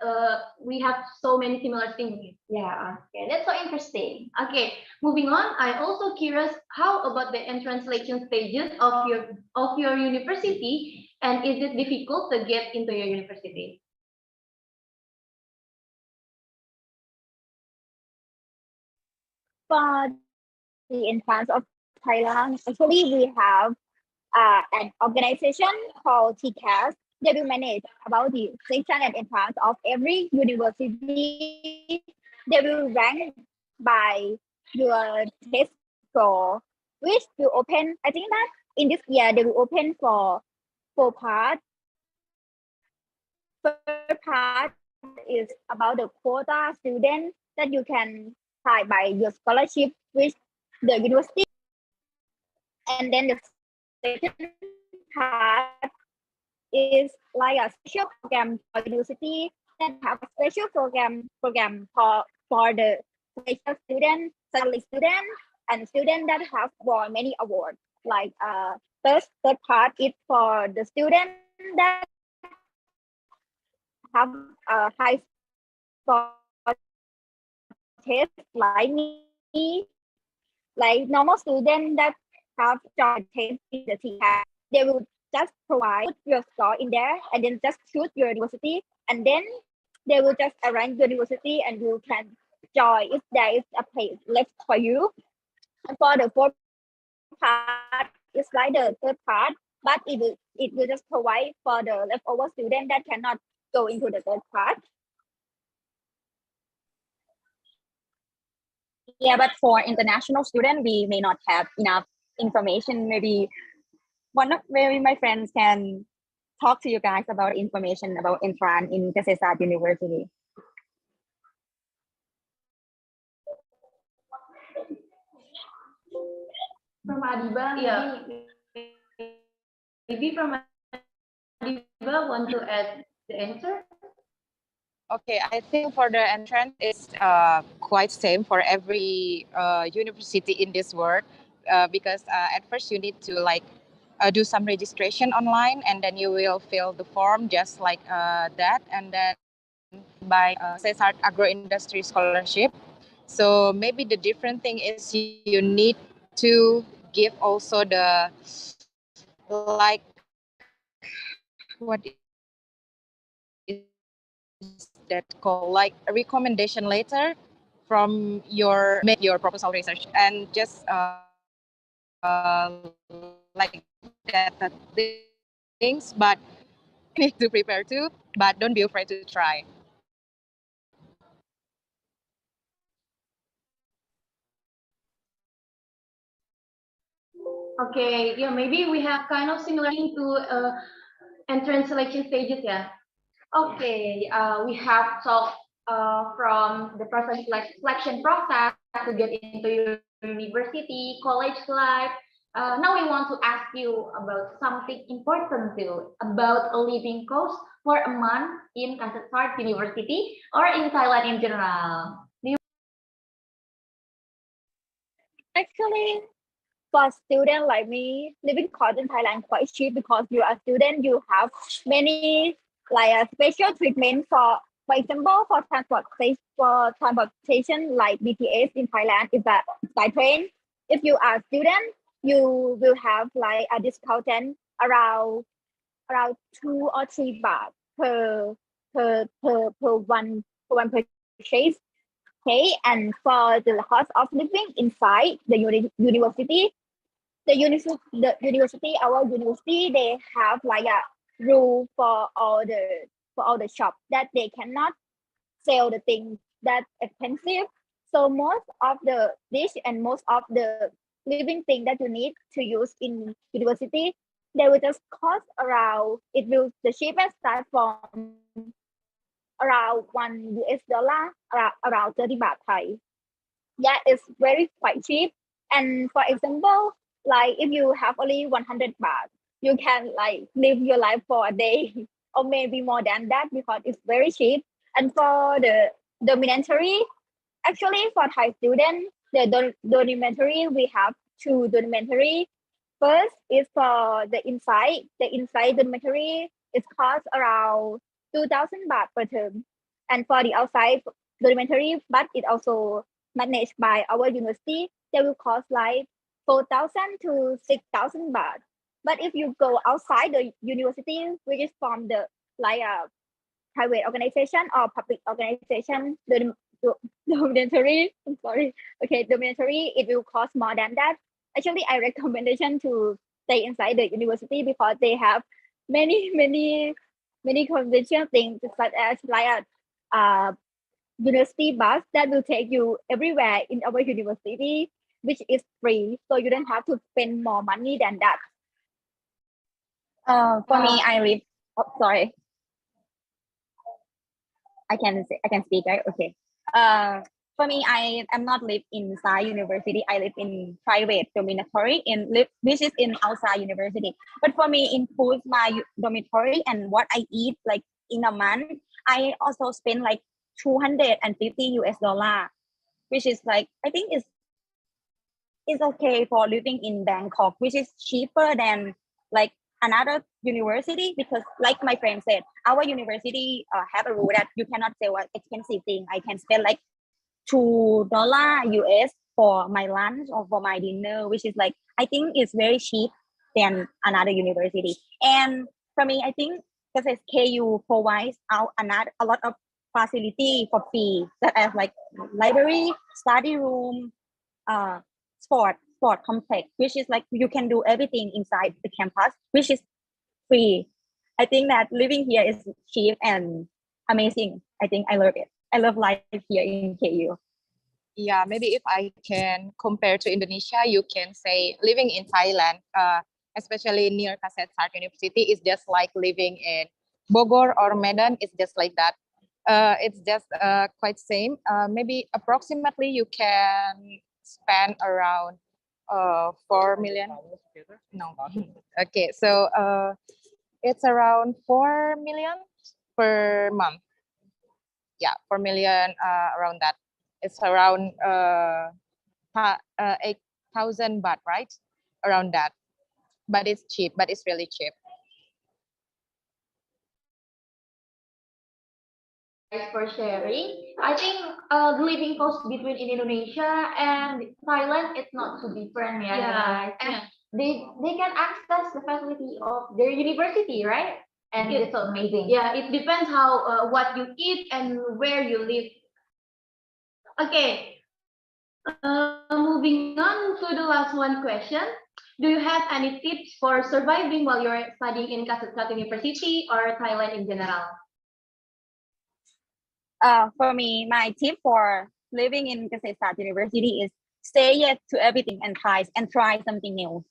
Speaker 22: we have so many similar things.
Speaker 1: Yeah, okay, that's so interesting. Okay, moving on. I also curious how about the translation stages of your university, and is it difficult to get into your university?
Speaker 22: For the entrance of Thailand, actually we have an organization called TCAS. They will manage about the selection and entrance of every university. They will rank by your test score, which will open. I think that in this year they will open for 4 parts. First part is about the quota students that you can apply by your scholarship with the university, and then the second part is like a special program for university that have a special program for the special students, study students, and students that have won many awards. Like third part is for the students that have a high score test like me, like normal students that have joined test in the TCAS. They will just provide your score in there and then just choose your university, and then they will just arrange your university and you can join if there is a place left for you. And for the fourth part, it's like the third part, but it will it will just provide for the leftover student that cannot go into the third part.
Speaker 23: Yeah, but for international student, we may not have enough information. Maybe maybe my friends can talk to you guys about information about entrance in Kasetsart University.
Speaker 1: From Adiba, yeah. Maybe from Adiba want to add the answer?
Speaker 16: Okay, I think for the entrance is quite same for every university in this world because at first you need to do some registration online and then you will fill the form just like that, and then by Kasetsart Agro-Industry Scholarship. So maybe the different thing is you need to give also the like what is that called like a recommendation letter from your proposal research, and just like that things, but you need to prepare too, but don't be afraid to try.
Speaker 1: Okay, yeah, maybe we have kind of similar to entrance selection stages, yeah. Okay, we have talked from the process selection process to get into university, college life. Now we want to ask you about something important too, about a living cost for a month in Kasetsart University or in Thailand in general.
Speaker 22: Actually, for student like me, living cost in Thailand quite cheap because you are a student, you have many like a special treatment for example, for transportation like BTS in Thailand is that by train. If you are a student, you will have like a discount around 2 or 3 baht per one purchase. Okay, and for the cost of living inside the university, our university, they have like a rule for all the shop that they cannot sell the things that expensive. So most of the dish and most of the living thing that you need to use in university, they will just cost around. The cheapest start from around $1, around 30 baht Thai. Yeah, it's very quite cheap. And for example, like if you have only 100 baht, you can like live your life for a day or maybe more than that because it's very cheap. And for the dormitory, actually for Thai students, the dormitory, we have 2 dormitory. First is for the inside. The inside dormitory it costs around 2,000 baht per term. And for the outside dormitory, but it also managed by our university, they will cost like 4,000 to 6,000 baht. But if you go outside the university, which is from the like a private organization or public organization, the dormitory, I'm sorry, okay, dormitory, it will cost more than that. Actually, I recommendation to stay inside the university because they have many conventional things such as like a university bus that will take you everywhere in our university, which is free. So you don't have to spend more money than that.
Speaker 23: For me, I live. Oh, sorry. I can speak, right? Okay. For me, I am not live inside university. I live in private dormitory which is in outside university. But for me, includes my dormitory and what I eat like in a month. I also spend like $250, which is like I think is okay for living in Bangkok, which is cheaper than like another university because like my friend said, our university have a rule that you cannot sell an expensive thing. I can spend like $2 US for my lunch or for my dinner, which is like I think it's very cheap than another university. And for me, I think because KU provides out a lot of facility for free, such as like library, study room, sport complex, which is like you can do everything inside the campus, which is free. I think that living here is cheap and amazing. I think I love it. I love life here in KU.
Speaker 16: Yeah, maybe if I can compare to Indonesia, you can say living in Thailand, especially near Kasetsart University, is just like living in Bogor or Medan. It's just like that. It's just quite same. Maybe approximately you can spend around 4 million. No. Okay, so it's around 4 million per month. Yeah, 4 million around that. It's around 8,000 baht, right? Around that. But it's cheap, but it's really cheap.
Speaker 1: Thanks for sharing. I think the living cost between in Indonesia and Thailand it's not too different, yeah.
Speaker 9: Yeah,
Speaker 1: And
Speaker 9: yeah.
Speaker 1: they can access the facility of their university, right? And it's amazing. Yeah, it depends how what you eat and where you live. Okay, moving on to the last one question. Do you have any tips for surviving while you're studying in Kasetsart University or Thailand in general?
Speaker 23: For me, my tip for living in Kasetsart University is say yes to everything and try something new.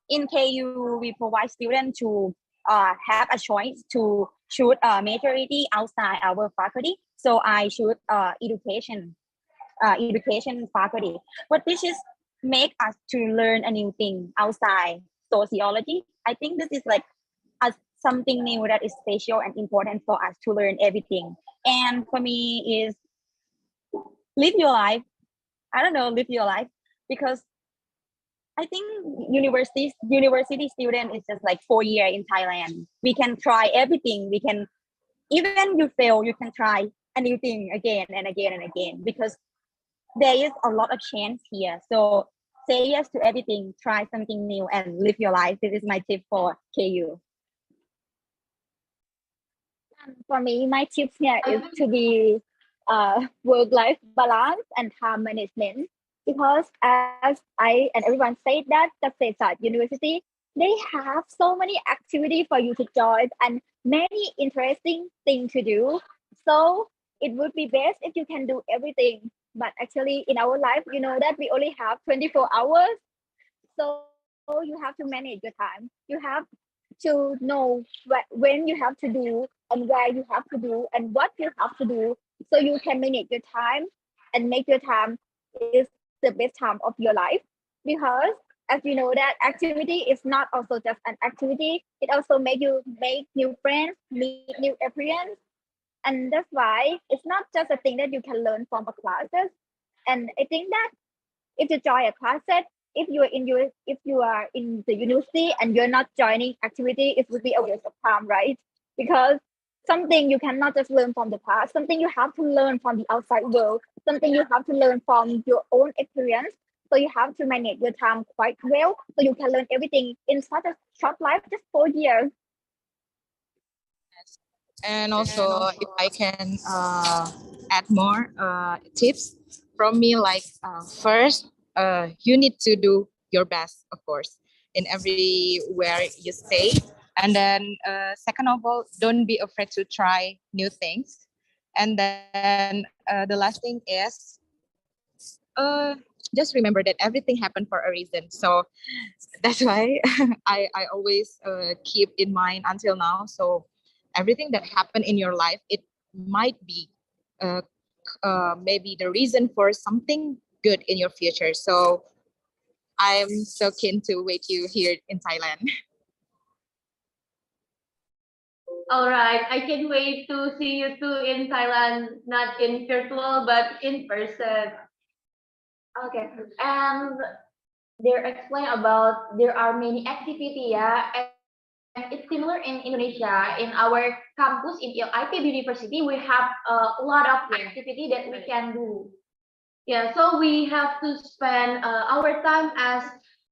Speaker 23: In KU, we provide students to have a choice to choose a majority outside our faculty. So I choose education faculty. But this is make us to learn a new thing outside sociology. I think this is like something new that is special and important for us to learn everything. And for me is live your life. I don't know, live your life, because I think university student is just like 4 years in Thailand. We can try everything. We can, even you fail, you can try a new thing again and again and again, because there is a lot of chance here. So say yes to everything, try something new, and live your life. This is my tip for KU. For me, my tips here is to be work-life balance and time management, because as I and everyone said that Kasetsart University, they have so many activities for you to join and many interesting things to do. So it would be best if you can do everything. But actually in our life, you know that we only have 24 hours. So you have to manage your time. You have to know when you have to do and where you have to do and what you have to do, so you can manage your time and make your time is the best time of your life. Because as you know that activity is not also just an activity, it also make you make new friends, meet new experience. And that's why it's not just a thing that you can learn from a classes. And I think that if you join a classes, if you are in the university and you're not joining activity, it would be a waste of time, right? Because something you cannot just learn from the past, something you have to learn from the outside world, something you have to learn from your own experience. So you have to manage your time quite well, so you can learn everything in such a short life, just 4 years.
Speaker 16: And also, if I can add more tips from me, like first, you need to do your best, of course, in everywhere you stay. And then second of all, don't be afraid to try new things. And then the last thing is just remember that everything happened for a reason. So that's why I always keep in mind until now. So everything that happened in your life, it might be maybe the reason for something good in your future. So I'm so keen to wait you here in Thailand.
Speaker 1: All right, I can wait to see you too in Thailand, not in virtual, but in person. Okay, and they're explain about there are many activity, yeah, and it's similar in Indonesia. In our campus in IPB University, we have a lot of activity that we can do. Yeah, so we have to spend our time as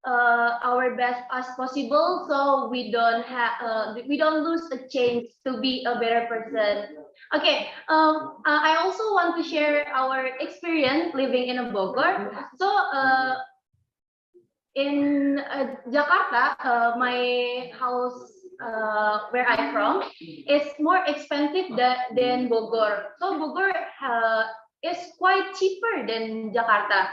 Speaker 1: our best as possible, so we don't lose a chance to be a better person. Okay, I also want to share our experience living in a Bogor. So in Jakarta, my house where I'm from is more expensive than Bogor. So Bogor is quite cheaper than Jakarta.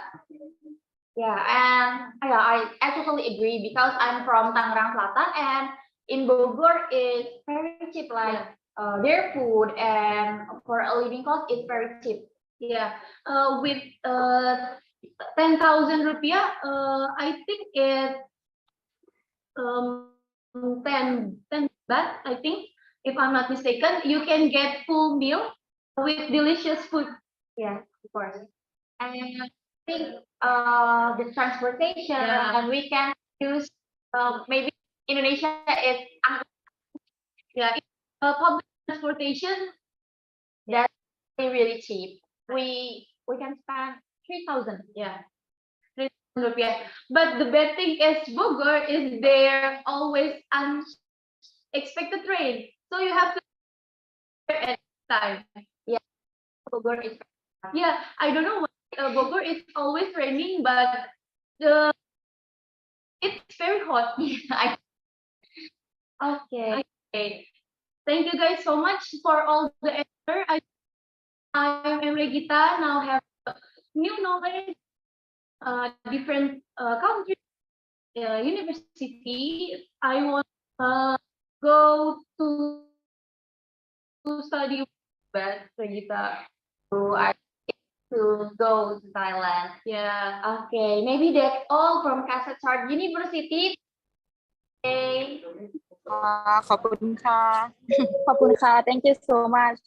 Speaker 1: Yeah, and yeah, I totally agree because I'm from Tangerang Selatan, and in Bogor it's very cheap. Like their food and for a living cost is very cheap. Yeah, with 10,000 rupiah, I think it's 10 baht, I think, if I'm not mistaken, you can get full meal with delicious food. Yeah, of course. And I think the transportation, and we can use maybe Indonesia is yeah, public transportation that's really cheap. We can spend 3,000. Yeah. Rupiah. But the bad thing is Bogor is there always unexpected rain, so you have to at time. Yeah, Bogor is. Yeah, I don't know why Bogor is always raining, but it's very hot. Okay. Okay. Thank you guys so much for all the answer. I'm Regita. Now have new knowledge, different countries. University, I want go to study best Regita. So I to go to Thailand. Yeah. Okay. Maybe that's all from Kasetsart University. Okay.
Speaker 23: ขอบคุณค่ะ ขอบคุณค่ะ thank you so much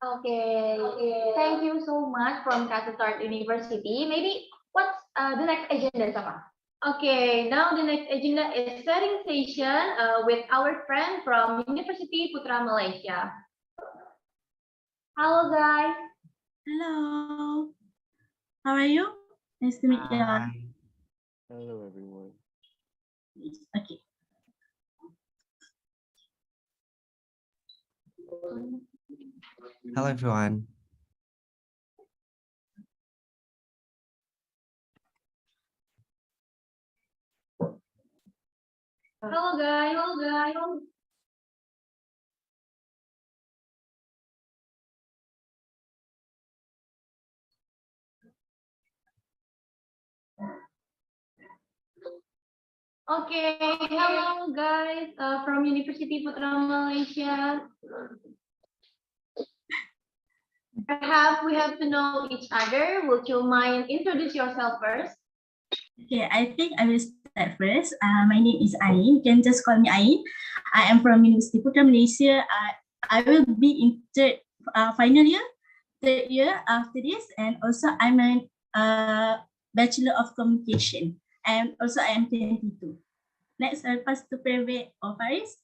Speaker 1: Okay. Thank you so much from Kasetsart University. Maybe what's the next agenda, Sama? Okay, now the next agenda is setting session with our friend from Universiti Putra, Malaysia. Hello, guys.
Speaker 9: Hello. How are you? Nice to meet you.
Speaker 10: Hello, everyone.
Speaker 9: Okay.
Speaker 10: Hello, everyone.
Speaker 1: Hello, guys. Hello, guys. Okay, hello guys from Universiti Putra Malaysia. Perhaps we have to know each other. Would you mind introduce yourself first?
Speaker 9: Okay, I think I will start first. My name is Ain. You can just call me Ain. I am from Universiti Putra Malaysia. I will be in final year, third year after this, and also I'm a Bachelor of Communication. And also I am 22. Next, I'll pass to Preve or Faris.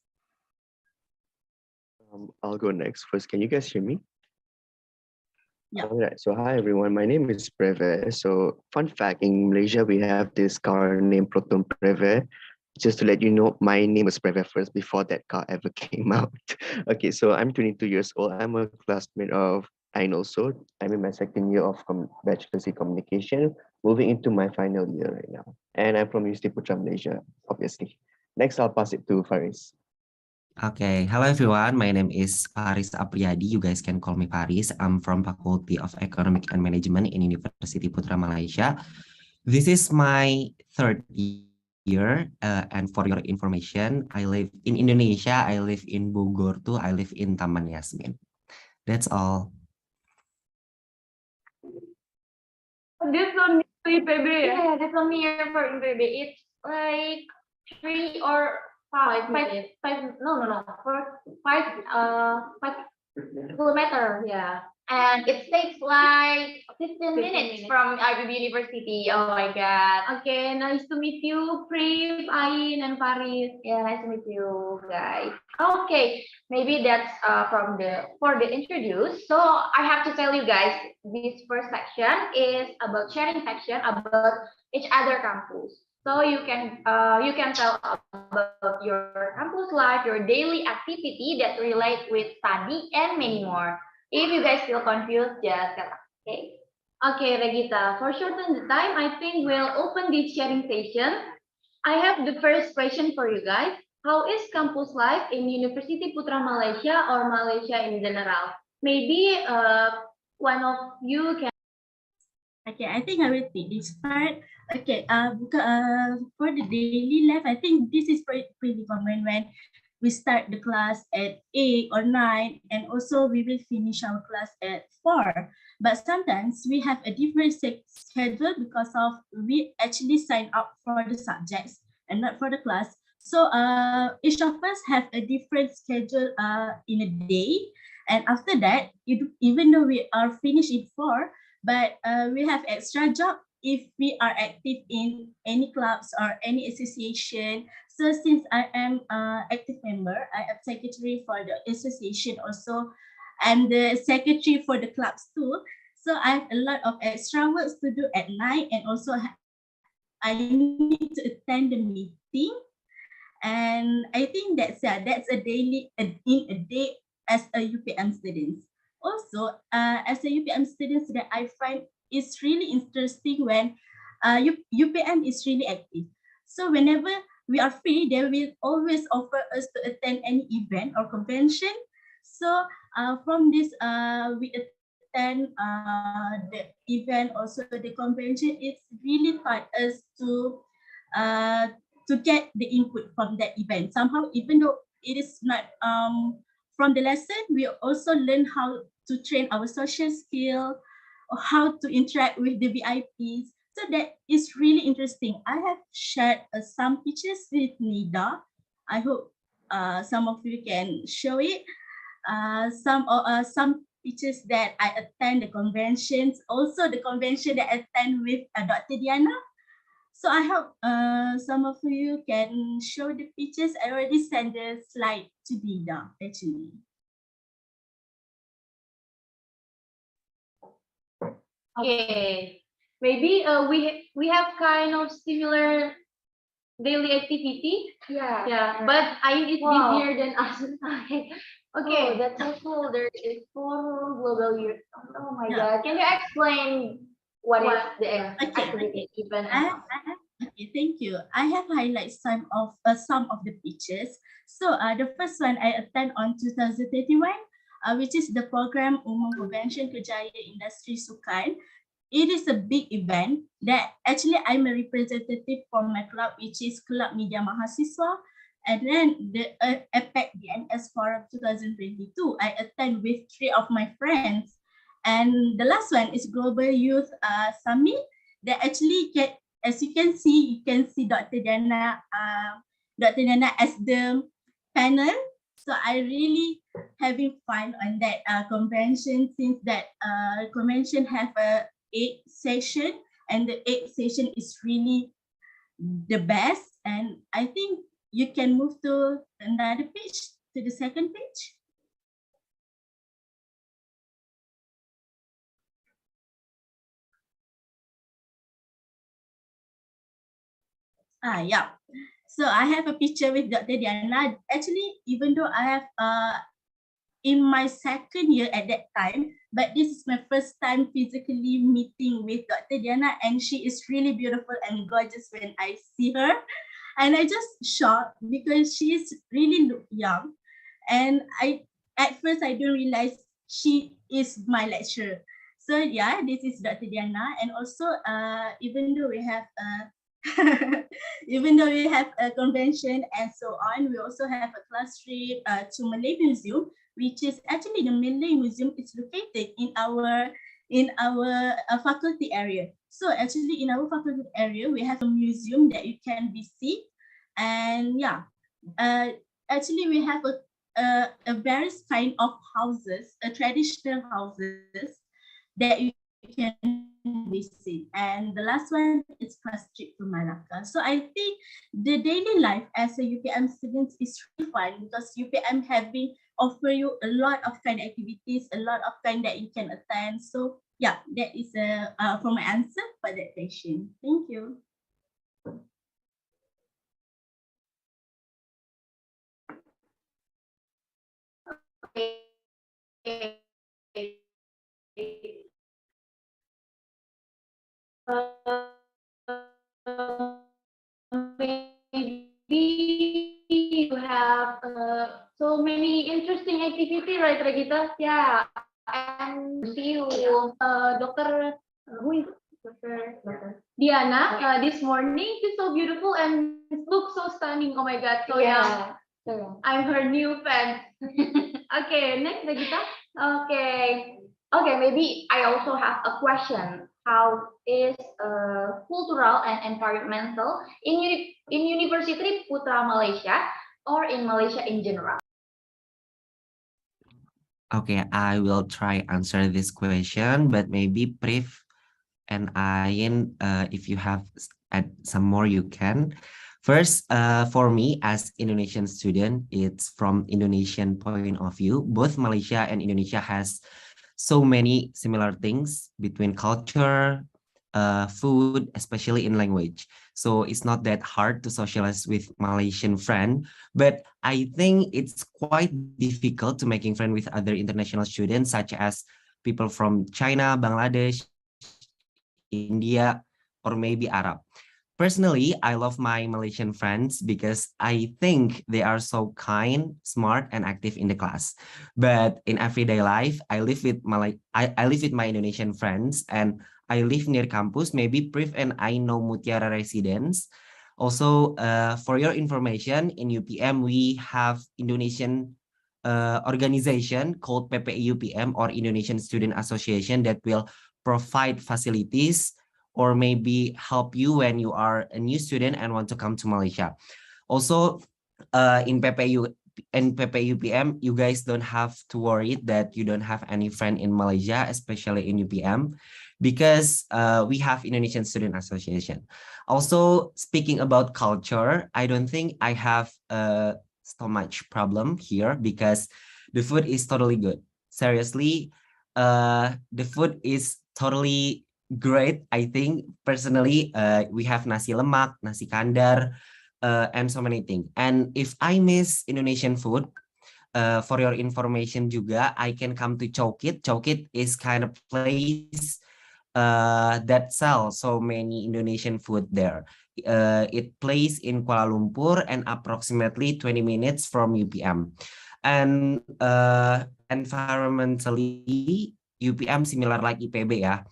Speaker 10: I'll go next. First, can you guys hear me?
Speaker 9: Yeah.
Speaker 10: All right. So hi everyone. My name is Preve. So fun fact, in Malaysia we have this car named Proton Preve. Just to let you know, my name was Preve first before that car ever came out. Okay, so I'm 22 years old. I'm a classmate of Ain also. I'm in my second year of Bachelor's in Communication, moving into my final year right now. And I'm from Universiti Putra Malaysia, obviously. Next, I'll pass it to Faris.
Speaker 11: Okay, hello everyone. My name is Faris Apriyadi. You guys can call me Faris. I'm from Faculty of Economic and Management in Universiti Putra Malaysia. This is my third year, and for your information, I live in Indonesia. I live in Bogor too. I live in Taman Yasmin. That's all.
Speaker 1: This one need to IPB.
Speaker 21: Yeah, the premiere for IPB. It's like 5 no, for 5 kilometer. Yeah.
Speaker 1: And it takes like 15
Speaker 21: minutes
Speaker 1: from IPB University. Oh my God.
Speaker 21: Okay, nice to meet you, Priv, Ain, and Faris.
Speaker 1: Yeah, nice to meet you guys. Okay, maybe that's for the introduce. So I have to tell you guys, this first section is about sharing section about each other campus. So you can tell about your campus life, your daily activity that relate with study and many more. If you guys feel confused, just tell us, okay? Okay, Regita, for shorten the time, I think we'll open this sharing session. I have the first question for you guys. How is campus life in Universiti Putra Malaysia or Malaysia in general? Maybe one of you can.
Speaker 9: Okay, I think I will take this part. Okay, for the daily life, I think this is pretty common when we start the class at 8 or 9, and also we will finish our class at 4. But sometimes we have a different schedule because of we actually sign up for the subjects and not for the class. So each of us have a different schedule in a day. And after that, even though we are finished in 4, but we have extra job if we are active in any clubs or any association. So since I am active member, I am secretary for the association also. I'm the secretary for the clubs too. So I have a lot of extra works to do at night, and also I need to attend the meeting. And I think that's a daily in a day as a UPM student. Also, as a UPM student, that I find it's really interesting when UPM is really active. So whenever we are free, they will always offer us to attend any event or convention. So from this, we attend the event, also the convention. It's really taught us to get the input from that event. Somehow, even though it is not from the lesson, we also learn how to train our social skill, or how to interact with the VIPs. So that is really interesting. I have shared some pictures with Nida. I hope some of you can show it. Some pictures that I attend the conventions, also the convention that I attend with Dr. Diana. So I hope some of you can show the pictures. I already sent the slide to Nida actually.
Speaker 21: Okay, maybe we have kind of similar daily activity. Yeah.
Speaker 1: But I is busier than us.
Speaker 21: Okay.
Speaker 1: Okay.
Speaker 21: Oh, that's so cool. There is 4 global years. Oh my
Speaker 1: Yeah.
Speaker 21: God. Can you explain what is the
Speaker 9: Okay.
Speaker 21: activity even?
Speaker 9: Okay, thank you. I have highlighted some of the pictures. So the first one I attend on 2021, which is the program Umum Convention Kerjaya Industri Sukan. It is a big event that actually I'm a representative for my club, which is Club Media Mahasiswa. And then the APEC DNS Forum 2022, I attend with 3 of my friends. And the last one is Global Youth Summit that actually as you can see Dr. Diana as the panel. So I really having fun on that convention, since that convention have a 8 session, and the 8 session is really the best. And I think you can move to another page, to the second page. Yeah. So I have a picture with Dr. Diana. Actually, even though I have in my second year at that time, but this is my first time physically meeting with Dr. Diana, and she is really beautiful and gorgeous when I see her. And I just shocked because she is really young. And at first I don't realize she is my lecturer. So yeah, this is Dr. Diana. And also even though we have a convention and so on, we also have a class trip to Malay Museum, which is actually the Malay Museum is located in our in our faculty area. So actually in our faculty area, we have a museum that you can visit. And yeah, actually we have a various kind of houses, traditional houses that you can visit. And the last one is Masjid to Malacca. So I think the daily life as a UPM student is really fun because UPM offer you a lot of kind of activities, a lot of kind that you can attend. So yeah, that is for my answer for that question. Thank you.
Speaker 1: Maybe you have so many interesting activity, right, Regita? Yeah, and see you, Dr. Who is Dr. Diana. This morning she's so beautiful and looks so stunning. Oh my God, so young. I'm her new fan. Okay, next, Regita. Okay, maybe I also have a question. How is cultural and environmental in University Putra Malaysia or in Malaysia in general?
Speaker 11: Okay, I will try answer this question, but maybe Priv and Ayin, if you have add some more, you can. First, for me as Indonesian student, it's from Indonesian point of view. Both Malaysia and Indonesia has so many similar things between culture, food, especially in language. So it's not that hard to socialize with Malaysian friend, but I think it's quite difficult to making friend with other international students, such as people from China, Bangladesh, India, or maybe Arab. Personally, I love my Malaysian friends because I think they are so kind, smart, and active in the class. But in everyday life, I live with my Indonesian friends, and I live near campus. Maybe Priv and I know Mutiara residents. Also, for your information, in UPM we have Indonesian organization called PPI UPM or Indonesian Student Association that will provide facilities or maybe help you when you are a new student and want to come to Malaysia. Also, in PPU and PPI UPM, you guys don't have to worry that you don't have any friend in Malaysia, especially in UPM, because we have Indonesian Student Association. Also, speaking about culture, I don't think I have so much problem here because the food is totally good. Seriously, the food is totally great. I think personally, we have nasi lemak, nasi kandar, and so many things. And if I miss Indonesian food, for your information juga, I can come to Chowkit. Chowkit is kind of place that sells so many Indonesian food there. It plays in Kuala Lumpur and approximately 20 minutes from UPM. And environmentally, UPM similar like IPB ya.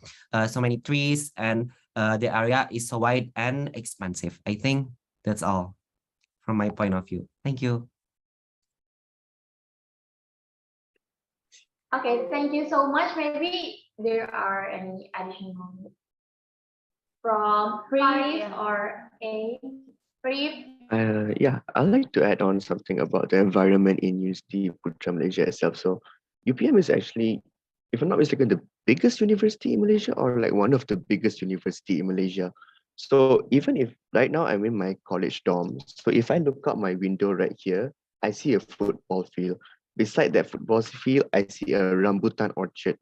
Speaker 11: So many trees and the area is so wide and expansive. I think that's all from my point of view. Thank you.
Speaker 1: Okay, thank you so much. Maybe there are any additional from Priv or a Priv.
Speaker 10: Yeah, I'd like to add on something about the environment in Universiti Putra Malaysia itself. So UPM is actually, if I'm not mistaken, the biggest university in Malaysia or like one of the biggest university in Malaysia. So even if right now I'm in my college dorm, so if I look out my window right here, I see a football field. Beside that football field, I see a rambutan orchard.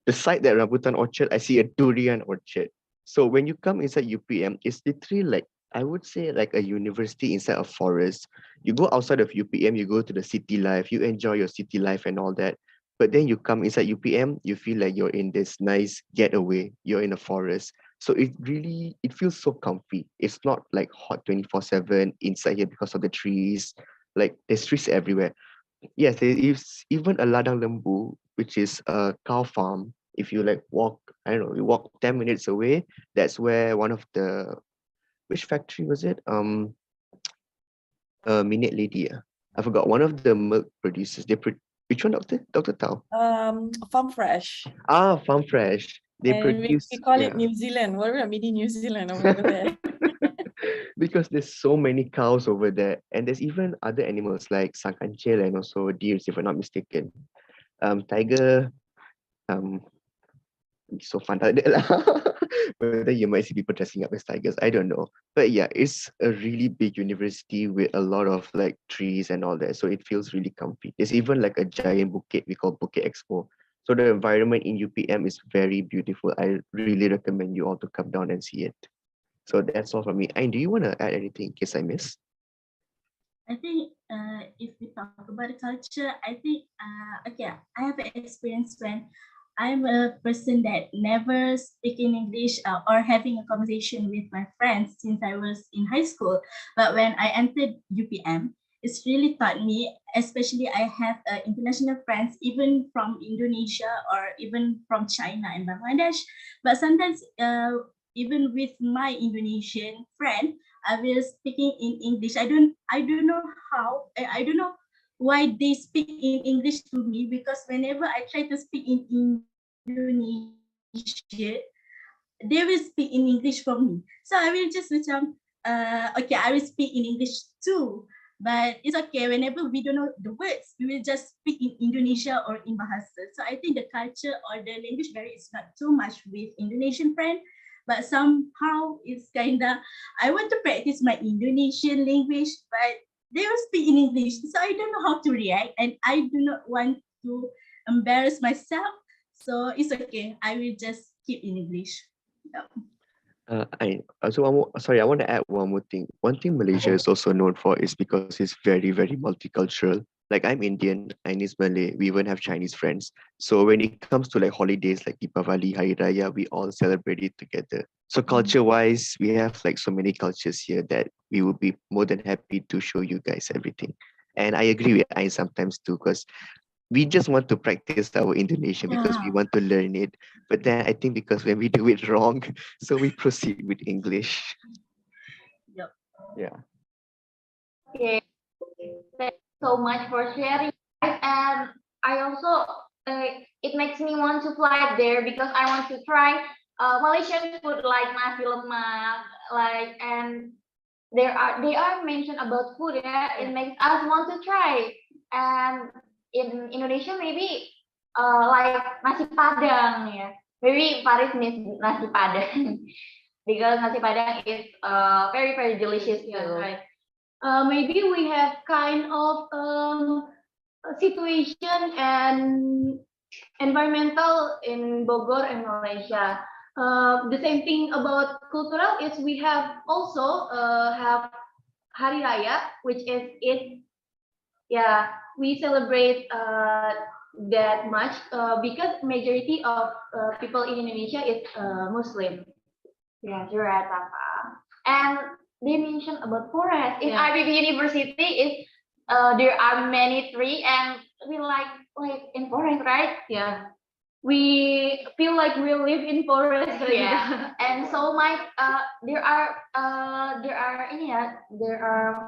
Speaker 10: Beside that rambutan orchard, I see a durian orchard. So when you come inside UPM, it's literally like, I would say like a university inside a forest. You go outside of UPM, you go to the city life, you enjoy your city life and all that. But then you come inside UPM, you feel like you're in this nice getaway. You're in a forest. So it feels so comfy. It's not like hot 24/7 inside here because of the trees. Like there's trees everywhere. Yes, there is even a ladang lembu, which is a cow farm. If you like walk, I don't know, you walk 10 minutes away, that's where one of the, which factory was it? Minute Lady. I forgot. One of the milk producers, Which one, Dr. Tao?
Speaker 4: Farm Fresh.
Speaker 10: Farm Fresh. They
Speaker 4: And
Speaker 10: produce,
Speaker 4: we call it
Speaker 10: yeah.
Speaker 4: New Zealand. We're mini New Zealand over there.
Speaker 10: Because there's so many cows over there, and there's even other animals like sang kancil and also deers, if I'm not mistaken. Tiger, so fun tak ada lah. Whether you might see people dressing up as tigers, I don't know. But yeah, it's a really big university with a lot of like trees and all that, so it feels really comfy. There's even like a giant bukit we call Bukit Expo. So the environment in UPM is very beautiful. I really recommend you all to come down and see it. So that's all from me. And do you want to add anything in case I missed?
Speaker 9: I think if we talk about the culture, I think okay, I have an experience when I'm a person that never speak in English or having a conversation with my friends since I was in high school. But when I entered UPM, it's really taught me, especially I have international friends, even from Indonesia or even from China and Bangladesh. But sometimes even with my Indonesian friend, I will speaking in English. I don't know how, I don't know why they speak in English to me, because whenever I try to speak in Indonesia, they will speak in English for me. So I will just macam, okay, I will speak in English too. But it's okay, whenever we don't know the words, we will just speak in Indonesia or in Bahasa. So I think the culture or the language barrier is not too much with Indonesian friend, but somehow it's kinda, I want to practice my Indonesian language, but they will speak in English. So I don't know how to react, and I do not want to embarrass myself. So it's okay, I will just keep in English. Yeah.
Speaker 10: I want to add one more thing. One thing Malaysia is also known for is because it's very, very multicultural. Like I'm Indian, Chinese, Malay. We even have Chinese friends. So when it comes to like holidays like Deepavali, Hari Raya, we all celebrate it together. So culture-wise, we have like so many cultures here that we would be more than happy to show you guys everything. And I agree with I sometimes too, because we just want to practice our Indonesian because we want to learn it. But then I think because when we do it wrong, so we proceed with English.
Speaker 9: Yep.
Speaker 10: Yeah.
Speaker 1: Okay. Thank you so much for sharing. And I also, it makes me want to fly there because I want to try Malaysian food like nasi lemak, like, and they are mentioned about food. Yeah, it makes us want to try. And in Indonesia, maybe like nasi padang, yeah. Maybe Paris needs nasi padang because nasi padang is very, very delicious too. Right. Maybe we have kind of situation and environmental in Bogor and Malaysia. The same thing about cultural is we have also have Hari Raya, which is it. Yeah, we celebrate that much because majority of people in Indonesia is Muslim. Yeah, you're right, Papa. And they mentioned about forest in IPB University. Is there are many trees and we like in forest, right? Yeah. We feel like we live in forest. Yeah. And so there are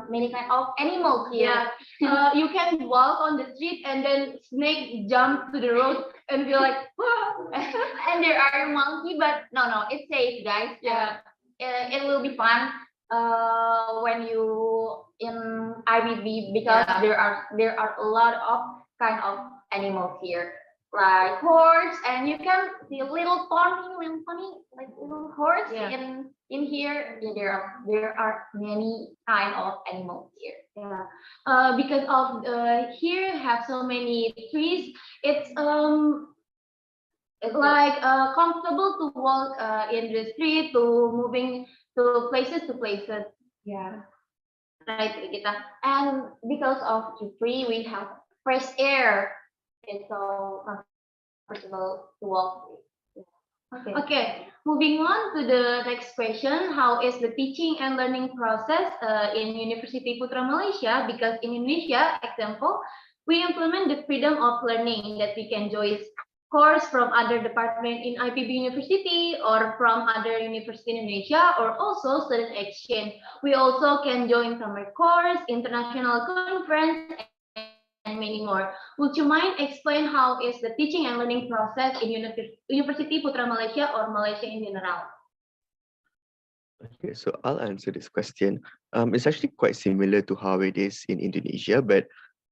Speaker 1: many kind of animals here. Yeah. You can walk on the street and then snake jump to the road and be like, wow. And there are monkey, but no, it's safe, guys. Yeah. It will be fun when you in IBB because there are a lot of kind of animals here, like horse, and you can see little pony, like little horse in here. Yeah, there are many kind of animals here. Yeah, because of here have so many trees. It's like comfortable to walk in the street, to moving to places. Yeah, right, Kita. And because of the tree, we have fresh air. It's so comfortable to walk with. Okay. Moving on to the next question. How is the teaching and learning process in Universiti Putra Malaysia? Because in Indonesia, example, we implement the freedom of learning that we can join course from other department in IPB University or from other university in Indonesia, or also student exchange. We also can join summer course, international conference, and
Speaker 21: and many more. Would you mind explain how is the teaching and learning process in Universiti Putra Malaysia or Malaysia in general?
Speaker 10: Okay, so I'll answer this question. It's actually quite similar to how it is in Indonesia, but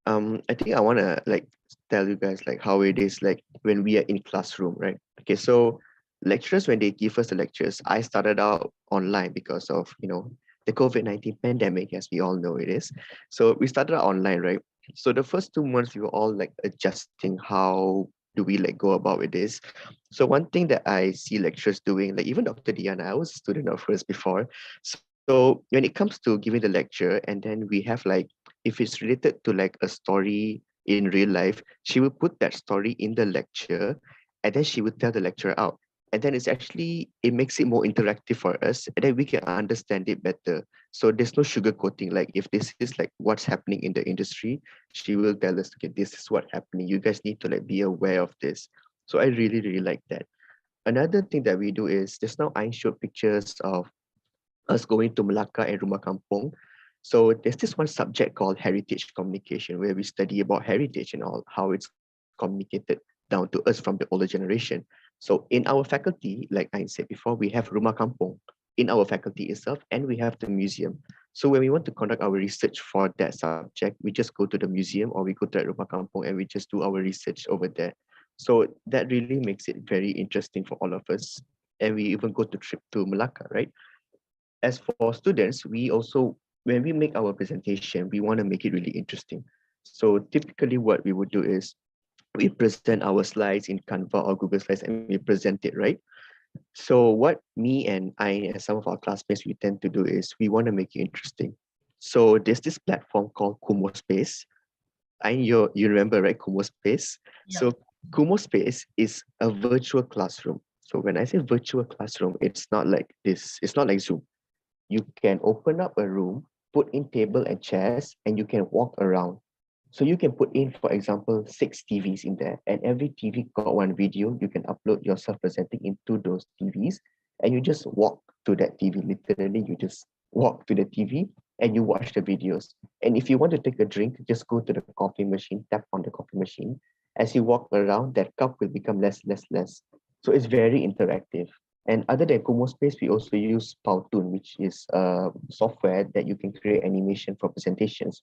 Speaker 10: I think I wanna like tell you guys like how it is like when we are in classroom, right? Okay, so lecturers when they give us the lectures, I started out online because of the COVID-19 pandemic, as we all know it is. So we started out online, right? So the first 2 months we were all like adjusting how do we like go about with this. So one thing that I see lecturers doing, like even Dr. Diana, I was a student of hers before. So when it comes to giving the lecture, and then we have like, if it's related to like a story in real life, she will put that story in the lecture, and then she would tell the lecturer out. And then it makes it more interactive for us, and then we can understand it better. So there's no sugarcoating. Like if this is like what's happening in the industry, she will tell us, okay, this is what's happening. You guys need to like be aware of this. So I really, really like that. Another thing that we do is just now I showed pictures of us going to Melaka and Rumah Kampung. So there's this one subject called heritage communication where we study about heritage and all, how it's communicated down to us from the older generation. So in our faculty, like I said before, we have Rumah Kampung in our faculty itself, and we have the museum. So when we want to conduct our research for that subject, we just go to the museum or we go to Rumah Kampung and we just do our research over there. So that really makes it very interesting for all of us. And we even go to trip to Melaka, right? As for students, we also, when we make our presentation, we want to make it really interesting. So typically what we would do is we present our slides in Canva or Google Slides and we present it, right? So what me and I and some of our classmates we tend to do is we want to make it interesting. So there's this platform called Kumo Space. You remember, right? Kumo Space. So Kumo Space is a virtual classroom. So when I say virtual classroom, it's not like this. It's not like Zoom. You can open up a room, put in table and chairs, and you can walk around. So you can put in, for example, 6 TVs in there, and every TV got one video. You can upload yourself presenting into those TVs, and you just walk to that TV. Literally, you just walk to the TV and you watch the videos. And if you want to take a drink, just go to the coffee machine, tap on the coffee machine. As you walk around, that cup will become less. So it's very interactive. And other than Kumo Space, we also use Powtoon, which is a software that you can create animation for presentations.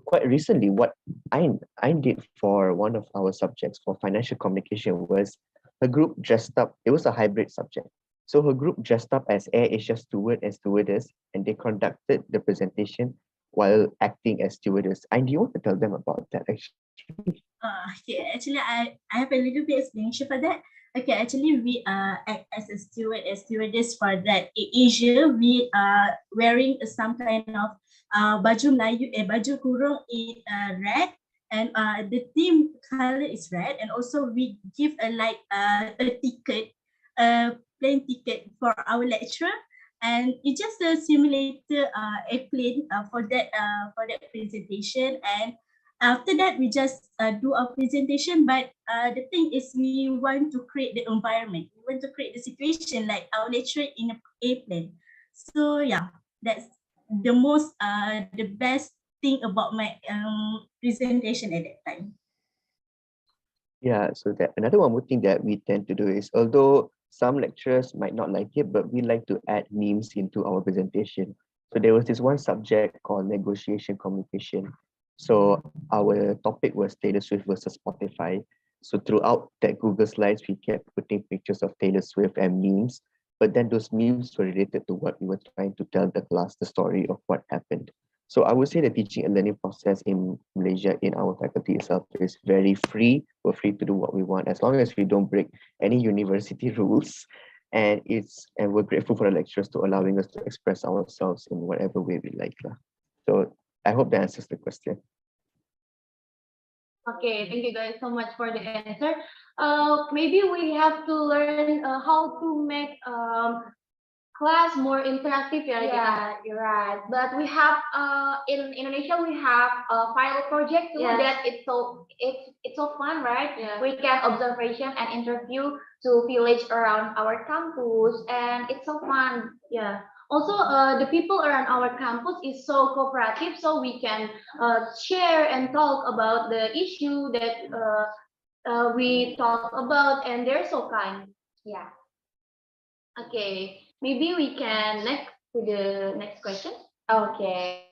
Speaker 10: Quite recently, what I did for one of our subjects for financial communication was her group dressed up. It was a hybrid subject. So her group dressed up as Air Asia steward and stewardess, and they conducted the presentation while acting as stewardess. And do you want to tell them about that actually?
Speaker 9: Okay, actually, I have a little bit explanation for that. Okay, actually, we act as a steward, as stewardess for that. In Asia, we are wearing some kind of baju Melayu, baju kurung in red, and the theme color is red, and also we give a ticket, plane ticket for our lecturer, and it's just a simulator airplane for that presentation. And after that, we just do our presentation. But the thing is, we want to create the environment. We want to create the situation like our lecturer in an airplane. So yeah, that's the best thing about my presentation at that time.
Speaker 10: Yeah, so that another one more thing that we tend to do is, although some lecturers might not like it, but we like to add memes into our presentation. So there was this one subject called negotiation communication. So our topic was Taylor Swift versus Spotify. So throughout that Google Slides, we kept putting pictures of Taylor Swift and memes, but then those memes were related to what we were trying to tell the class, the story of what happened. So I would say the teaching and learning process in Malaysia in our faculty itself is very free. We're free to do what we want as long as we don't break any university rules. And we're grateful for the lecturers to allowing us to express ourselves in whatever way we like. So I hope that answers the question.
Speaker 21: Okay, thank you guys so much for the answer. Maybe we have to learn how to make class more interactive. Yeah, you're right. But we have in Indonesia we have a pilot project too. That it's so fun, right? Yeah. We can observation and interview to village around our campus, and it's so fun. Yeah. Also, the people around our campus is so cooperative, so we can share and talk about the issue that we talk about, and they're so kind. Yeah. Okay, maybe we can next to the next question. Okay.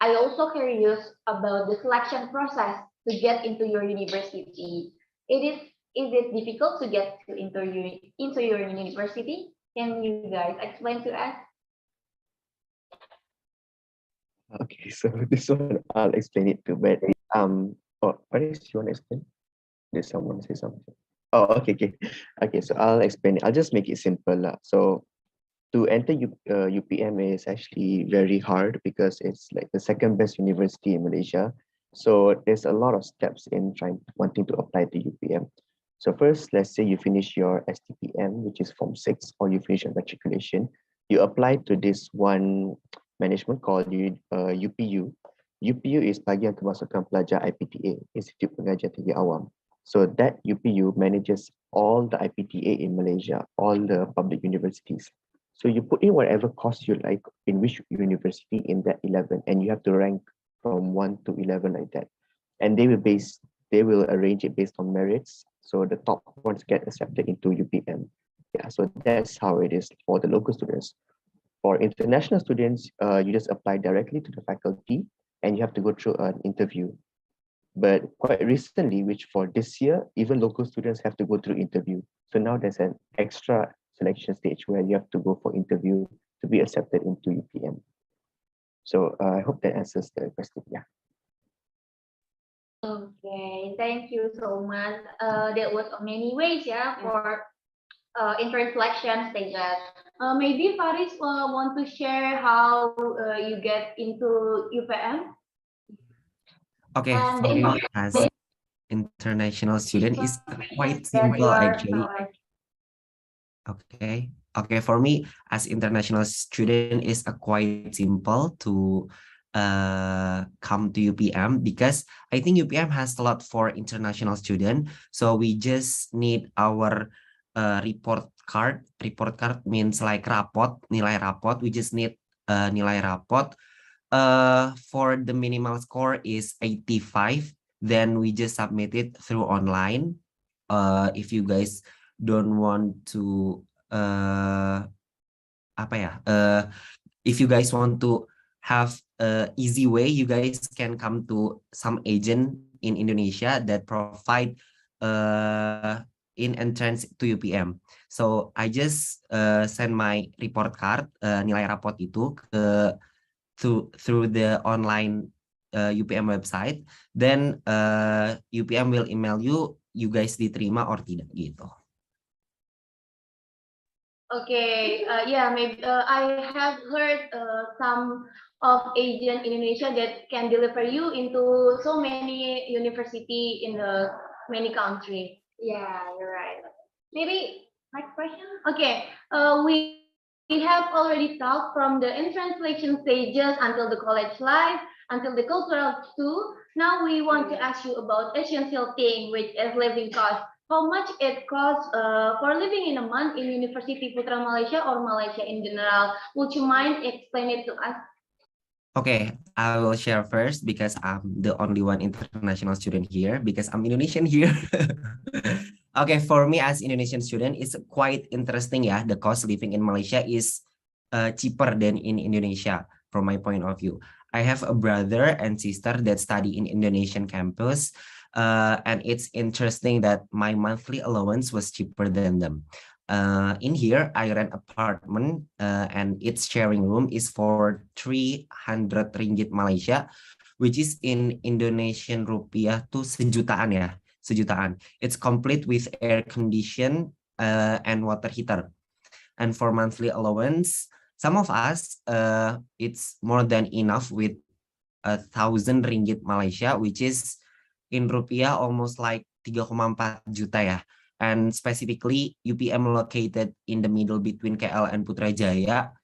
Speaker 21: I also curious about the selection process to get into your university. Is it difficult to get into your university? Can you guys explain to us?
Speaker 10: Okay, so this one I'll explain it too, but oh, Paris, you want to explain? Did someone say something? Oh, okay. Okay, so I'll explain it. I'll just make it simple lah. So to enter UPM is actually very hard because it's like the second best university in Malaysia. So there's a lot of steps in wanting to apply to UPM. So first, let's say you finish your STPM, which is Form 6, or you finish your matriculation. You apply to this one management called UPU. UPU is Bagian Kemasukan Pelajar IPTA, Institute Pengajian Tinggi Awam. So that UPU manages all the IPTA in Malaysia, all the public universities. So you put in whatever course you like in which university in that 11, and you have to rank from 1 to 11 like that. And they will arrange it based on merits. So the top ones get accepted into UPM. Yeah, so that's how it is for the local students. For international students, you just apply directly to the faculty and you have to go through an interview. But quite recently, which for this year, even local students have to go through interview. So now there's an extra selection stage where you have to go for interview to be accepted into UPM. So I hope that answers the question. Yeah.
Speaker 21: Okay, thank you so much. That was many ways, yeah, for entrance selection stages. Maybe Faris want to share how you get into UPM?
Speaker 11: Okay,
Speaker 21: And
Speaker 11: for me as international student is quite simple actually. Okay, for me as international student is quite simple to come to UPM because I think UPM has a lot for international student. So we just need our report card. Report card means like rapot, nilai rapot. We just need nilai rapot. For the minimal score is 85. Then we just submit it through online. If you guys don't want to if you guys want to have a easy way, you guys can come to some agent in Indonesia that provide in entrance to UPM. So I just send my report card, nilai rapot itu through the online UPM website. Then UPM will email you guys diterima or tidak gitu.
Speaker 21: Okay, yeah, maybe I have heard some of agent in Indonesia that can deliver you into so many university in the many country. Yeah, you're right. Maybe next question. Okay, we have already talked from the entrance selection stages until the college life, until the cultural too. Now we want to ask you about essential thing, which is living cost. How much it costs for living in a month in Universiti Putra Malaysia or Malaysia in general? Would you mind explain it to us?
Speaker 11: Okay, I will share first because I'm the only one international student here because I'm Indonesian here. Okay, for me as Indonesian student, it's quite interesting. Yeah, the cost living in Malaysia is cheaper than in Indonesia from my point of view. I have a brother and sister that study in Indonesian campus. And it's interesting that my monthly allowance was cheaper than them. In here, I rent apartment and its sharing room is for 300 ringgit Malaysia, which is in Indonesian rupiah to sejutaan ya, sejutaan. It's complete with air condition and water heater. And for monthly allowance, some of us, it's more than enough with 1,000 ringgit Malaysia, which is in rupiah almost like 3,4 juta ya. And specifically UPM located in the middle between KL and Putrajaya.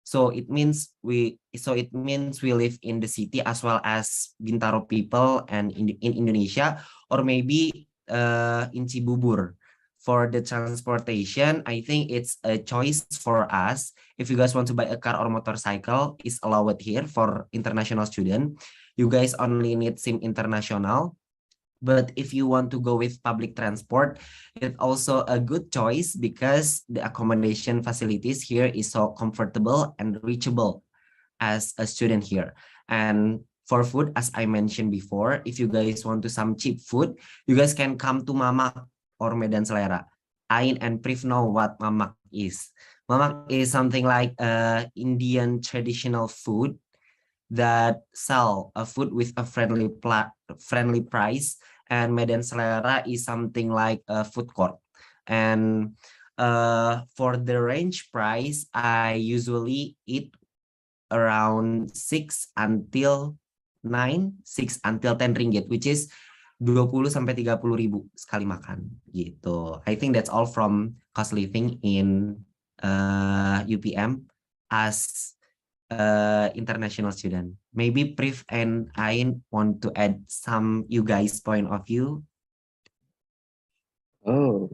Speaker 11: So it means we live in the city as well as Bintaro people and in Indonesia, or maybe in Cibubur. For the transportation, I think it's a choice for us. If you guys want to buy a car or motorcycle, it's allowed here for international student. You guys only need SIM international. But if you want to go with public transport, it's also a good choice because the accommodation facilities here is so comfortable and reachable as a student here. And for food, as I mentioned before, if you guys want to some cheap food, you guys can come to Mamak or Medan Selera. Ain and Priv know what Mamak is. Mamak is something like Indian traditional food that sell a food with a friendly price, and Medan Selera is something like a food court. And for the range price, I usually eat around 6 until 10 ringgit, which is 20 sampai 30 ribu sekali makan gitu. I think that's all from cost living in UPM as international student. Maybe Priv and Ain want to add some you guys point of view.
Speaker 10: Oh,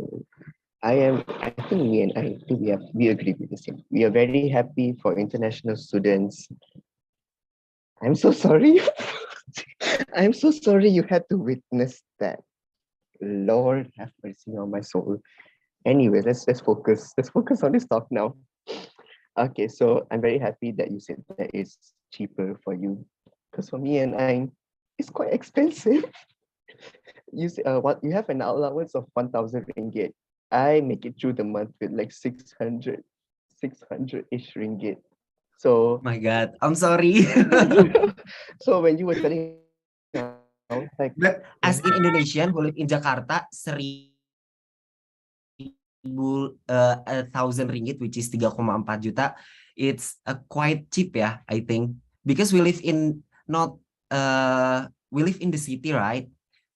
Speaker 10: I think me and I think we agree with the same. We are very happy for international students. I'm so sorry. I'm so sorry you had to witness that. Lord have mercy on my soul. Anyway, let's focus. Let's focus on this talk now. Okay, so I'm very happy that you said that it's cheaper for you. Because for me and I, it's quite expensive. You say, what you have an allowance of 1,000 ringgit. I make it through the month with like 600-ish ringgit. So
Speaker 11: my God, I'm sorry.
Speaker 10: So when you were telling like,
Speaker 11: but as in Indonesian who live in Jakarta, 1,000 ringgit, which is 3,4 juta, it's quite cheap, yeah, I think, because we live in we live in the city, right?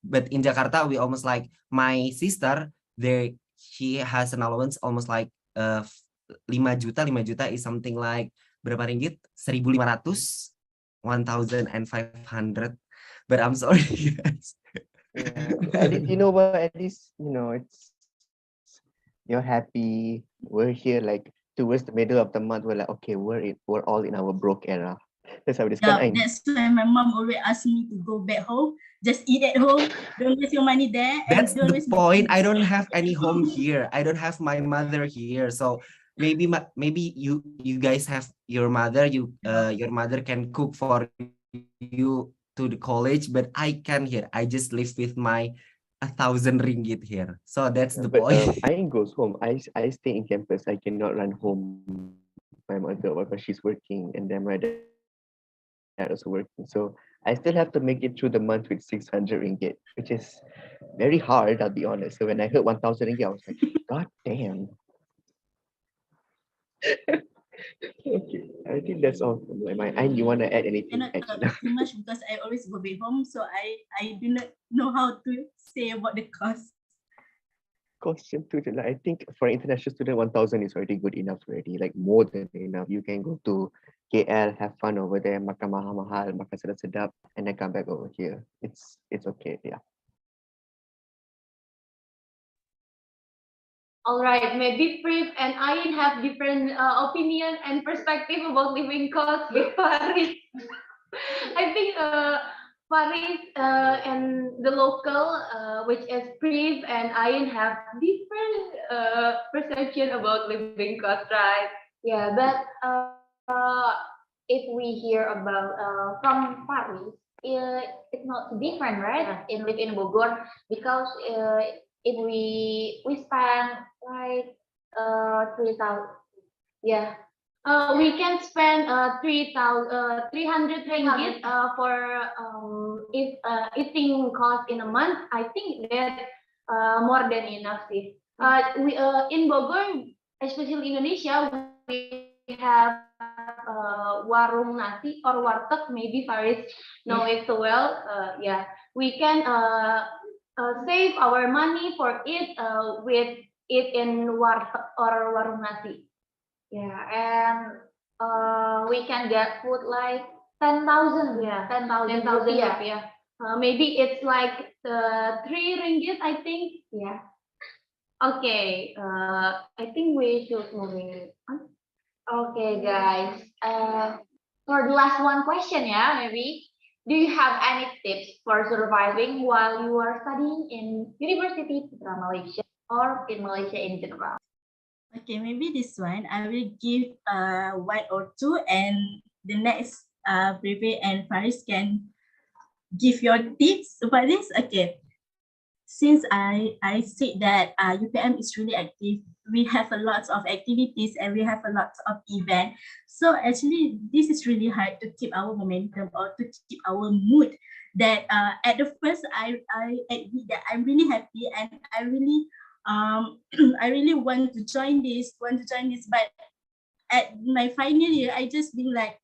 Speaker 11: But in Jakarta, we almost like my sister there. She has an allowance almost like 5 juta. 5 juta is something like berapa ringgit? 1,500, 1,500. But I'm sorry, guys.
Speaker 10: At least, you know what? At least it's you're happy. We're here like towards the middle of the month. We're like, okay, we're all in our broke era. That's how it is.
Speaker 9: Yeah, that's why my mom always asks me to go back home. Just eat at home. Don't waste your money there.
Speaker 11: That's the point. I don't have any home here. I don't have my mother here. So maybe you guys have your mother. Your mother can cook for you to the college, but I can here. I just live with my 1,000 ringgit here. So that's the point.
Speaker 10: I goes home. I stay in campus. I cannot run home. My mother because she's working, and then my dad also working. So I still have to make it through the month with 600 ringgit, which is very hard, I'll be honest. So when I heard 1,000 ringgit, I was like, God damn. Okay, I think that's all from my mind. And you want to add anything?
Speaker 9: I cannot talk too much because I always go back home, so I do not know how to say about the cost.
Speaker 10: Question two, I think for an international student, 1,000 is already good enough already, like more than enough. You can go to KL, have fun over there, makan mahal-mahal, makan sedap-sedap, and then come back over here. It's okay, yeah.
Speaker 1: All right, maybe Priv and Ain have different opinion and perspective about living costs with Paris. I think Paris and the local, which is Priv and Ain, have different perception about living costs, right? Yeah, but if we hear about from Paris, it's not different, right? In live in Bogor, because if we spend like 3,000, yeah, we can spend 300 ringgit for if eating cost in a month. I think that more than enough. We in Bogor, especially Indonesia, we have warung nasi or warteg. Maybe Faris know it so well. Yeah, we can save our money for it with it in warteg or warung nasi. Yeah, and we can get food like 10,000. Yeah, 10,000 rupiah. Maybe it's like 3 ringgit, I think. Yeah.
Speaker 21: Okay, I think we should moving on. Okay, guys. For the last one question, yeah, maybe. Do you have any tips for surviving while you are studying in University Putra Malaysia or in Malaysia in general?
Speaker 9: Okay, maybe this one I will give one or two, and the next Prive and Faris can give your tips about this. Okay. Since I said that UPM is really active, we have a lot of activities and we have a lot of events. So actually, this is really hard to keep our momentum or to keep our mood. That at the first, I admit that I'm really happy and I really I really want to join this, but at my final year, I just been like,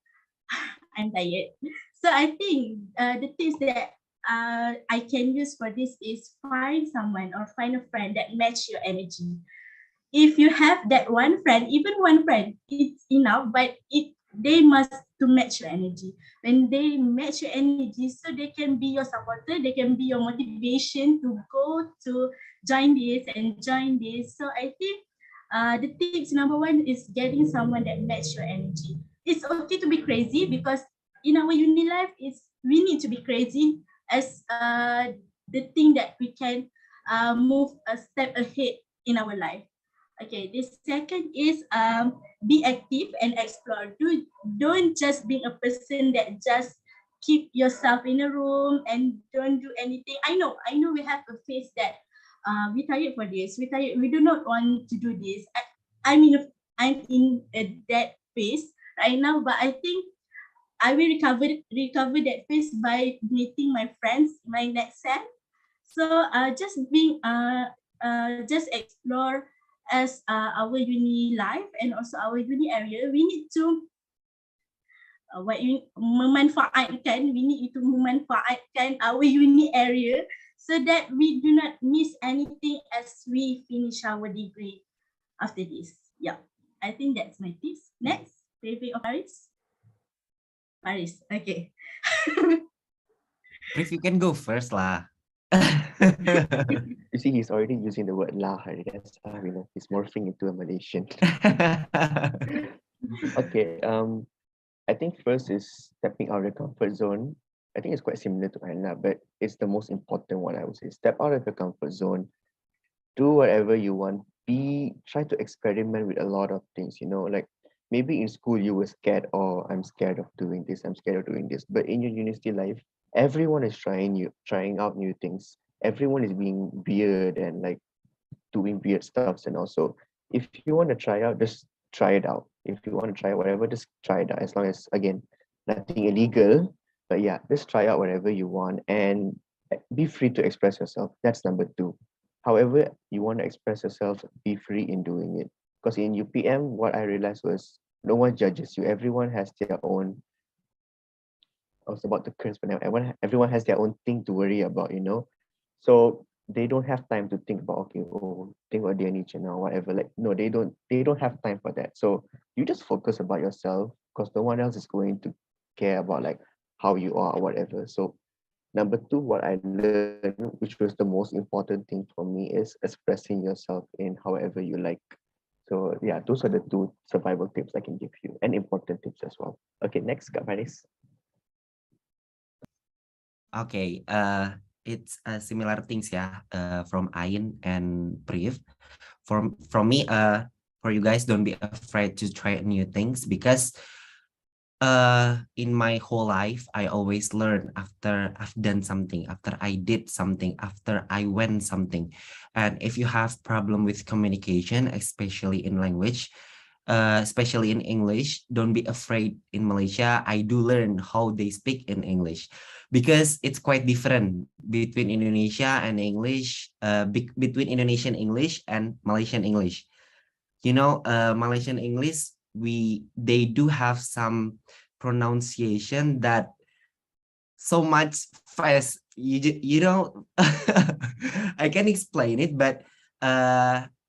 Speaker 9: I'm tired. So I think the things that I can use for this is find someone or find a friend that match your energy. If you have that one friend, even one friend, it's enough, but they must to match your energy. When they match your energy, so they can be your supporter, they can be your motivation to go to join this and join this. So I think the tips number one is getting someone that match your energy. It's okay to be crazy because in our uni life, we need to be crazy as the thing that we can move a step ahead in our life. Okay, the second is be active and explore. Don't just be a person that just keep yourself in a room and don't do anything. I know we have a phase that we tired for this. We do not want to do this. I'm in that phase right now, but I think I will recover that phase by meeting my friends my next sem. So just explore as our uni life and also our uni area. We need to memanfaatkan our uni area so that we do not miss anything as we finish our degree after this. Yeah, I think that's my tips. Next, Prive or Paris? Paris, okay.
Speaker 11: If you can go first lah.
Speaker 10: You see, he's already using the word lah. He's morphing into a Malaysian. Okay. I think first is stepping out of the comfort zone. I think it's quite similar to Anna, but it's the most important one, I would say. Step out of the comfort zone. Do whatever you want. Try to experiment with a lot of things. Like maybe in school you were scared, or I'm scared of doing this, I'm scared of doing this. But in your university life, everyone is trying out new things. Everyone is being weird and like doing weird stuffs. And also, if you want to try out, just try it out. If you want to try whatever, just try it out. As long as, again, nothing illegal. But yeah, just try out whatever you want and be free to express yourself. That's number two. However you want to express yourself, be free in doing it. Because in UPM, what I realized was no one judges you. Everyone has their own. I was about to curse, but everyone has their own thing to worry about, So they don't have time to think about, think about their niche or whatever. Like, no, they don't have time for that. So you just focus about yourself because no one else is going to care about like how you are or whatever. So number two, what I learned, which was the most important thing for me, is expressing yourself in however you like. So yeah, those are the two survival tips I can give you, and important tips as well. Okay, next, Kak Faris.
Speaker 11: Okay, it's similar things from Ain and Priv. From me, for you guys, don't be afraid to try new things because in my whole life, I always learn after I've done something, after I did something, after I went something. And if you have problem with communication, especially in language, especially in English, don't be afraid. In Malaysia, I do learn how they speak in English because it's quite different between Indonesia and English, between Indonesian English and Malaysian English. Malaysian English, they do have some pronunciation that so much fast. I can explain it, but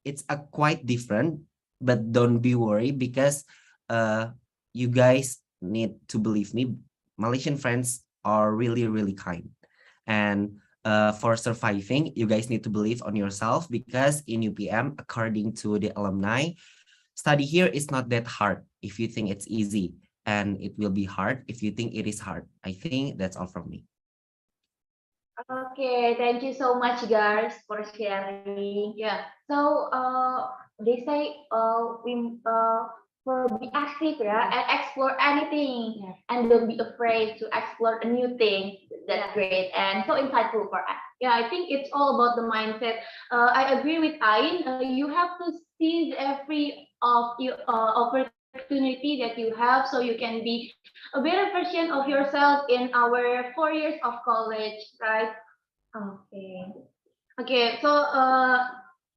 Speaker 11: it's a quite different. But don't be worried because you guys need to believe me. Malaysian friends are really, really kind. And for surviving, you guys need to believe on yourself, because in UPM, according to the alumni, study here is not that hard if you think it's easy, and it will be hard if you think it is hard. I think that's all from me.
Speaker 1: Okay, thank you so much, guys, for sharing. Yeah. So, they say, for be active, yeah, and explore anything, and don't be afraid to explore a new thing. That's great and so insightful for us. Yeah, I think it's all about the mindset. I agree with Ain. You have to seize every of you opportunity that you have, so you can be a better version of yourself in our 4 years of college, right? Okay. Okay, so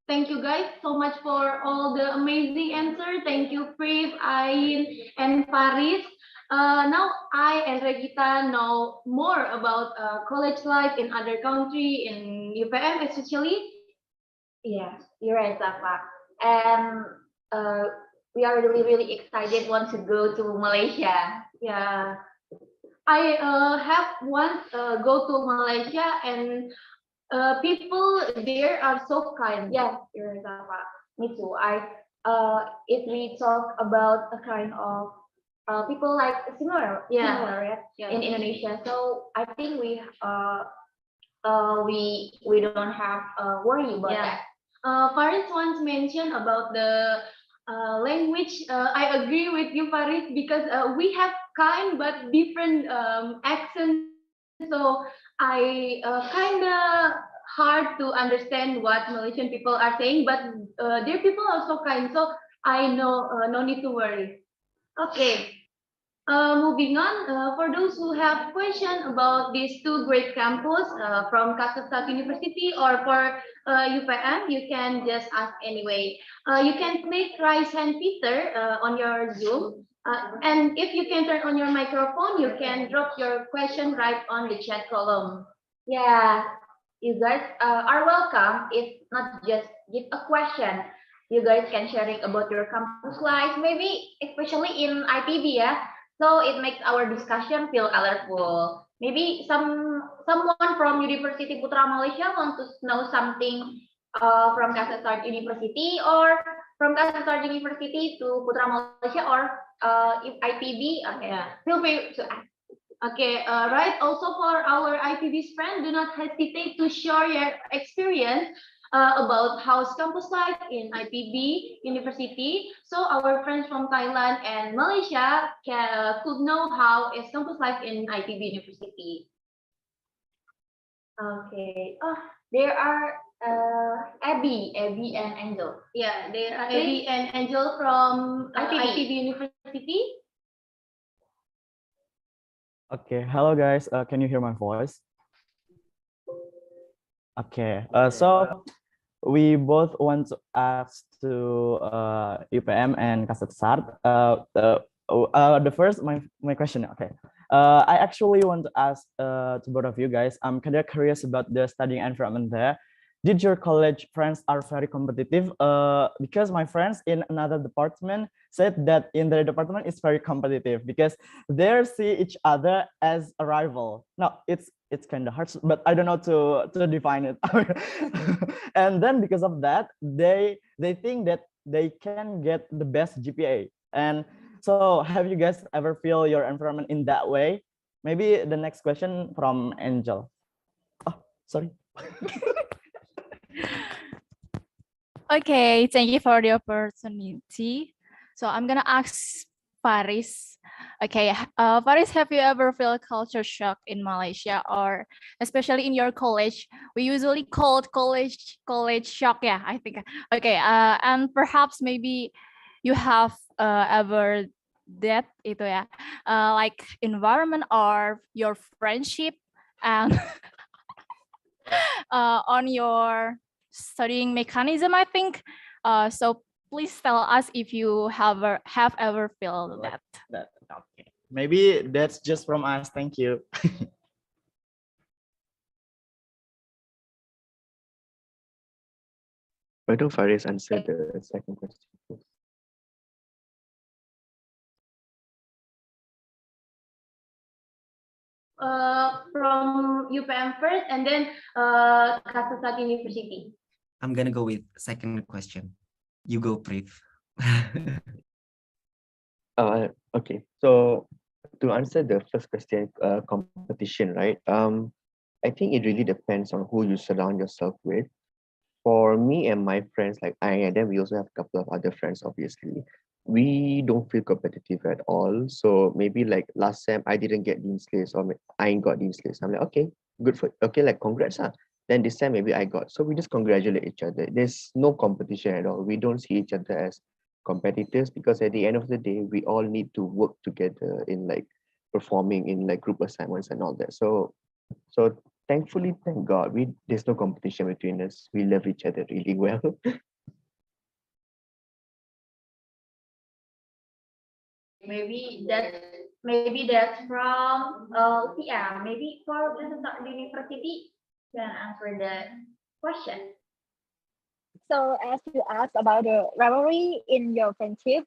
Speaker 1: thank you guys so much for all the amazing answer. Thank you, Priv, Ain, and Faris. Now I and Regita know more about college life in other country, in UPM especially. Yes, you're right, Safa. And we are really excited once to go to Malaysia. Yeah. I have once go to Malaysia, and people there are so kind. Yeah, you're right, Safa. Me too. If we talk about a kind of people like similar, similar, yeah, in Indonesia. So I think we don't have worry about that. Faris once mentioned about the language. I agree with you, Faris, because we have kind but different accents. So I kind of hard to understand what Malaysian people are saying, but their people are so kind. So I know no need to worry. Okay. Moving on, for those who have questions about these two great campus from Kasetsart University or for UPM, you can just ask anyway. You can click raise hand feature on your Zoom. And if you can turn on your microphone, you can drop your question right on the chat column. Yeah, you guys are welcome. If not just give a question, you guys can sharing about your campus life, maybe especially in IPB, yeah. So it makes our discussion feel colorful. Maybe someone from Universiti Putra Malaysia wants to know something from Kasetsart University, or from Kasetsart University to Putra Malaysia, or if IPB. Okay, feel free to ask. Okay, right. Also for our IPB's friend, do not hesitate to share your experience about how's campus life in IPB University. So our friends from Thailand and Malaysia could know how is campus life in IPB University. Okay. Oh, there are Abby and Angel. Yeah, there are Abby and Angel from IPB University.
Speaker 8: Okay, hello guys. Can you hear my voice? Okay. So we both want to ask to UPM and Kasetsart. The first my question. Okay. I actually want to ask to both of you guys. I'm kind of curious about the studying environment there. Did your college friends are very competitive? Because my friends in another department said that in their department it's very competitive because they see each other as a rival. No, it's kind of hard, but I don't know to define it. And then because of that, they think that they can get the best GPA. And so, have you guys ever feel your environment in that way? Maybe the next question from Angel. Oh, sorry.
Speaker 12: Okay, thank you for the opportunity. So I'm gonna ask Faris. Okay, Faris, have you ever felt culture shock in Malaysia, or especially in your college? We usually call it college shock. Yeah, I think. Okay, and perhaps maybe you have ever that itu ya, like environment or your friendship and on your studying mechanism, I think. So please tell us if you have ever felt that.
Speaker 8: Okay. Maybe that's just from us. Thank you.
Speaker 10: Why don't Faris answer the second question, please?
Speaker 21: from UPM first, and then Kasetsart University.
Speaker 11: I'm gonna go with second question. You go, Priv.
Speaker 10: Okay, so to answer the first question, competition, right? I think it really depends on who you surround yourself with. For me and my friends, like and then we also have a couple of other friends, obviously. We don't feel competitive at all. So maybe like last time I didn't get Dean's List or I ain't got Dean's List. I'm like, okay, good for okay, like congrats. Then this time maybe I got. So we just congratulate each other. There's no competition at all. We don't see each other as competitors because at the end of the day, we all need to work together in like performing in like group assignments and all that. So thankfully, thank God, there's no competition between us. We love each other really well.
Speaker 1: Maybe that's from yeah, maybe for Kasetsart University can answer the question.
Speaker 22: So as you asked about the rivalry in your friendship,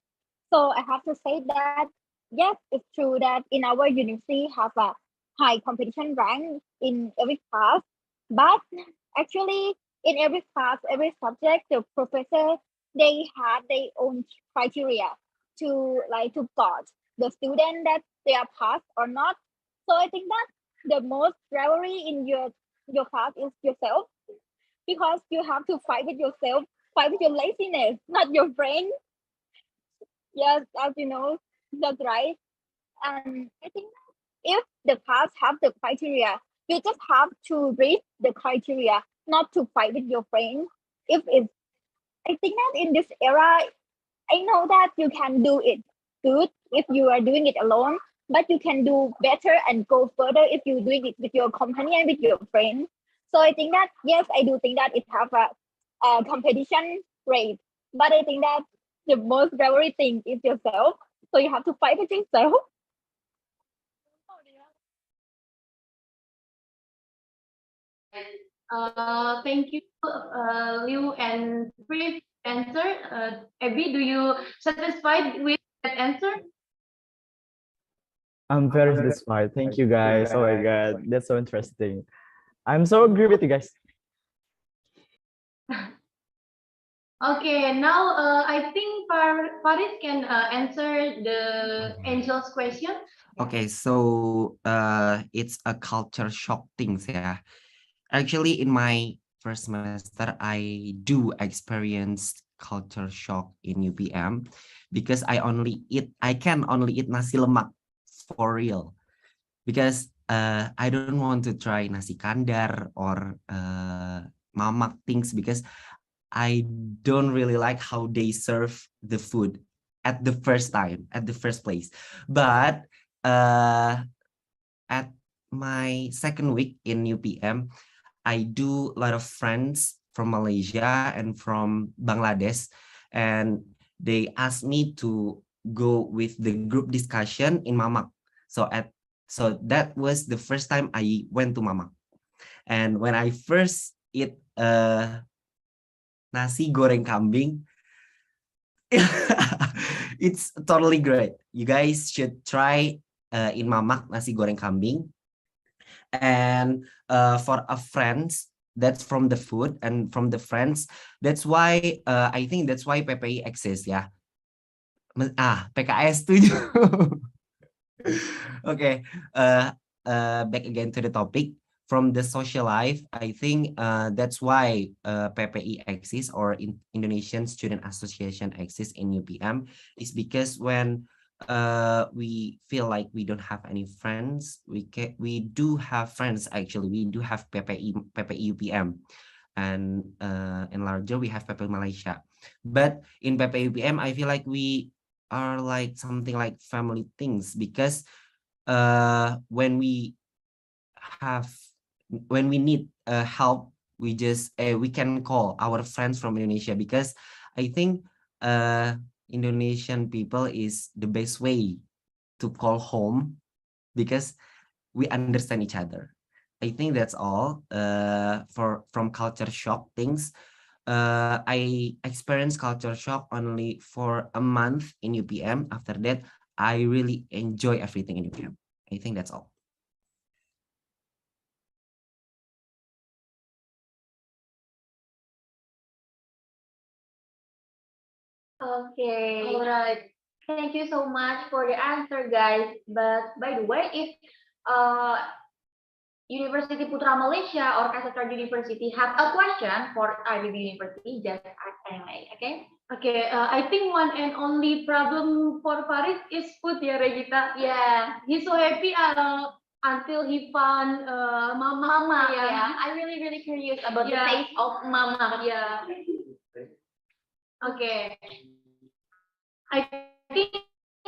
Speaker 22: so I have to say that yes, it's true that in our university have a high competition rank in every class, but actually in every class, every subject, the professor they have their own criteria to gauge the student that they are passed or not. So I think that the most rivalry in your class is yourself because you have to fight with yourself, fight with your laziness, not your brain. Yes, as you know, that's right. And I think if the class have the criteria, you just have to read the criteria, not to fight with your brain. If it's, I think that in this era, I know that you can do it good if you are doing it alone, but you can do better and go further if you're doing it with your company and with your friends. So I think that yes, I do think that it have a competition rate, but I think that the most rivalry thing is yourself. So you have to fight with yourself.
Speaker 1: Thank you, Liu and Priv answer. Abby, do you satisfied with that answer?
Speaker 8: I'm very satisfied. Thank you guys. Oh my God, that's so interesting. I'm so agree with you guys.
Speaker 1: Okay, now I think Faris can answer the Angel's question.
Speaker 11: Okay, so it's a culture shock things, yeah. Actually, in my first semester, I do experience culture shock in UPM because I can only eat nasi lemak for real because I don't want to try nasi kandar or mamak things because I don't really like how they serve the food at the first place. But at my second week in UPM, I do a lot of friends from Malaysia and from Bangladesh, and they asked me to go with the group discussion in Mamak. So that was the first time I went to Mamak. And when I first eat nasi goreng kambing, it's totally great. You guys should try in Mamak nasi goreng kambing. And for a friends, that's from the food, and from the friends, that's why I think that's why PPI exists, yeah. PKS setuju. Okay, back again to the topic. From the social life, I think that's why PPI exists, or Indonesian Student Association exists in UPM, is because when we feel like we don't have any friends, we do have friends. Actually, we do have PPI UPM, and in larger we have PPI Malaysia. But in PPI UPM, I feel like we are like something like family things because when we need help, we can call our friends from Indonesia, because I think Indonesian people is the best way to call home because we understand each other. I think that's all from culture shock things. I experienced culture shock only for a month in UPM. After that, I really enjoy everything in UPM. I think that's all.
Speaker 21: Okay. All right. Thank you so much for the answer, guys. But by the way, if uh, University Putra Malaysia or Kasetsart University have a question for IBB University, just ask anyway, okay? Okay, I think one and only problem for Faris is food, ya Regita.
Speaker 1: Yeah.
Speaker 21: He's so happy until he found mama.
Speaker 1: Yeah. I'm really curious about the
Speaker 21: Yeah.
Speaker 1: taste of mama.
Speaker 21: Yeah. Okay. I think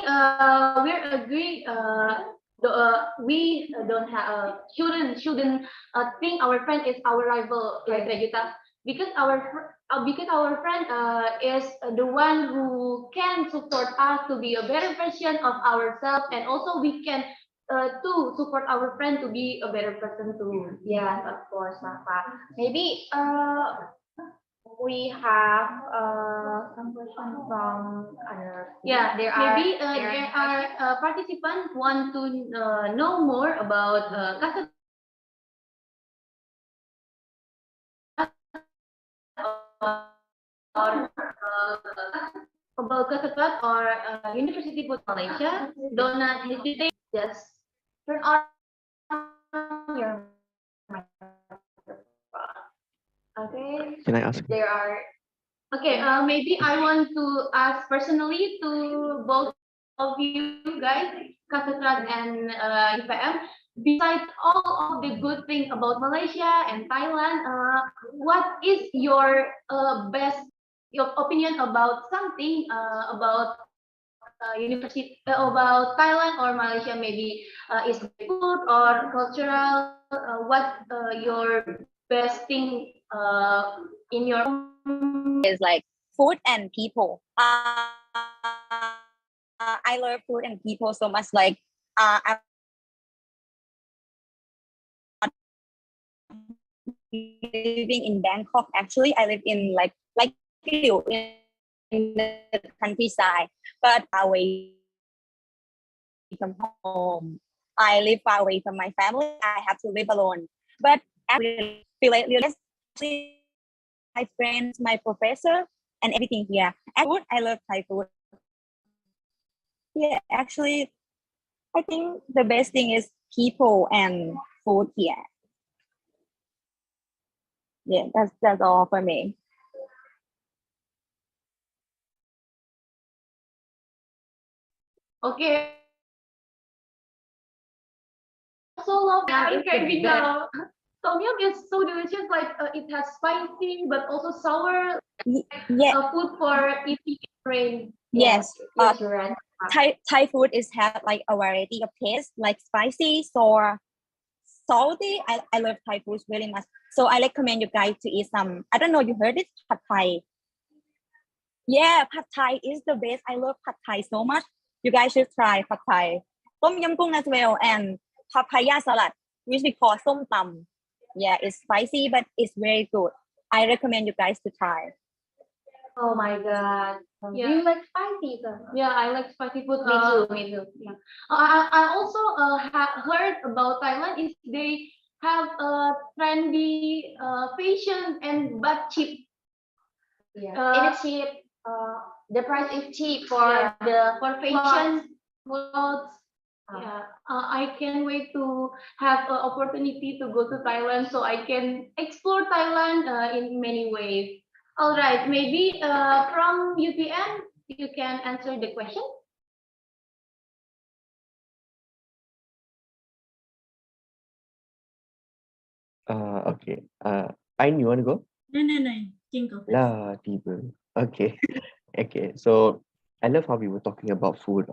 Speaker 21: we're agreeing. We don't have shouldn't think our friend is our rival, right, Regita? Because our friend is the one who can support us to be a better version of ourselves, and also we can to support our friend to be a better person too.
Speaker 1: Yes, of course, Nafa. Maybe we have some question from other.
Speaker 21: Yeah,
Speaker 1: there are
Speaker 21: maybe there are participants want to know more about Kasetsart or about Kasetsart or University of Malaysia. Don't hesitate. Just turn on your microphone. Okay.
Speaker 10: Can I ask?
Speaker 21: There are. Okay, maybe I want to ask personally to both of you guys, Kasetsart and UPM. Besides all of the good thing about Malaysia and Thailand, what is your your opinion about something about university about Thailand or Malaysia? Maybe is it food or cultural? What your best thing in your
Speaker 23: Is like food and people. I love food and people so much. Like I'm living in Bangkok. Actually, I live in like you in the countryside, but away from home. I live far away from my family. I have to live alone. But I feel like my friends, my professor, and everything here. And food, I love Thai food. Yeah, actually, I think the best thing is people and food here. Yeah, that's all for me.
Speaker 21: Okay. Also love
Speaker 1: Yeah, it's pretty good.
Speaker 21: Tom yum is so delicious. Like it has spicy but also sour.
Speaker 23: Yeah.
Speaker 21: Food for eating in rain.
Speaker 23: Yes.
Speaker 21: Yes, right.
Speaker 23: Thai food is have like a variety of taste, like spicy, sour, salty. I love Thai food really much. So I recommend you guys to eat some. I don't know, you heard it? Pad Thai. Yeah, Pad Thai is the best. I love Pad Thai so much. You guys should try Pad Thai. Tom yum goong as well and papaya salad, which we call som tam. Yeah, it's spicy, but it's very good. I recommend you guys to try.
Speaker 21: Oh my god.
Speaker 1: Yeah. Do you like spicy?
Speaker 21: Yeah, I like spicy food.
Speaker 1: Me too.
Speaker 21: Yeah. I also heard about Thailand is they have a trendy fashion and but cheap.
Speaker 1: Yeah. It is cheap. The price is cheap for
Speaker 21: for fashion clothes. Yeah, I can't wait to have an opportunity to go to Thailand so I can explore Thailand in many ways. All right, maybe from UPM, you can answer the question.
Speaker 10: Okay. Ain, you want to go?
Speaker 9: No, you can go first.
Speaker 10: Lah, tiba. Okay. Okay. So I love how we were talking about food.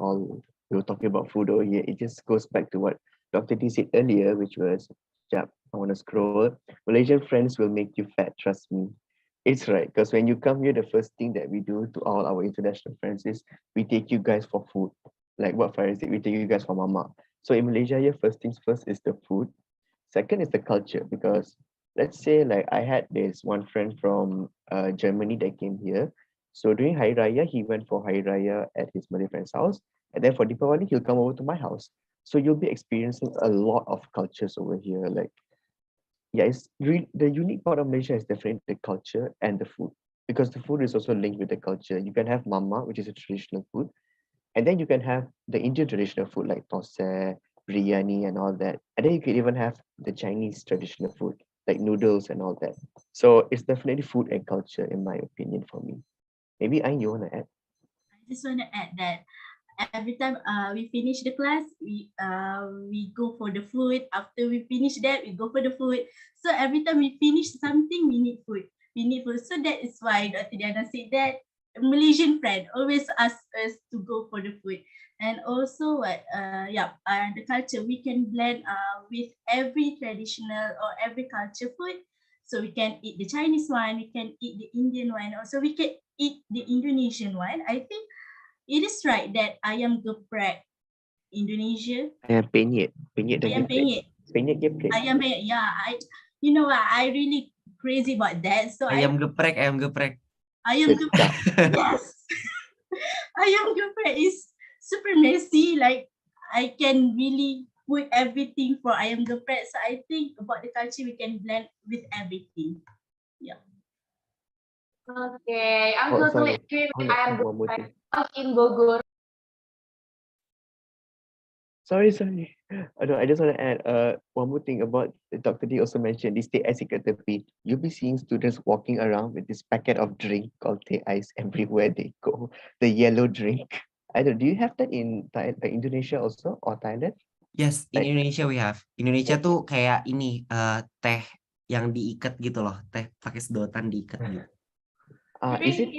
Speaker 10: We were talking about food over here. It just goes back to what Dr. T said earlier, which was, yeah, I want to scroll. Malaysian friends will make you fat. Trust me. It's right. Because when you come here, the first thing that we do to all our international friends is we take you guys for food. Like what Faris said, we take you guys for mama. So in Malaysia, here, first things first is the food. Second is the culture, because let's say like I had this one friend from Germany that came here. So during Hari Raya, he went for Hari Raya at his Malay friend's house. And then for Deepavali, he'll come over to my house. So you'll be experiencing a lot of cultures over here. Like, yeah, it's really the unique part of Malaysia is definitely the culture and the food. because the food is also linked with the culture. You can have mama, which is a traditional food, and then you can have the Indian traditional food like tosai, biryani, and all that. And then you can even have the Chinese traditional food like noodles and all that. So it's definitely food and culture, in my opinion, for me. Maybe Ain, you want to add?
Speaker 9: I just want to add that every time we finish the class, we go for the food. After we finish that, we go for the food. So every time we finish something, we need food. We need food. So that is why Dr. Diana said that Malaysian friend always ask us to go for the food. And also the culture, we can blend with every traditional or every culture food. So we can eat the Chinese one, we can eat the Indian one, also we can eat the Indonesian one. I think it is right that ayam geprek Indonesia.
Speaker 10: Ayam penyet. Penyet dan
Speaker 9: Ayam
Speaker 10: geprek.
Speaker 9: penyet.
Speaker 10: Penyet geprek.
Speaker 9: Ayam penyet. Yeah, you know what? I really crazy about that. So
Speaker 11: Ayam geprek, ayam geprek.
Speaker 9: ayam geprek. Yes. Ayam geprek is super messy. Like I can really put everything for ayam geprek. So I think about the culture we can blend with everything. Yeah.
Speaker 1: Okay, I'm
Speaker 10: Oh,
Speaker 1: totally
Speaker 10: sorry.
Speaker 1: agree
Speaker 10: I
Speaker 1: with
Speaker 10: want to
Speaker 1: I am
Speaker 10: add one more thing.
Speaker 1: in Bogor.
Speaker 10: Sorry. I just want to add one more thing about Dr. D also mentioned this teh ais ikat tepi. You'll be seeing students walking around with this packet of drink called teh ais everywhere they go. The yellow drink. I don't. Do you have that in Indonesia also or Thailand?
Speaker 11: Yes, in
Speaker 10: Like-
Speaker 11: Indonesia we have. Indonesia tuh kayak ini teh yang diikat gitu loh, teh pakai sedotan diikat gitu.
Speaker 10: Is it?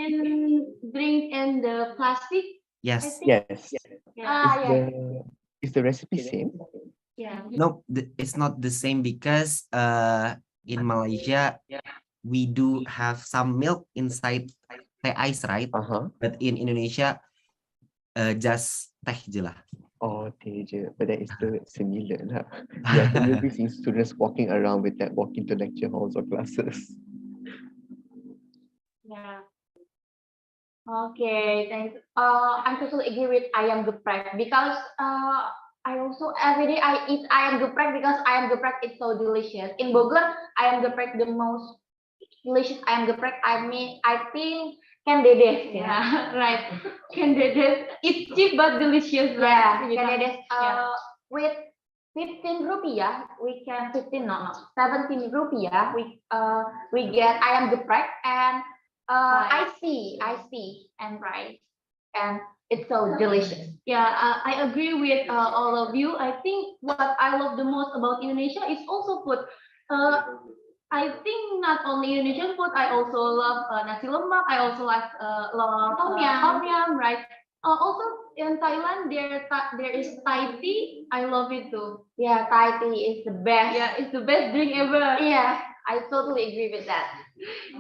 Speaker 21: Drink in the plastic?
Speaker 11: Yes.
Speaker 10: Yes.
Speaker 21: Yeah.
Speaker 10: Is the recipe same?
Speaker 21: Yeah.
Speaker 11: No, it's not the same because in Malaysia we do have some milk inside teh ais, right? But in Indonesia just teh je lah.
Speaker 10: Oh, teh je. But that is still similar lah. Yeah, so you'll be seeing students walking around with that, walking to lecture halls or classes.
Speaker 1: Yeah. Okay, thanks. I totally agree with ayam geprek because I also every day I eat ayam geprek because ayam geprek is so delicious. In Bogor, ayam geprek the most delicious ayam geprek. I think Can Dedes. Yeah, right. Can Dedes. It's cheap but delicious.
Speaker 21: Yeah,
Speaker 1: right?
Speaker 21: Can Dedes.
Speaker 1: With 15 rupiah, we can 17 rupiah. We get ayam geprek and I see and rice, and it's so delicious.
Speaker 21: Yeah, I agree with all of you. I think what I love the most about Indonesia is also food. I think not only Indonesian food, I also love nasi lemak. I also love tom yum, right? Also in Thailand, there is Thai tea. I love it too.
Speaker 1: Yeah, Thai tea is the best.
Speaker 21: Yeah, it's the best drink ever.
Speaker 1: Yeah, I totally agree with that.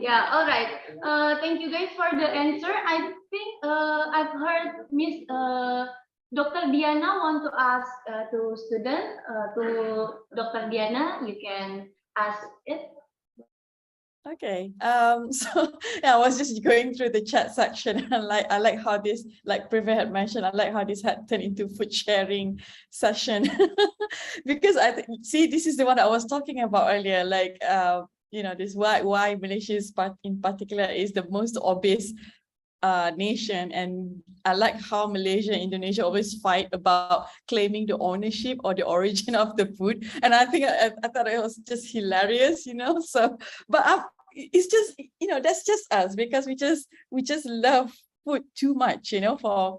Speaker 21: Yeah, all right. Thank you guys for the answer. I think I've heard Miss Dr. Diana want to ask to student to Dr. Diana. You can ask it.
Speaker 4: Okay. So yeah, I was just going through the chat section and I like how this, like Prive had mentioned, I like how this had turned into food sharing session because see, this is the one I was talking about earlier, like this why Malaysia is in particular is the most obese nation, and I like how Malaysia and Indonesia always fight about claiming the ownership or the origin of the food, and I think I thought it was just hilarious, so but it's just that's just us because we just love food too much, for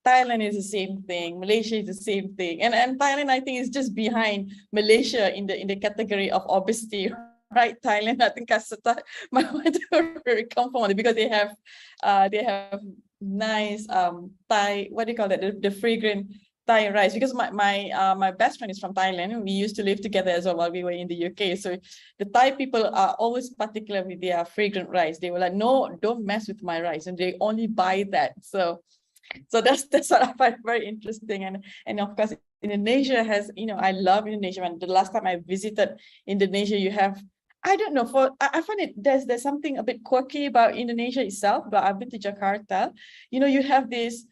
Speaker 4: Thailand is the same thing, Malaysia is the same thing, and Thailand I think is just behind Malaysia in the category of obesity. Right, Thailand, I think Kasetsart might want to come from it because they have nice Thai, what do you call that, the fragrant Thai rice, because my best friend is from Thailand. We used to live together as well while we were in the UK. So the Thai people are always particular with their fragrant rice. They were like, no, don't mess with my rice, and they only buy that. So that's what I find very interesting. And of course Indonesia has, I love Indonesia. And the last time I visited Indonesia, you have, I don't know, I find it there's something a bit quirky about Indonesia itself, but I've been to Jakarta. You have this,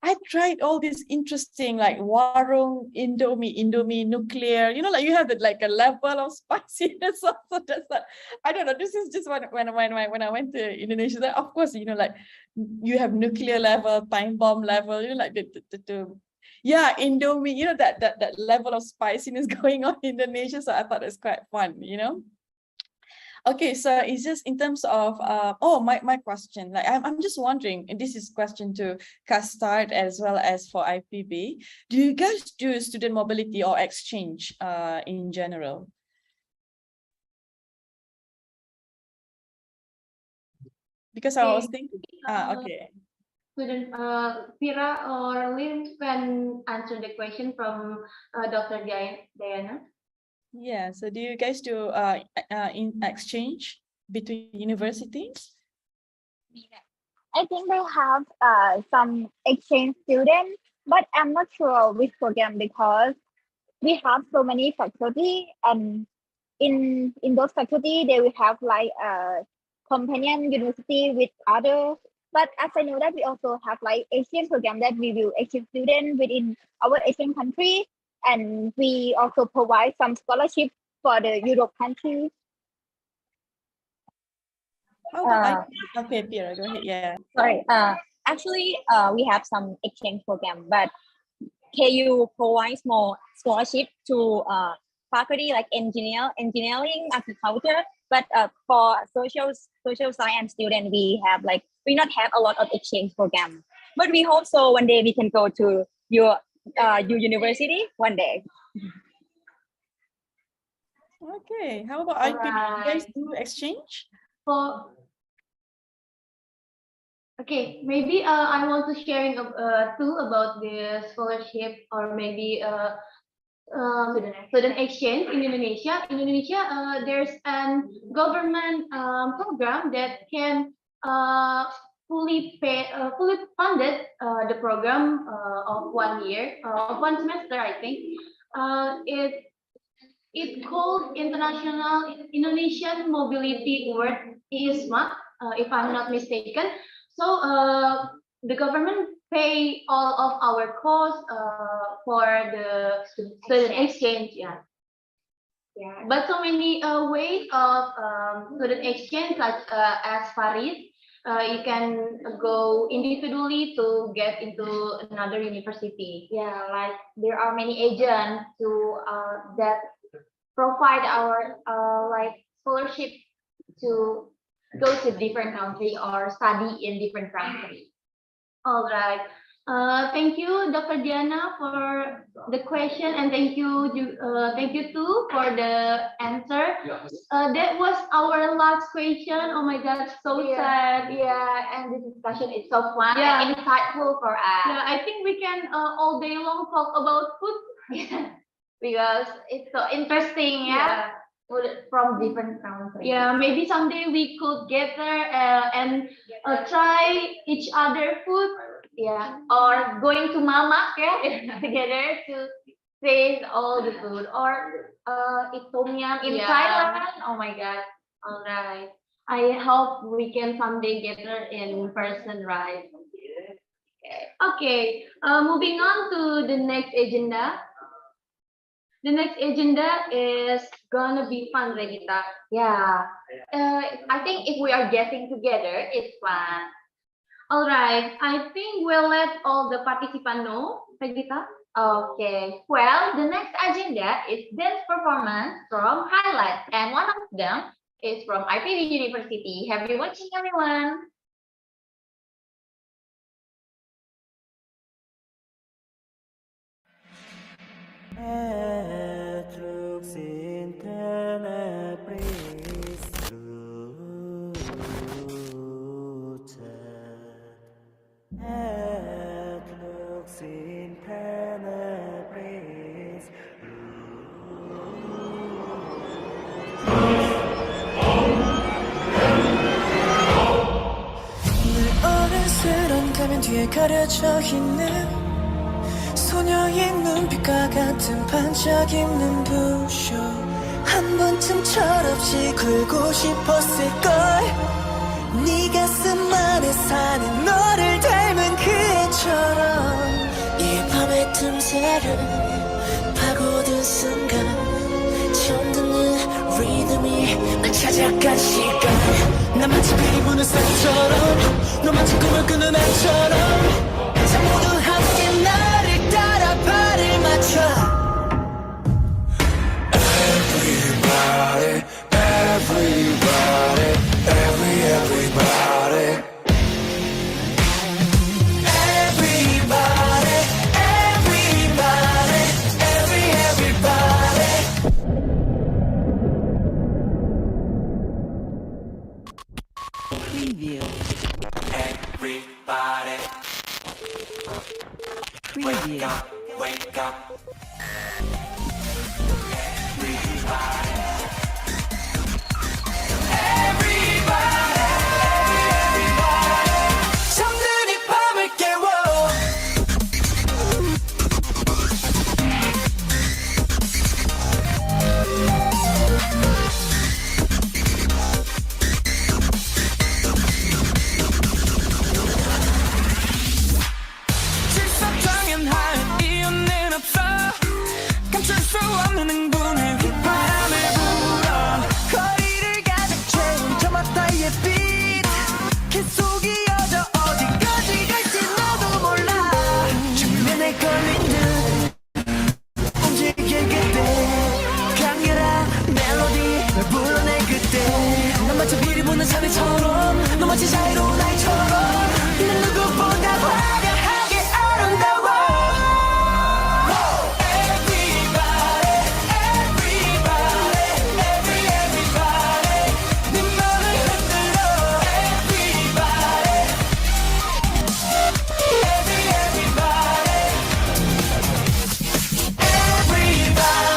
Speaker 4: I tried all these interesting like warung, Indomie nuclear. You know, like you have like a level of spiciness. So that's like, I don't know. This is just when I went to Indonesia. Then of course, you know, like you have nuclear level, time bomb level. You know, like yeah, Indomie. You know that level of spiciness going on in Indonesia. So I thought it's quite fun. You know. Okay, so it's just in terms of my question, like I'm just wondering, and this is question to Kasetsart as well as for IPB, do you guys do student mobility or exchange in general? Because I was thinking, okay.
Speaker 21: Student Pira or Lynn can answer the question from Dr. Diana.
Speaker 4: Yeah, so do you guys do in exchange between universities?
Speaker 22: I think they have some exchange students, but I'm not sure which program because we have so many faculty, and in those faculty they will have like a companion university with others. But as I know that we also have like exchange program that we will exchange students within our Asian country, and we also provide some scholarship for the Europe countries.
Speaker 4: Okay, Pira, go ahead. Yeah.
Speaker 23: Sorry. Actually, we have some exchange program, but KU provides more scholarship to faculty like engineering, agriculture. But for social science student, we not have a lot of exchange program. But we hope so one day we can go to your university one day.
Speaker 4: Okay, how about IPB? You guys do exchange?
Speaker 21: Okay, maybe I want to sharing too about the scholarship or maybe student exchange in Indonesia. In Indonesia, there's a government program that can fully funded the program of 1 year of 1 semester. I think it called International Indonesian Mobility Award ISMA, if I'm not mistaken. So the government pay all of our costs for the student exchange. Yeah. But so many ways of student exchange, such as Paris. You can go individually to get into another university.
Speaker 22: Yeah, like there are many agents that provide our like scholarship to go to different country or study in different country.
Speaker 21: All right. Thank you, Dr. Diana, for the question, and thank you too for the answer. That was our last question. Oh my God, so sad.
Speaker 22: Yeah, and this discussion is so fun and insightful for us.
Speaker 21: Yeah, I think we can all day long talk about food.
Speaker 22: Because it's so interesting, food from different countries.
Speaker 21: Yeah, maybe someday we could gather and try each other food.
Speaker 22: Yeah, or going to Mama together to taste all the food, or eat tom yum in Thailand. Oh my God! All right, I hope we can someday gather in person, right?
Speaker 21: Okay. Moving on to the next agenda. The next agenda is gonna be fun, Regita.
Speaker 22: Yeah. I think if we are getting together, it's fun.
Speaker 21: All right. I think we'll let all the participants know, Regita.
Speaker 22: Okay. Well, the next agenda is dance performance from highlights, and one of them is from IPB University. Have you watching, everyone?
Speaker 3: 가면 뒤에 가려져 있는 소녀의 눈빛과 같은 반짝이는 부쇼 한 번쯤 철없이 굴고 싶었을걸 네 가슴 안에 사는 너를 닮은 그 애처럼 상태를 파고든 순간 처음 듣는 리듬이 날 찾아간 시간 나 마치 비리 부는 새처럼 너 마치 꿈을 꾸는 애처럼 자 모두 함께 나를 따라 발을 맞춰 Everybody, everybody, everybody Preview.
Speaker 5: Everybody,
Speaker 3: Preview.
Speaker 5: wake up. Everybody,
Speaker 3: 잠든 이 밤을 깨워 질서정연한 이유는 없어 감출 수 없는 흥분의 휘바람을 불어 거리를 가득 채운 저 맞다의 빛 계속 이어져 어디까지 갈지 나도 몰라 정면에 걸린 듯 움직일 그때 강렬한 멜로디 널 불러내 그때 넌 마치 비리 부는 사내처럼 넌 마치 자유로운 아이처럼 난 누구보다 화려하게 아름다워 Everybody, everybody, everybody 네 맘을 흔들어 Everybody, everybody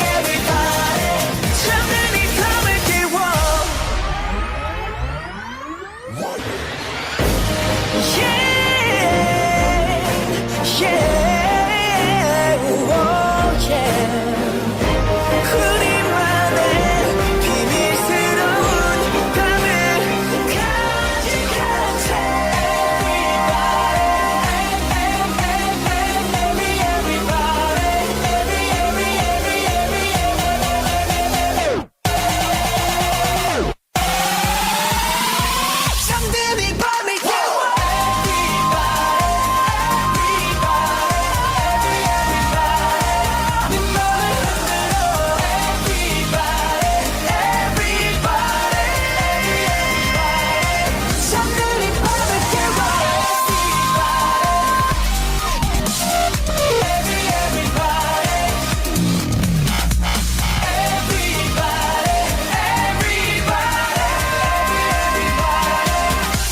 Speaker 3: everybody 잠든 이 밤을 깨워 우리만의 비밀스러운 밤을 가득한 채 잠든 이 밤을 깨워 네 맘을 흔들어 잠든 이 밤을 깨워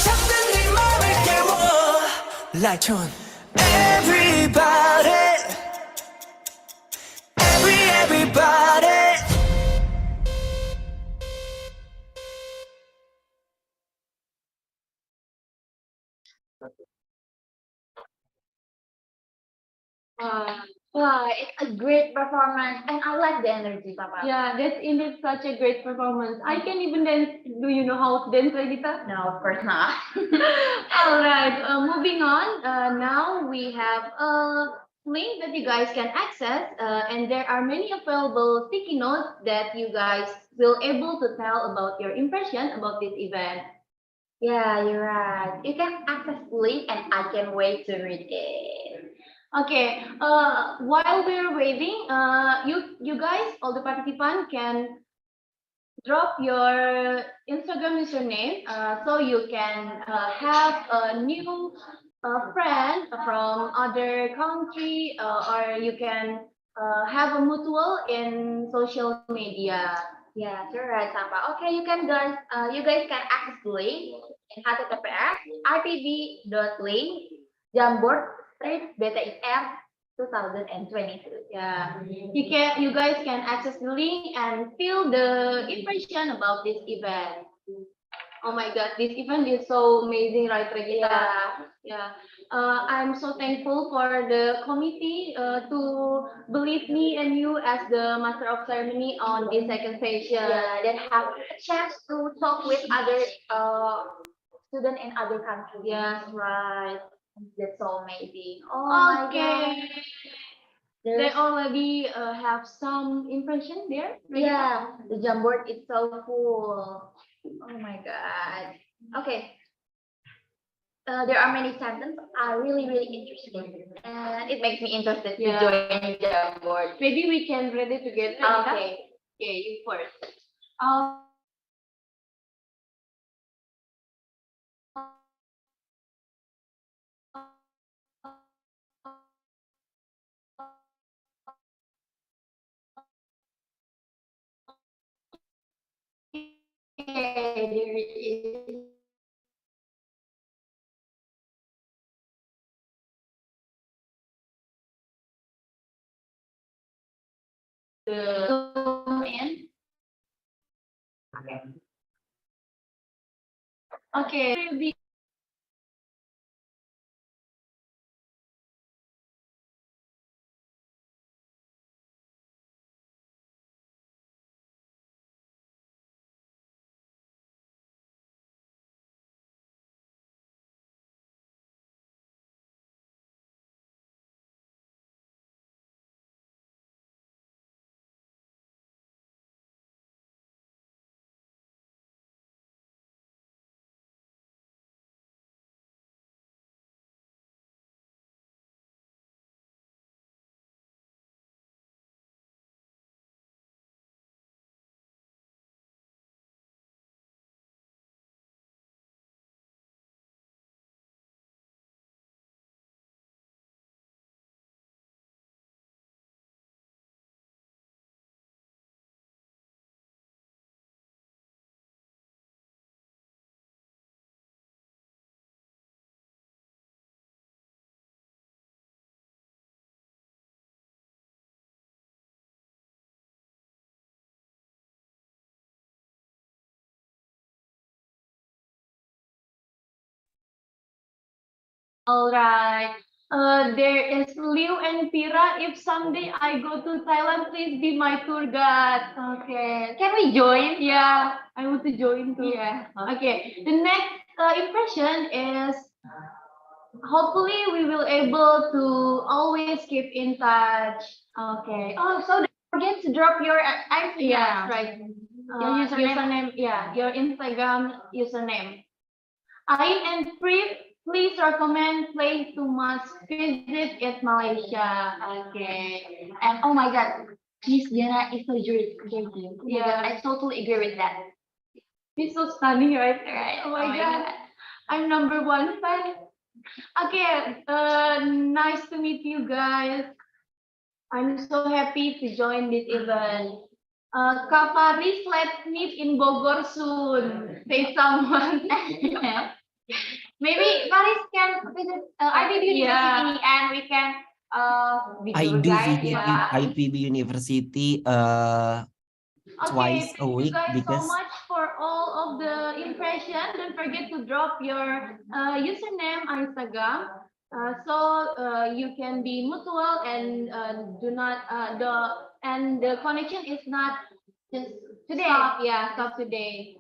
Speaker 3: 잠든 이 맘을 깨워 Light on Everybody everybody
Speaker 1: Wow, it's a great performance, and I like the energy, Papa.
Speaker 21: Yeah, that's indeed such a great performance. I can even dance. Do you know how to dance, Regita?
Speaker 1: No, of course not.
Speaker 21: All right, moving on. Now we have a link that you guys can access, and there are many available sticky notes that you guys will able to tell about your impression about this event.
Speaker 1: Yeah, you're right. You can access the link, and I can't wait to read it.
Speaker 21: Okay, while we're waiting, you guys, all the participants can drop your Instagram username so you can have a new friend from other country or you can have a mutual in social media.
Speaker 1: Yeah, you're right, Sapa. Okay, you guys can access the link in https rtb.link Jamboard Street BTR 2022.
Speaker 21: Yeah, you guys can access the link and feel the impression about this event. Oh my God, this event is so amazing, right, Regita? Yeah. I'm so thankful for the committee to believe me and you as the master of ceremony on this second session.
Speaker 1: Yeah, then have a chance to talk with other students in other countries.
Speaker 21: Yes, right.
Speaker 1: That's so amazing. Oh my God. They
Speaker 21: There's-
Speaker 1: already have some impression there. right?
Speaker 21: Yeah, the Jamboard is so full. Oh my God. Okay. There are many sentences are really interesting, and it makes me interested to
Speaker 1: Yeah.
Speaker 21: join Jamboard.
Speaker 1: Maybe we can read it together.
Speaker 21: Okay.
Speaker 1: Okay, you first.
Speaker 21: Okay, there is
Speaker 1: The zoom in. Okay. Will be all right. There is Liu and Pira. If someday I go to Thailand, please be my tour guide. Okay. Can we join? Yeah, I want to join too. Yeah. Okay. The next impression is hopefully we will able to always keep in touch. Okay. Oh, so don't forget to drop your IG. Yeah.
Speaker 21: Right.
Speaker 1: Your
Speaker 21: Username. Yeah, your Instagram username. Ain and Pri, please recommend place to must visit in Malaysia. Okay. And oh my God, Miss Diana is so great. Yeah, I totally agree with that.
Speaker 1: He's so stunning, right?
Speaker 21: Right.
Speaker 1: Oh my God. I'm number one fan. Okay. Nice to meet you guys. I'm so happy to join this event. Kak Faris, let's meet in Bogor soon. Say someone. Maybe Faris can visit IPB University and we can be
Speaker 11: I
Speaker 1: tour
Speaker 11: do
Speaker 1: guide.
Speaker 11: visit
Speaker 1: Yeah.
Speaker 11: IPB University twice
Speaker 1: Okay,
Speaker 11: a
Speaker 1: thank you
Speaker 11: week
Speaker 1: guys so
Speaker 11: because
Speaker 1: much for all of the impression. Don't forget to drop your username on Instagram. So you can be mutual and do not the connection is not just today. Stop today.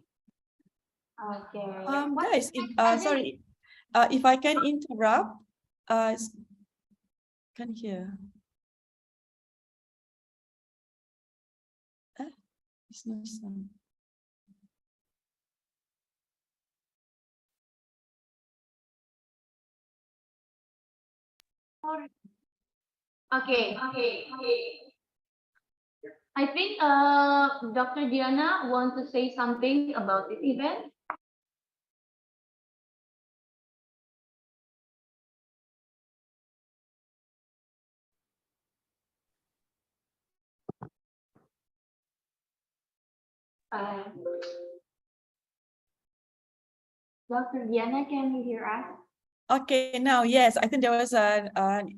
Speaker 1: Okay.
Speaker 4: Guys, sorry, if I can interrupt, can hear. It's no sound.
Speaker 1: Okay. I think Dr. Diana want to say something about this event. Dr. Diana, can you hear us?
Speaker 4: Okay, now yes, I think there was an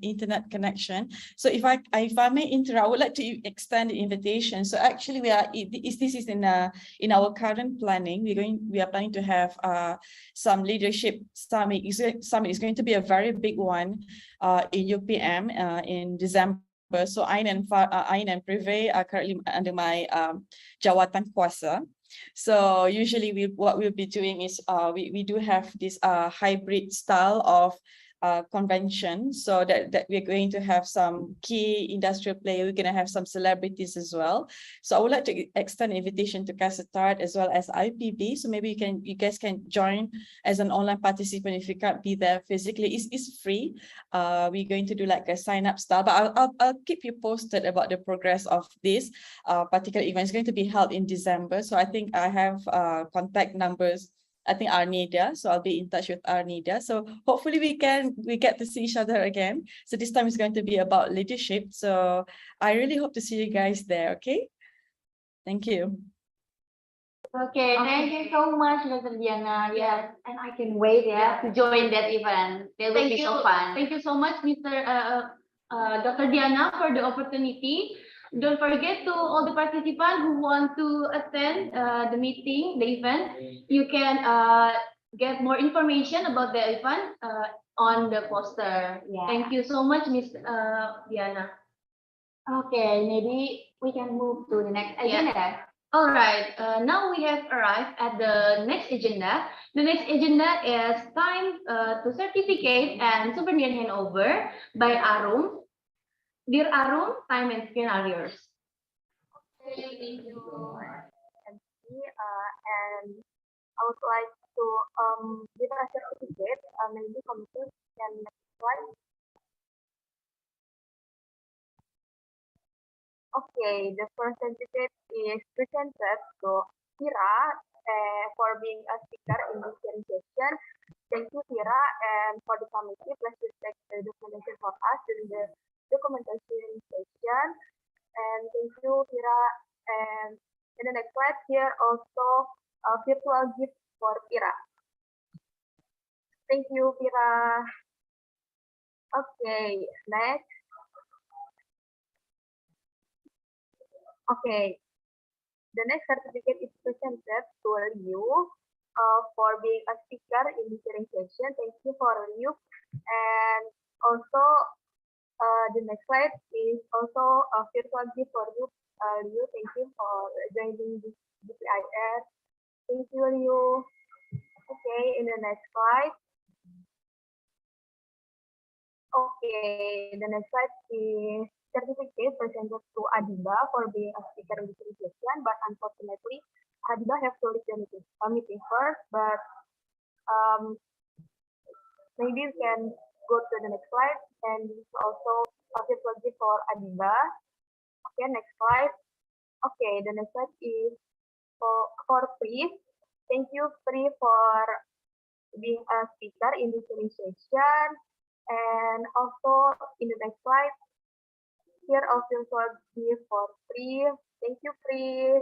Speaker 4: internet connection. So if I may interrupt, I would like to extend the invitation. So actually, this is in our current planning. We are planning to have some leadership summit. Summit is going to be a very big one in UPM in December. So Ain and Prive are currently under my jawatan kuasa. So usually what we'll be doing is we do have this hybrid style of convention. So that we're going to have some key industrial players. We're going to have some celebrities as well. So I would like to extend an invitation to Kasetsart as well as IPB. So maybe you guys can join as an online participant if you can't be there physically. It's free. We're going to do like a sign up style, but I'll keep you posted about the progress of this particular event. It's going to be held in December. So I think I have contact numbers. I think Arnida, so I'll be in touch with Arnida. So hopefully we get to see each other again. So this time it's going to be about leadership. So I really hope to see you guys there. Okay, thank you.
Speaker 21: Okay, thank you so much, Dr. Diana. Yes, and I can wait to join that event. That will be so fun. Thank you so much, Dr. Diana, for the opportunity. Don't forget to all the participants who want to attend the meeting, the event. You can get more information about the event on the poster.
Speaker 22: Yeah.
Speaker 21: Thank you so much, Miss Diana. Okay, maybe we can move to the next agenda. All right, now we have arrived at the next agenda. The next agenda is time to certificate and souvenir handover by Arum. Dear Arum, time and screen are yours.
Speaker 6: Okay, thank you, MC. And I would like to give a certificate. Maybe committee can next slide. Okay, the first certificate is presented to Tira for being a speaker in this hearing session. Thank you, Tira, and for the committee, please take the documentation for us during the documentation session. And thank you, Tira. And in the next slide, here also a virtual gift for Tira. Thank you, Tira. Okay, next. Okay, the next certificate is presented to Liu for being a speaker in the hearing session. Thank you for Liu. And also, the next slide is also a virtual gift for you, Liu. Thank you for joining this GPIS. Thank you, Liu. Okay, in the next slide. Okay, the next slide is certificate presented to Adiba for being a speaker in this session, but unfortunately, Adiba have to leave the meeting first, but maybe we can go to the next slide, and this is also a virtual gift for Adiba. Okay, next slide. Okay, the next slide is for Pri. Thank you, Pri, for being a speaker in this session. And also in the next slide, here also will be for Pri. Thank you, Pri.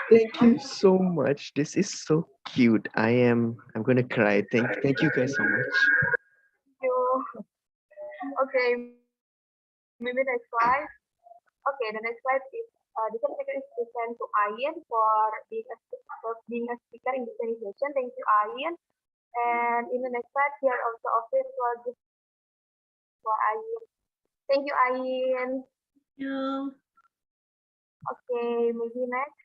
Speaker 10: Thank you so much. This is so cute. I'm gonna cry. Thank you guys so much.
Speaker 6: Thank you. Okay, maybe next slide. Okay, the next slide is the certificate is presented to Ayan for being a speaker in this session. Thank you, Ayan. And in the next slide, here also virtual gift for Ayin. Thank you, Ayin.
Speaker 14: Thank you.
Speaker 6: Okay, maybe next.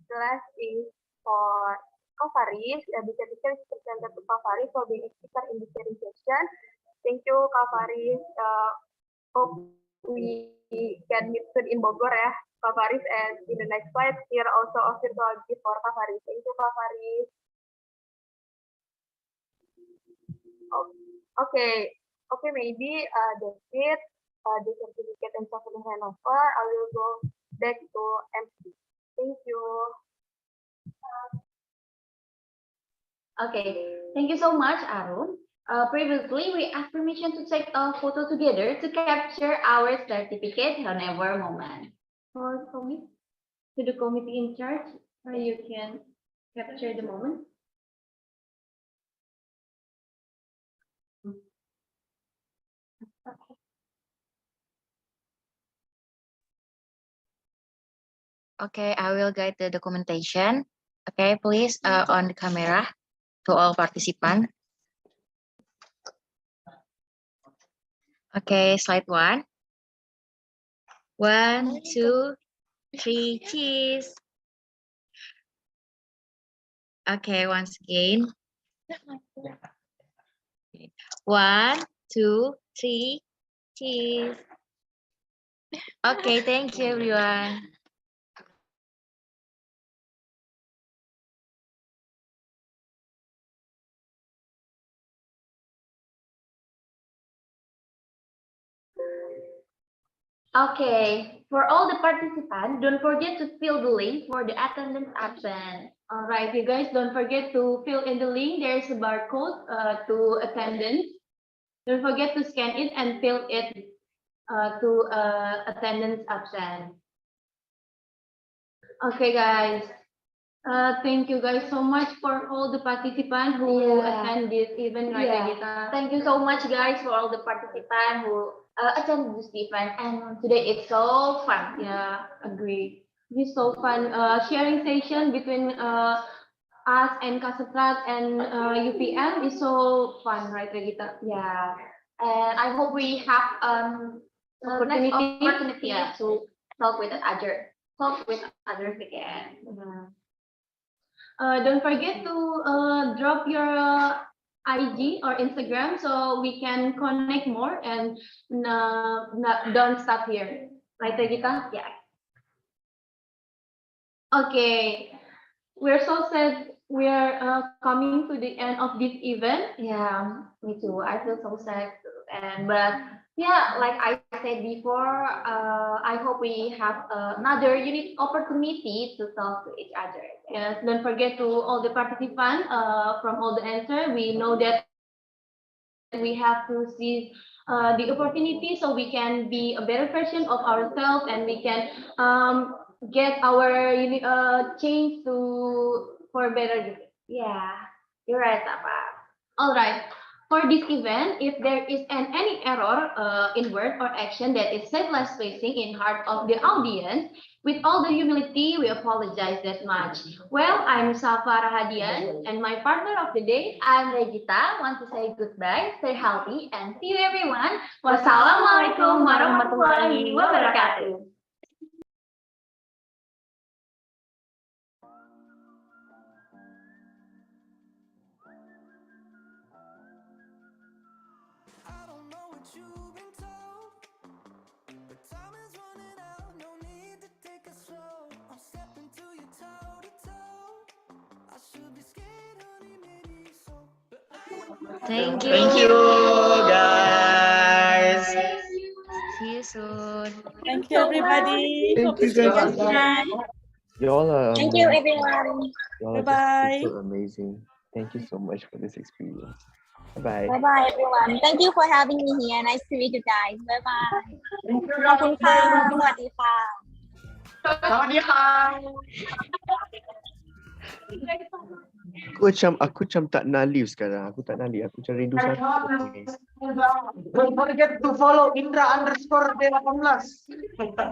Speaker 6: The last is for Kavaris. The certificate is presented to Kavaris for being a speaker in this session. Thank you, Kavaris. Hope we can meet soon in Bogor, ya, Kavaris. And in the next slide, here also a virtual gift for Kavaris. Thank you, Kavaris. Okay, maybe David, the certificate and souvenir handover. I will go back to MC. Thank you.
Speaker 21: Okay, thank you so much, Arun. Previously, we asked permission to take a photo together to capture our certificate handover moment. For to the committee in charge, you can capture the moment.
Speaker 19: Okay, I will guide the documentation. Okay, please on the camera to all participants. Okay, slide 1. 1, 2, 3, cheese. Okay, once again. 1, 2, 3, cheese. Okay, thank you everyone.
Speaker 1: Okay, for all the participants, don't forget to fill the link for the attendance absent. All right, you guys, don't forget to fill in the link. There's a barcode to attendance. Don't forget to scan it and fill it to attendance absent. Okay, guys. Thank you guys so much for all the participants who attend this event, right, Regita?
Speaker 21: Thank you so much, guys, for all the participants who attend this event. And today it's so fun.
Speaker 1: Yeah, agree. It's so fun. Sharing session between us and Kasetsart and UPM is so fun, right, Regita?
Speaker 21: Yeah. And I hope we have next opportunity to talk with others again.
Speaker 1: Don't forget to drop your IG or Instagram so we can connect more and don't stop here. Right, Regita?
Speaker 21: Yeah.
Speaker 1: Okay. We're so sad we're coming to the end of this event.
Speaker 21: Yeah, me too. I feel so sad. But yeah, like I said before, I hope we have another unique opportunity to talk to each other.
Speaker 1: Yes, don't forget to all the participants from all the answer. We know that we have to see the opportunity so we can be a better version of ourselves and we can get our change for better.
Speaker 21: Yeah, you're right, Papa.
Speaker 1: All right. For this event, if there is any error in word or action that is senseless placing in heart of the audience, with all the humility, we apologize that much. Well, I'm Safa Rahadian, and my partner of the day,
Speaker 21: I'm Regita. Want to say goodbye, stay healthy, and see you everyone. Wassalamualaikum warahmatullahi wabarakatuh.
Speaker 19: Thank you.
Speaker 8: Thank you, guys.
Speaker 19: See you soon.
Speaker 4: Thank you, everybody.
Speaker 10: Thank
Speaker 4: Hope to
Speaker 10: you,
Speaker 4: see you
Speaker 10: guys.
Speaker 4: again.
Speaker 10: Y'all are
Speaker 23: Thank you, everyone.
Speaker 10: y'all are just
Speaker 4: Bye-bye.
Speaker 10: super amazing. Thank you so much for this experience. Bye.
Speaker 23: Bye bye, everyone. Thank you for having me here. Nice to meet you guys. Bye bye. ขอบคุณค่ะสวัสดีค่ะ
Speaker 10: Aku macam tak nak leave sekarang. Aku tak nak leave. Aku macam rindu sangat.
Speaker 2: Don't forget to follow Indra_D18.